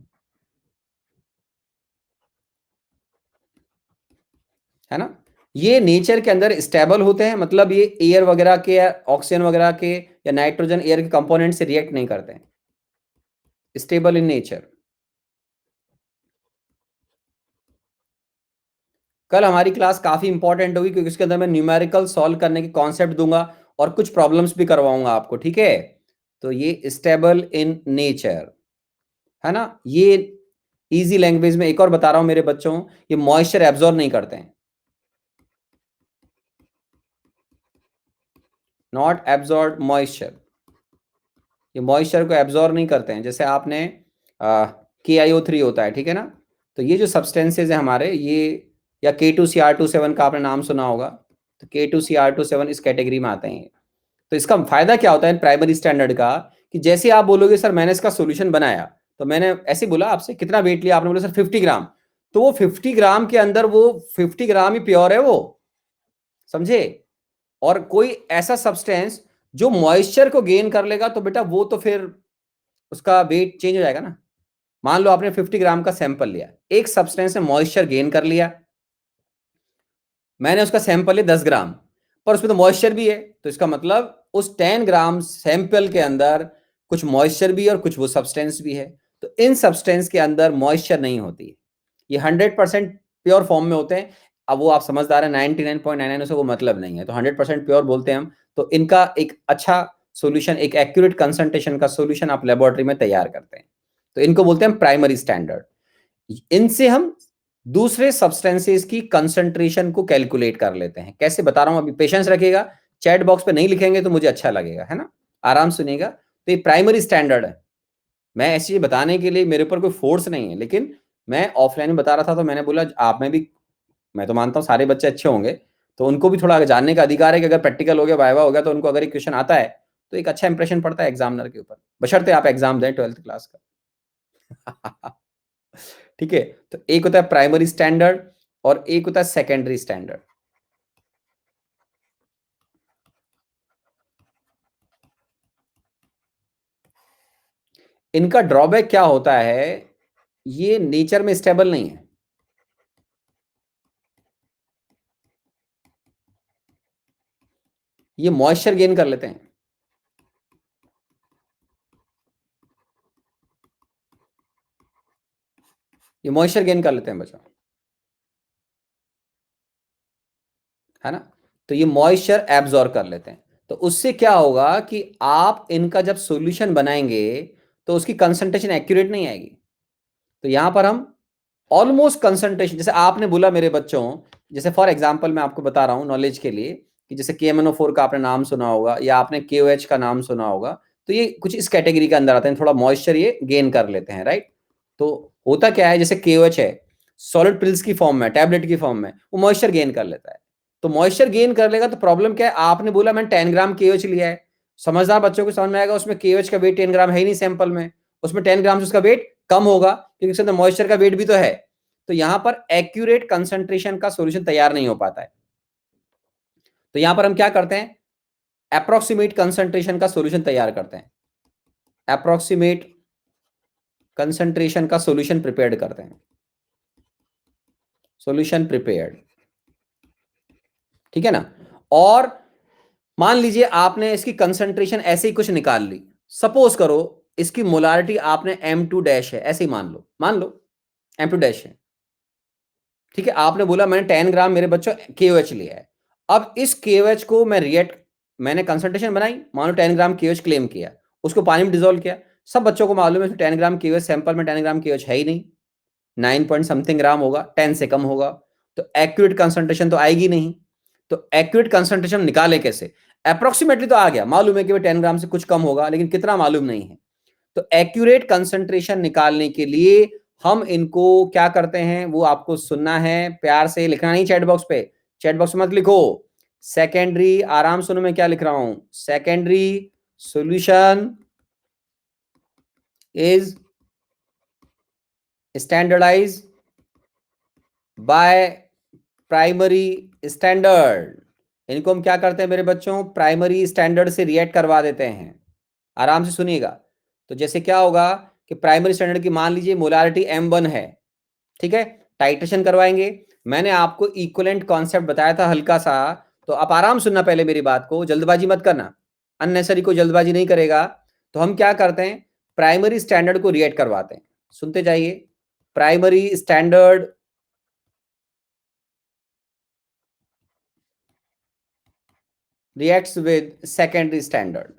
है ना। ये नेचर के अंदर स्टेबल होते हैं, मतलब ये एयर वगैरह के या ऑक्सीजन वगैरह के या नाइट्रोजन एयर के कंपोनेंट से रिएक्ट नहीं करते हैं, स्टेबल इन नेचर। कल हमारी क्लास काफी इंपॉर्टेंट होगी क्योंकि उसके अंदर मैं न्यूमेरिकल सॉल्व करने के कॉन्सेप्ट दूंगा और कुछ प्रॉब्लम्स भी करवाऊंगा आपको, ठीक है। तो ये स्टेबल इन नेचर है ना। ये इजी लैंग्वेज में एक और बता रहा हूं मेरे बच्चों, ये मॉइस्चर एब्जॉर्ब नहीं करते हैं, नॉट एब्जॉर्ब मॉइस्चर। ये मॉइस्चर को एब्जॉर्ब नहीं करते हैं। जैसे आपने KiO3 होता है, ठीक है ना। तो ये जो सब्सटेंसेज है हमारे, ये या K2Cr27 का आपने नाम सुना होगा, तो K2Cr27 इस कैटेगरी में आते हैं। तो इसका फायदा क्या होता है प्राइमरी स्टैंडर्ड का, कि जैसे आप बोलोगे सर मैंने इसका सोल्यूशन बनाया, तो मैंने ऐसे बोला आपसे कितना वेट लिया, आपने बोला सर 50 ग्राम, तो वो 50 ग्राम के अंदर वो 50 ग्राम ही प्योर है वो, समझे। और कोई ऐसा सब्सटेंस जो मॉइस्चर को गेन कर लेगा तो बेटा वो तो फिर उसका वेट चेंज हो जाएगा ना। मान लो आपने 50 ग्राम का सैंपल लिया, एक सब्सटेंस ने मॉइस्चर गेन कर लिया, मैंने उसका सैंपल लिया 10 ग्राम, पर उसमें तो मॉइस्चर भी है, तो इसका मतलब उस 10 ग्राम सैंपल के अंदर कुछ मॉइस्चर भी है और कुछ वो सब्सटेंस भी है। तो इन सब्सटेंस के अंदर मॉइस्चर नहीं होती है, ये 100% प्योर फॉर्म में होते हैं। अब वो आप समझदार है, 99.99 से वो मतलब नहीं है, तो 100% प्योर बोलते हैं हम। तो इनका एक अच्छा सोल्यूशन, एक एक्यूरेट कंसंट्रेशन का सोल्यूशन आप लेबोरेटरी में तैयार करते हैं, तो इनको बोलते हैं प्राइमरी स्टैंडर्ड। इनसे हम दूसरे सब्सटेंसेस की कंसंट्रेशन को कैलकुलेट कर लेते हैं। कैसे बता रहा हूं, अभी पेशेंस रखिएगा, चैट बॉक्स पे नहीं लिखेंगे तो मुझे अच्छा लगेगा, है ना। आराम सुनिएगा। तो ये प्राइमरी स्टैंडर्ड है। मैं ऐसी बताने के लिए मेरे ऊपर कोई फोर्स नहीं है, लेकिन मैं ऑफलाइन में बता रहा था तो मैंने बोला आप में भी, मैं तो मानता हूँ सारे बच्चे अच्छे होंगे, तो उनको भी थोड़ा जानने का अधिकार है कि अगर प्रैक्टिकल हो गया, वाइवा हो गया, तो उनको अगर एक क्वेश्चन आता है तो एक अच्छा इंप्रेशन पड़ता है एग्जामिनर के ऊपर, बशर्ते आप एग्जाम दें 12th क्लास का। ठीक है। तो एक होता है प्राइमरी स्टैंडर्ड और एक होता है सेकेंडरी स्टैंडर्ड। इनका ड्रॉबैक क्या होता है, ये नेचर में स्टेबल नहीं है, ये मॉइस्चर गेन कर लेते हैं, ये मॉइस्चर गेन कर लेते हैं बच्चों, है ना। तो ये मॉइस्चर एब्जॉर्ब कर लेते हैं, तो उससे क्या होगा कि आप इनका जब सॉल्यूशन बनाएंगे तो उसकी कंसंट्रेशन एक्यूरेट नहीं आएगी। तो यहां पर हम ऑलमोस्ट कंसंट्रेशन, जैसे आपने बोला मेरे बच्चों, जैसे फॉर एग्जांपल मैं आपको बता रहा हूं नॉलेज के लिए, कि जैसे KMNO4 का आपने नाम सुना होगा या आपने KOH का नाम सुना होगा, तो ये कुछ इस कैटेगरी के अंदर आते हैं, थोड़ा मॉइस्चर ये गेन कर लेते हैं, राइट। तो होता क्या है, जैसे KOH है, सॉलिड पिल्स की फॉर्म में, टैबलेट की फॉर्म में, वो मॉइस्चर गेन कर लेता है। तो मॉइस्चर गेन कर लेगा तो प्रॉब्लम क्या है, आपने बोला मैंने 10 ग्राम KOH लिया है, समझदार बच्चों को समझ में आएगा उसमें KOH का वेट 10 ग्राम है ही नहीं सैंपल में, उसमें 10 ग्राम से उसका वेट कम होगा क्योंकि उसके अंदर मॉइस्चर का वेट भी तो है। तो यहां पर एक्यूरेट कंसंट्रेशन का सॉल्यूशन तैयार नहीं हो पाता है। तो यहां पर हम क्या करते हैं, अप्रोक्सीमेट कंसंट्रेशन का सॉल्यूशन तैयार करते हैं, अप्रोक्सीमेट कंसंट्रेशन का सॉल्यूशन प्रिपेयर्ड करते हैं, सॉल्यूशन प्रिपेयर्ड, ठीक है ना। और मान लीजिए आपने इसकी कंसंट्रेशन ऐसे ही कुछ निकाल ली, सपोज करो इसकी मोलारिटी आपने M2 डैश है, ऐसे ही मान लो M2 डैश है, ठीक है। आपने बोला मैंने 10 ग्राम मेरे बच्चों KOH लिया है। अब इस KOH को मैं रिएक्ट, मैंने कंसंट्रेशन बनाई, मान लो 10 ग्राम KOH क्लेम किया, उसको पानी में डिजोल्व किया। सब बच्चों को मालूम है 10 ग्राम KOH सैंपल में 10 ग्राम KOH है ही नहीं, 9 पॉइंट समथिंग ग्राम होगा, 10 से कम होगा, तो एक्यूरेट कंसंट्रेशन तो आएगी नहीं। तो एक्यूरेट कंसंट्रेशन निकाले कैसे, अप्रोक्सीमेटली तो आ गया, मालूम है कि 10 ग्राम से कुछ कम होगा, लेकिन कितना मालूम नहीं है। तो एक्यूरेट कंसंट्रेशन निकालने के लिए हम इनको क्या करते हैं, वो आपको सुनना है, प्यार से लिखना नहीं चैट बॉक्स पे, चैट बॉक्स में मत लिखो, सेकेंडरी, आराम सुनो मैं क्या लिख रहा हूं, secondary solution is standardise by primary standard इनको हम क्या करते हैं मेरे बच्चों, प्राइमरी स्टैंडर्ड से रिएक्ट करवा देते हैं। आराम से सुनिएगा। तो जैसे क्या होगा कि प्राइमरी स्टैंडर्ड की मान लीजिए मोलारिटी M1 है, ठीक है, टाइट्रेशन करवाएंगे। मैंने आपको इक्विवेलेंट कॉन्सेप्ट बताया था हल्का सा, तो आप आराम सुनना पहले मेरी बात को, जल्दबाजी मत करना, अननेसेसरी को जल्दबाजी नहीं करेगा। तो हम क्या करते हैं, प्राइमरी स्टैंडर्ड को रिएक्ट करवाते हैं। सुनते जाइए, primary standard reacts with secondary standard.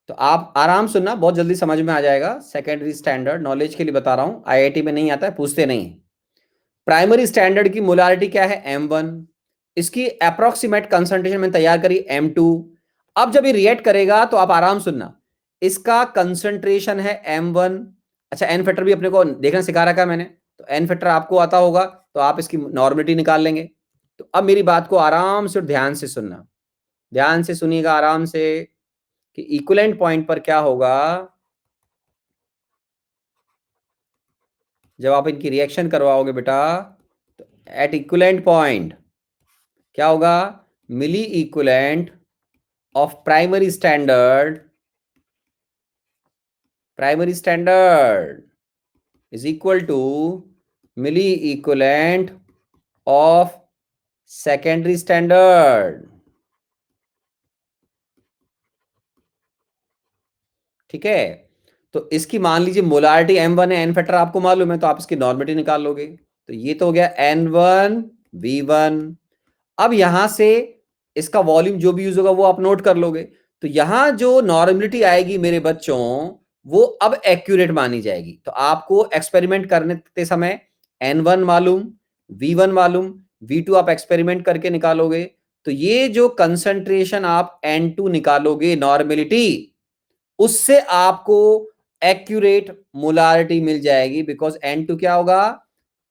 तो आप आराम सुनना, बहुत जल्दी समझ में आ जाएगा। सेकेंडरी स्टैंडर्ड नॉलेज के लिए बता रहा हूं, आईआईटी में नहीं आता है, पूछते नहीं है। प्राइमरी स्टैंडर्ड की मोलारिटी क्या है, M1। इसकी अप्रोक्सीमेट कंसंट्रेशन में तैयार करी M2। अब जब ये रिएक्ट करेगा तो आप आराम सुनना, इसका कंसंट्रेशन है M1। अच्छा, एन फैक्टर भी अपने को देखना सिखा रखा है मैंने, तो एन फैक्टर आपको आता होगा तो आप इसकी नॉर्मलिटी निकाल लेंगे। तो अब मेरी बात को आराम से और ध्यान से सुनना, ध्यान से सुनिएगा आराम से, कि इक्विवेलेंट पॉइंट पर क्या होगा जब आप इनकी रिएक्शन करवाओगे बेटा। तो एट इक्विवेलेंट पॉइंट क्या होगा, milli equivalent of primary standard is equal to milli equivalent of secondary standard। ठीक है, तो इसकी मान लीजिए मोलारिटी M1 है, एन फैक्टर आपको मालूम है, तो आप इसकी नॉर्मलिटी निकाल लोगे। तो ये तो हो गया N1V1। अब यहां से इसका वॉल्यूम जो भी यूज होगा वो आप नोट कर लोगे। तो यहां जो नॉर्मलिटी आएगी मेरे बच्चों, वो अब एक्यूरेट मानी जाएगी। तो आपको एक्सपेरिमेंट करने समय N1 मालूम, V1 मालूम, V2 आप एक्सपेरिमेंट करके निकालोगे। तो ये जो कंसंट्रेशन आप N2 निकालोगे नॉर्मलिटी, उससे आपको एक्यूरेट मोलारिटी मिल जाएगी। बिकॉज N2 क्या होगा,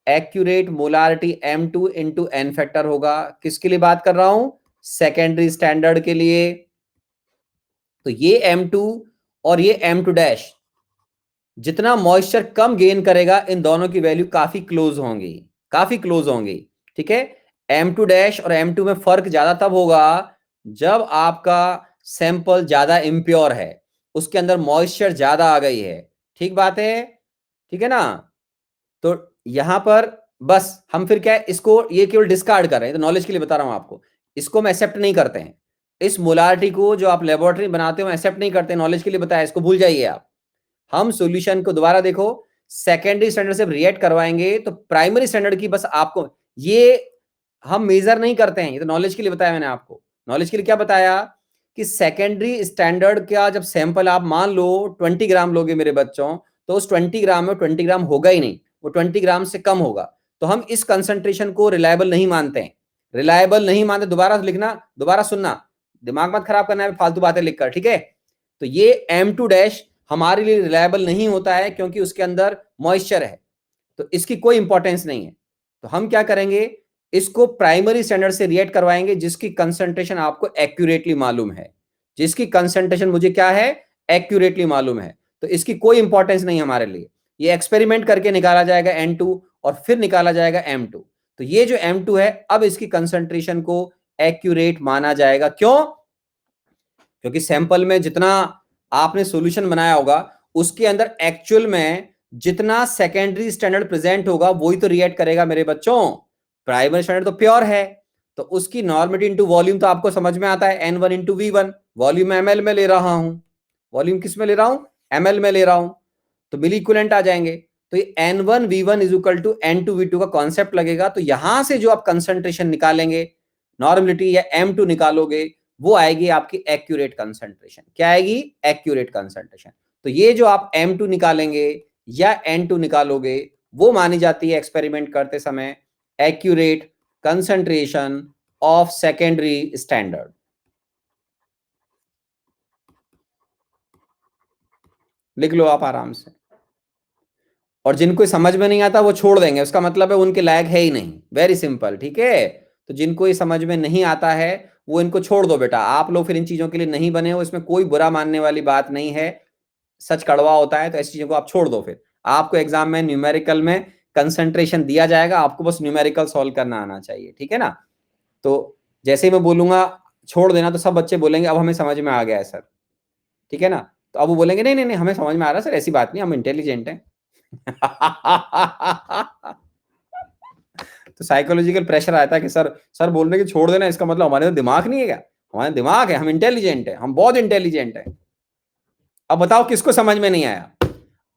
accurate molarity M2 into n factor होगा। किसके लिए बात कर रहा हूं, सेकेंडरी स्टैंडर्ड के लिए। तो ये M2 और ये M2 डैश, जितना मॉइस्चर कम गेन करेगा, इन दोनों की वैल्यू काफी क्लोज होंगी, काफी क्लोज होंगी। ठीक है, M2 डैश और M2 में फर्क ज्यादा तब होगा जब आपका सैंपल ज्यादा इम्प्योर है, उसके अंदर मॉइस्चर ज्यादा आ गई है। ठीक बात है, ठीक है ना। तो यहां पर बस हम फिर क्या है, इसको ये केवल डिस्कार्ड कर रहे हैं, तो नॉलेज के लिए बता रहा हूं आपको, इसको हम एक्सेप्ट नहीं करते हैं। इस मोलारिटी को जो आप लेबोरेटरी बनाते हो एक्सेप्ट नहीं करते, नॉलेज के लिए बताया, इसको भूल जाइए आप। हम सॉल्यूशन को दोबारा देखो, सेकेंडरी स्टैंडर्ड से रिएक्ट करवाएंगे तो प्राइमरी स्टैंडर्ड की बस आपको, ये हम मेजर नहीं करते हैं, ये तो नॉलेज के लिए बताया मैंने आपको। नॉलेज के लिए क्या बताया कि सेकेंडरी स्टैंडर्ड का जब सैंपल आप मान लो 20 ग्राम लोगे मेरे बच्चों, तो उस 20 ग्राम में 20 ग्राम होगा ही नहीं, वो 20 ग्राम से कम होगा। तो हम इस कंसंट्रेशन को रिलायबल नहीं मानते हैं, रिलायबल नहीं मानते। दोबारा लिखना, दोबारा सुनना, दिमाग मत खराब करना है फालतू बातें लिखकर, ठीक है। तो ये M2 डैश हमारे लिए रिलायबल नहीं होता है, क्योंकि उसके अंदर मॉइस्चर है, तो इसकी कोई इंपॉर्टेंस नहीं है। तो हम क्या करेंगे, इसको प्राइमरी स्टैंडर्ड से रिएक्ट करवाएंगे जिसकी कंसंट्रेशन आपको एक्यूरेटली मालूम है, जिसकी कंसंट्रेशन मुझे क्या है, एक्यूरेटली मालूम है। तो इसकी कोई इंपॉर्टेंस नहीं हमारे लिए, ये एक्सपेरिमेंट करके निकाला जाएगा N2 और फिर निकाला जाएगा M2। तो ये जो M2 है, अब इसकी कंसंट्रेशन को एक्यूरेट माना जाएगा। क्यों, क्योंकि सैंपल में जितना आपने सॉल्यूशन बनाया होगा, उसके अंदर एक्चुअल में जितना सेकेंडरी स्टैंडर्ड प्रेजेंट होगा वही तो रिएक्ट करेगा मेरे बच्चों। प्राइमरी स्टैंडर्ड तो प्योर है, तो उसकी नॉर्मलिटी इंटू वॉल्यूम तो आपको समझ में आता है, N1 into V1। Volume ml में ले रहा हूं, वॉल्यूम किस में ले रहा हूं, ml में ले रहा हूं, तो मिली इक्विवेलेंट आ जाएंगे। तो ये N1V1 is equal to N2V2 का कॉन्सेप्ट लगेगा। तो यहां से जो आप कंसंट्रेशन निकालेंगे, नॉर्मलिटी या M2 निकालोगे, वो आएगी आपकी एक्यूरेट कंसंट्रेशन। क्या आएगी, एक्यूरेट कंसंट्रेशन। तो ये जो आप M2 निकालेंगे या N2 निकालोगे, वो मानी जाती है एक्सपेरिमेंट करते समय accurate concentration of secondary standard. लिख लो आप आराम से। और जिनको समझ में नहीं आता वो छोड़ देंगे, उसका मतलब है उनके लायक है ही नहीं। वेरी सिंपल, ठीक है। तो जिनको ये समझ में नहीं आता है वो इनको छोड़ दो बेटा, आप लोग फिर इन चीजों के लिए नहीं बने हो, इसमें कोई बुरा मानने वाली बात नहीं है। सच कड़वा होता है, तो ऐसी चीजों को आप छोड़ दो। फिर आपको एग्जाम में न्यूमेरिकल में कंसंट्रेशन दिया जाएगा, आपको बस न्यूमेरिकल सॉल्व करना आना चाहिए, ठीक है ना। तो जैसे ही मैं बोलूंगा छोड़ देना, तो सब बच्चे बोलेंगे अब हमें समझ में आ गया है सर, ठीक है ना। तो अब वो बोलेंगे नहीं नहीं नहीं हमें समझ में आ रहा है सर, ऐसी बात नहीं, हम इंटेलिजेंट हैं। तो साइकोलॉजिकल प्रेशर आता है कि सर सर बोल रहे कि छोड़ देना, इसका मतलब हमारे दिमाग नहीं है क्या? हमारा दिमाग है, हम इंटेलिजेंट है, हम बहुत इंटेलिजेंट है। अब बताओ किसको समझ में नहीं आया?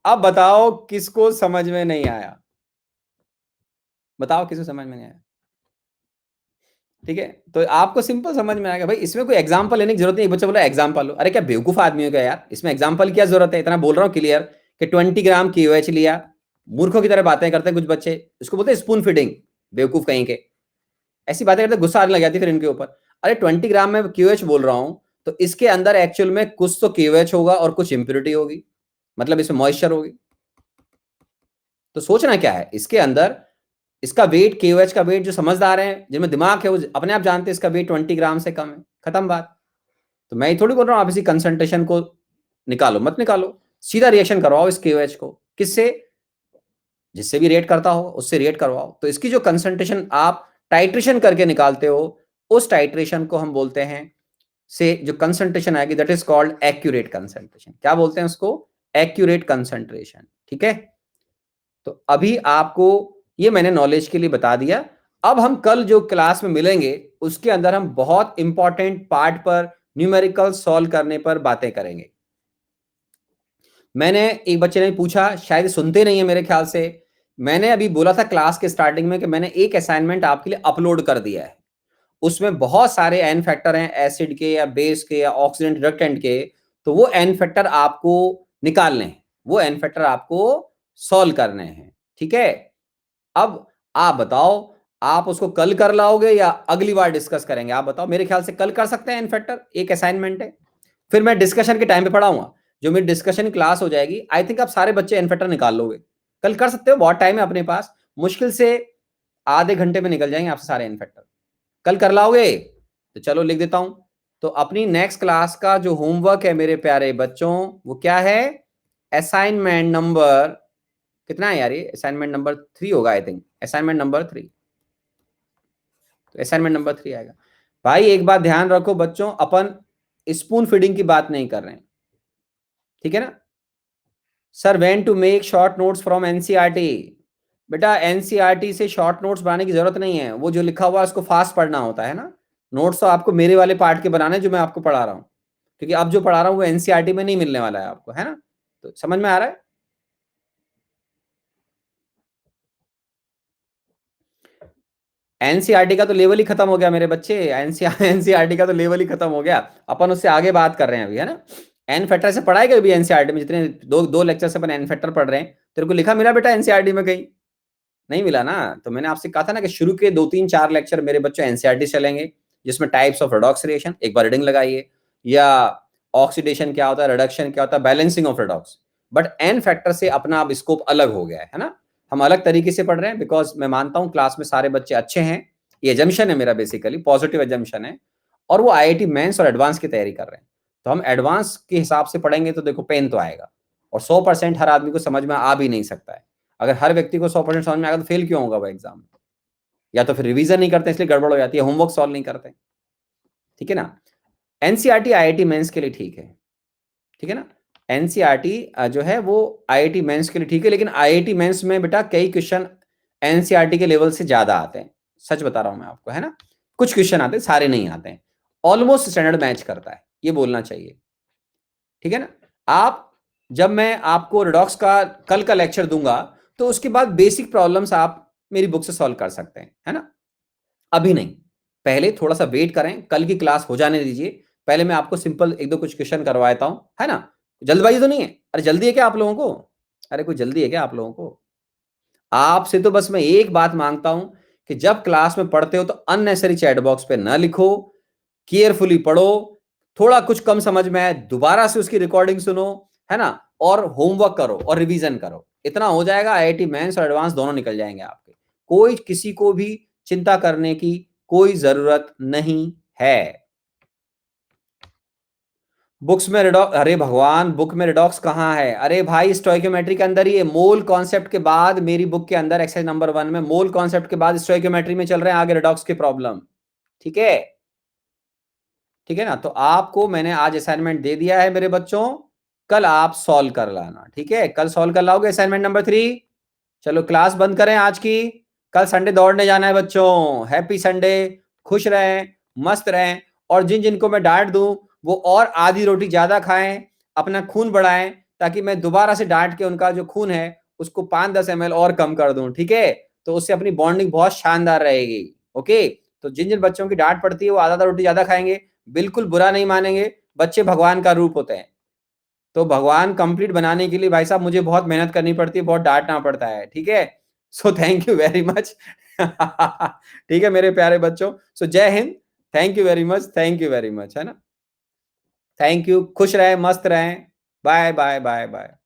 अब बताओ किसको समझ में नहीं आया? बताओ किसको समझ में नहीं आया? ठीक है, तो आपको सिंपल समझ में आएगा भाई, इसमें कोई एग्जांपल लेने की जरूरत नहीं। बच्चा बोला एग्जांपल लो, अरे क्या बेवकूफ आदमी हो क्या यार, इसमें एग्जांपल की क्या जरूरत है? इतना बोल रहा हूँ क्लियर कि 20 ग्राम KOH लिया। मूर्खों की तरह बातें करते हैं कुछ बच्चे, इसको बोलते हैं स्पून फीडिंग, बेवकूफ कहीं के। ऐसी बातें करते गुस्सा आने लग जाती फिर इनके ऊपर। अरे 20 ग्राम में KOH बोल रहा हूं, तो इसके अंदर एक्चुअल में कुछ तो KOH होगा और कुछ इंप्योरिटी होगी, मतलब इसमें मॉइस्चर होगी। तो सोचना क्या है इसके अंदर, इसका वेट, KOH का वेट, जो समझदार है जिनमें दिमाग है वो अपने आप जानते हैं इसका वेट 20 ग्राम से कम है, खत्म बात। तो मैं थोड़ी बोल रहा हूं आप इसी कंसंट्रेशन को निकालो, मत निकालो, सीधा रिएक्शन करवाओ इस KOH को, किससे? जिससे भी रेट करता हो उससे रेट करवाओ। तो इसकी जो कंसंट्रेशन आप टाइट्रेशन करके निकालते हो, उस टाइट्रेशन को हम बोलते हैं, से जो कंसंट्रेशन आएगी that is called accurate concentration. क्या बोलते हैं उसको? एक्यूरेट कंसंट्रेशन, ठीक है। तो अभी आपको ये मैंने नॉलेज के लिए बता दिया। अब हम कल जो क्लास में मिलेंगे उसके अंदर हम बहुत इंपॉर्टेंट पार्ट पर, न्यूमेरिकल सॉल्व करने पर बातें करेंगे। मैंने, एक बच्चे ने पूछा, शायद सुनते नहीं है मेरे ख्याल से, मैंने अभी बोला था क्लास के स्टार्टिंग में कि मैंने एक असाइनमेंट आपके लिए अपलोड कर दिया है। उसमें बहुत सारे एन फैक्टर हैं, एसिड के या बेस के या ऑक्सीडेंट रिडक्टेंट के। तो वो एन फैक्टर आपको निकालने हैं, वो एन फैक्टर आपको सॉल्व करने हैं, ठीक है। अब आप बताओ, आप उसको कल कर लाओगे या अगली बार डिस्कस करेंगे? आप बताओ। मेरे ख्याल से कल कर सकते हैं, एन फैक्टर एक असाइनमेंट है, फिर मैं डिस्कशन के टाइम पे पढ़ाऊंगा। जो मेरी डिस्कशन क्लास हो जाएगी, आई थिंक आप सारे बच्चे एन फैक्टर निकाल लोगे। कल कर सकते हो, बहुत टाइम है अपने पास, मुश्किल से आधे घंटे में निकल जाएंगे आपसे सारे एन फैक्टर। कल कर लाओगे? तो चलो लिख देता हूं। तो अपनी नेक्स्ट क्लास का जो होमवर्क है मेरे प्यारे बच्चों, वो क्या है? असाइनमेंट नंबर कितना है यार? ये असाइनमेंट नंबर 3 होगा आई थिंक, असाइनमेंट नंबर 3। तो असाइनमेंट नंबर 3 आएगा। भाई एक बात ध्यान रखो बच्चों, अपन स्पून फीडिंग की बात नहीं कर रहे हैं, ठीक है ना। Sir when to make short notes from NCERT? बेटा एनसीईआरटी से शॉर्ट नोट्स बनाने की जरूरत नहीं है, वो जो लिखा हुआ है उसको फास्ट पढ़ना होता है ना। नोट्स तो आपको मेरे वाले पार्ट के बनाने जो मैं आपको पढ़ा रहा हूँ, क्योंकि अब जो पढ़ा रहा हूँ वो एनसीईआरटी में नहीं मिलने वाला है आपको, है ना। तो समझ में आ रहा है? एनसीईआरटी का तो लेवल ही खत्म हो गया मेरे बच्चे, एनसीईआरटी का तो लेवल ही खत्म हो गया। अपन उससे आगे बात कर रहे हैं अभी, है ना। एन फैक्टर से पढ़ाएगा अभी एनसीईआरटी में, जितने दो दो लेक्चर से अपन एन फैक्टर पढ़ रहे हैं। तेरे को लिखा मिला बेटा एनसीईआरटी में कहीं? नहीं मिला ना। तो मैंने आपसे कहा था ना कि शुरू के 2 3 4 लेक्चर मेरे बच्चों एनसीईआरटी चलेंगे, जिसमें टाइप्स ऑफ रेडॉक्स रिएक्शन, एक बार रीडिंग लगाइए, या ऑक्सीडेशन क्या होता है, रिडक्शन क्या होता है, balancing of redox. But n factor से अपना अब स्कोप अलग हो गया है ना। हम अलग तरीके से पढ़ रहे हैं, बिकॉज मैं मानता हूं क्लास में सारे बच्चे अच्छे हैं, ये एजम्पशन है मेरा, बेसिकली पॉजिटिव एजम्पशन है। और वो आईआईटी मेंस और एडवांस की तैयारी कर रहे हैं। तो हम एडवांस के हिसाब से पढ़ेंगे तो देखो पेन तो आएगा, और 100% हर आदमी को समझ में आ भी नहीं सकता है। अगर हर व्यक्ति को 100% समझ में आएगा तो फेल क्यों होगा वो एग्जाम में? या तो फिर रिवीजन नहीं करते इसलिए गड़बड़ हो जाती है, होमवर्क सॉल्व नहीं करते, ठीक है ना। एनसीईआरटी आईआईटी मेंस के लिए ठीक है, ठीक है ना। एनसीईआरटी जो है वो आईआईटी मेंस के लिए ठीक है, लेकिन आईआईटी मेंस में बेटा कई क्वेश्चन एनसीईआरटी के लेवल से ज्यादा आते हैं, सच बता रहा हूं मैं आपको, है ना। कुछ क्वेश्चन आते हैं, सारे नहीं आते हैं। ऑलमोस्ट स्टैंडर्ड मैच करता है, ये बोलना चाहिए, ठीक है ना। आप, जब मैं आपको रिडॉक्स का कल का लेक्चर दूंगा, तो उसके बाद बेसिक प्रॉब्लम्स आप मेरी बुक से सॉल्व कर सकते हैं, है ना। अभी नहीं, पहले थोड़ा सा वेट करें, कल की क्लास हो जाने दीजिए। पहले मैं आपको सिंपल एक दो कुछ क्वेश्चन करवाता हूं, है ना। जल्दबाजी तो नहीं है? अरे जल्दी है क्या आप लोगों को? अरे कोई जल्दी है क्या आप लोगों को? आपसे तो बस मैं एक बात मांगता हूं कि जब क्लास में पढ़ते हो तो अननेसेसरी चैट बॉक्स पे ना लिखो, केयरफुली पढ़ो। थोड़ा कुछ कम समझ में आए दोबारा से उसकी रिकॉर्डिंग सुनो, है ना। और होमवर्क करो और रिवीजन करो, इतना हो जाएगा, आईआईटी मेंस और एडवांस दोनों निकल जाएंगे आपके। कोई किसी को भी चिंता करने की कोई जरूरत नहीं है। बुक्स में रिडॉक्स, अरे भगवान बुक में रिडॉक्स कहाँ है? अरे भाई स्टोइकोमेट्री के अंदर ही है, मोल कॉन्सेप्ट के बाद मेरी बुक के अंदर एक्सरसाइज नंबर 1 में मोल कॉन्सेप्ट के बाद स्टोइकोमेट्री में चल रहे हैं आगे रिडॉक्स के प्रॉब्लम, ठीक है। ठीक है ना? तो आपको मैंने आज असाइनमेंट दे दिया है मेरे बच्चों, कल आप सॉल्व कर लाना, ठीक है? कल सॉल्व कर लाओगे असाइनमेंट नंबर 3? चलो क्लास बंद करें आज की, कल संडे दौड़ने जाना है बच्चों। हैप्पी संडे, खुश रहें, मस्त रहें, और जिन जिनको मैं डांट दूं वो और आधी रोटी ज्यादा खाएं, अपना खून बढ़ाएं, ताकि मैं दोबारा से डांट के उनका जो खून है उसको 5-10 ml और कम कर दूं, ठीक है? तो उससे अपनी बॉन्डिंग बहुत शानदार रहेगी। ओके, तो जिन जिन बच्चों की डांट पड़ती है वो आधा रोटी ज्यादा खाएंगे, बिल्कुल बुरा नहीं मानेंगे, बच्चे भगवान का रूप होते हैं। तो भगवान कंप्लीट बनाने के लिए भाई साहब मुझे बहुत मेहनत करनी पड़ती है, बहुत डांटना पड़ता है, ठीक है? So thank you very much. ठीक है मेरे प्यारे बच्चों, सो जय Hind, thank you very much, thank you very much, है ना? थैंक यू, खुश रहें, मस्त रहें, बाय बाय बाय बाय।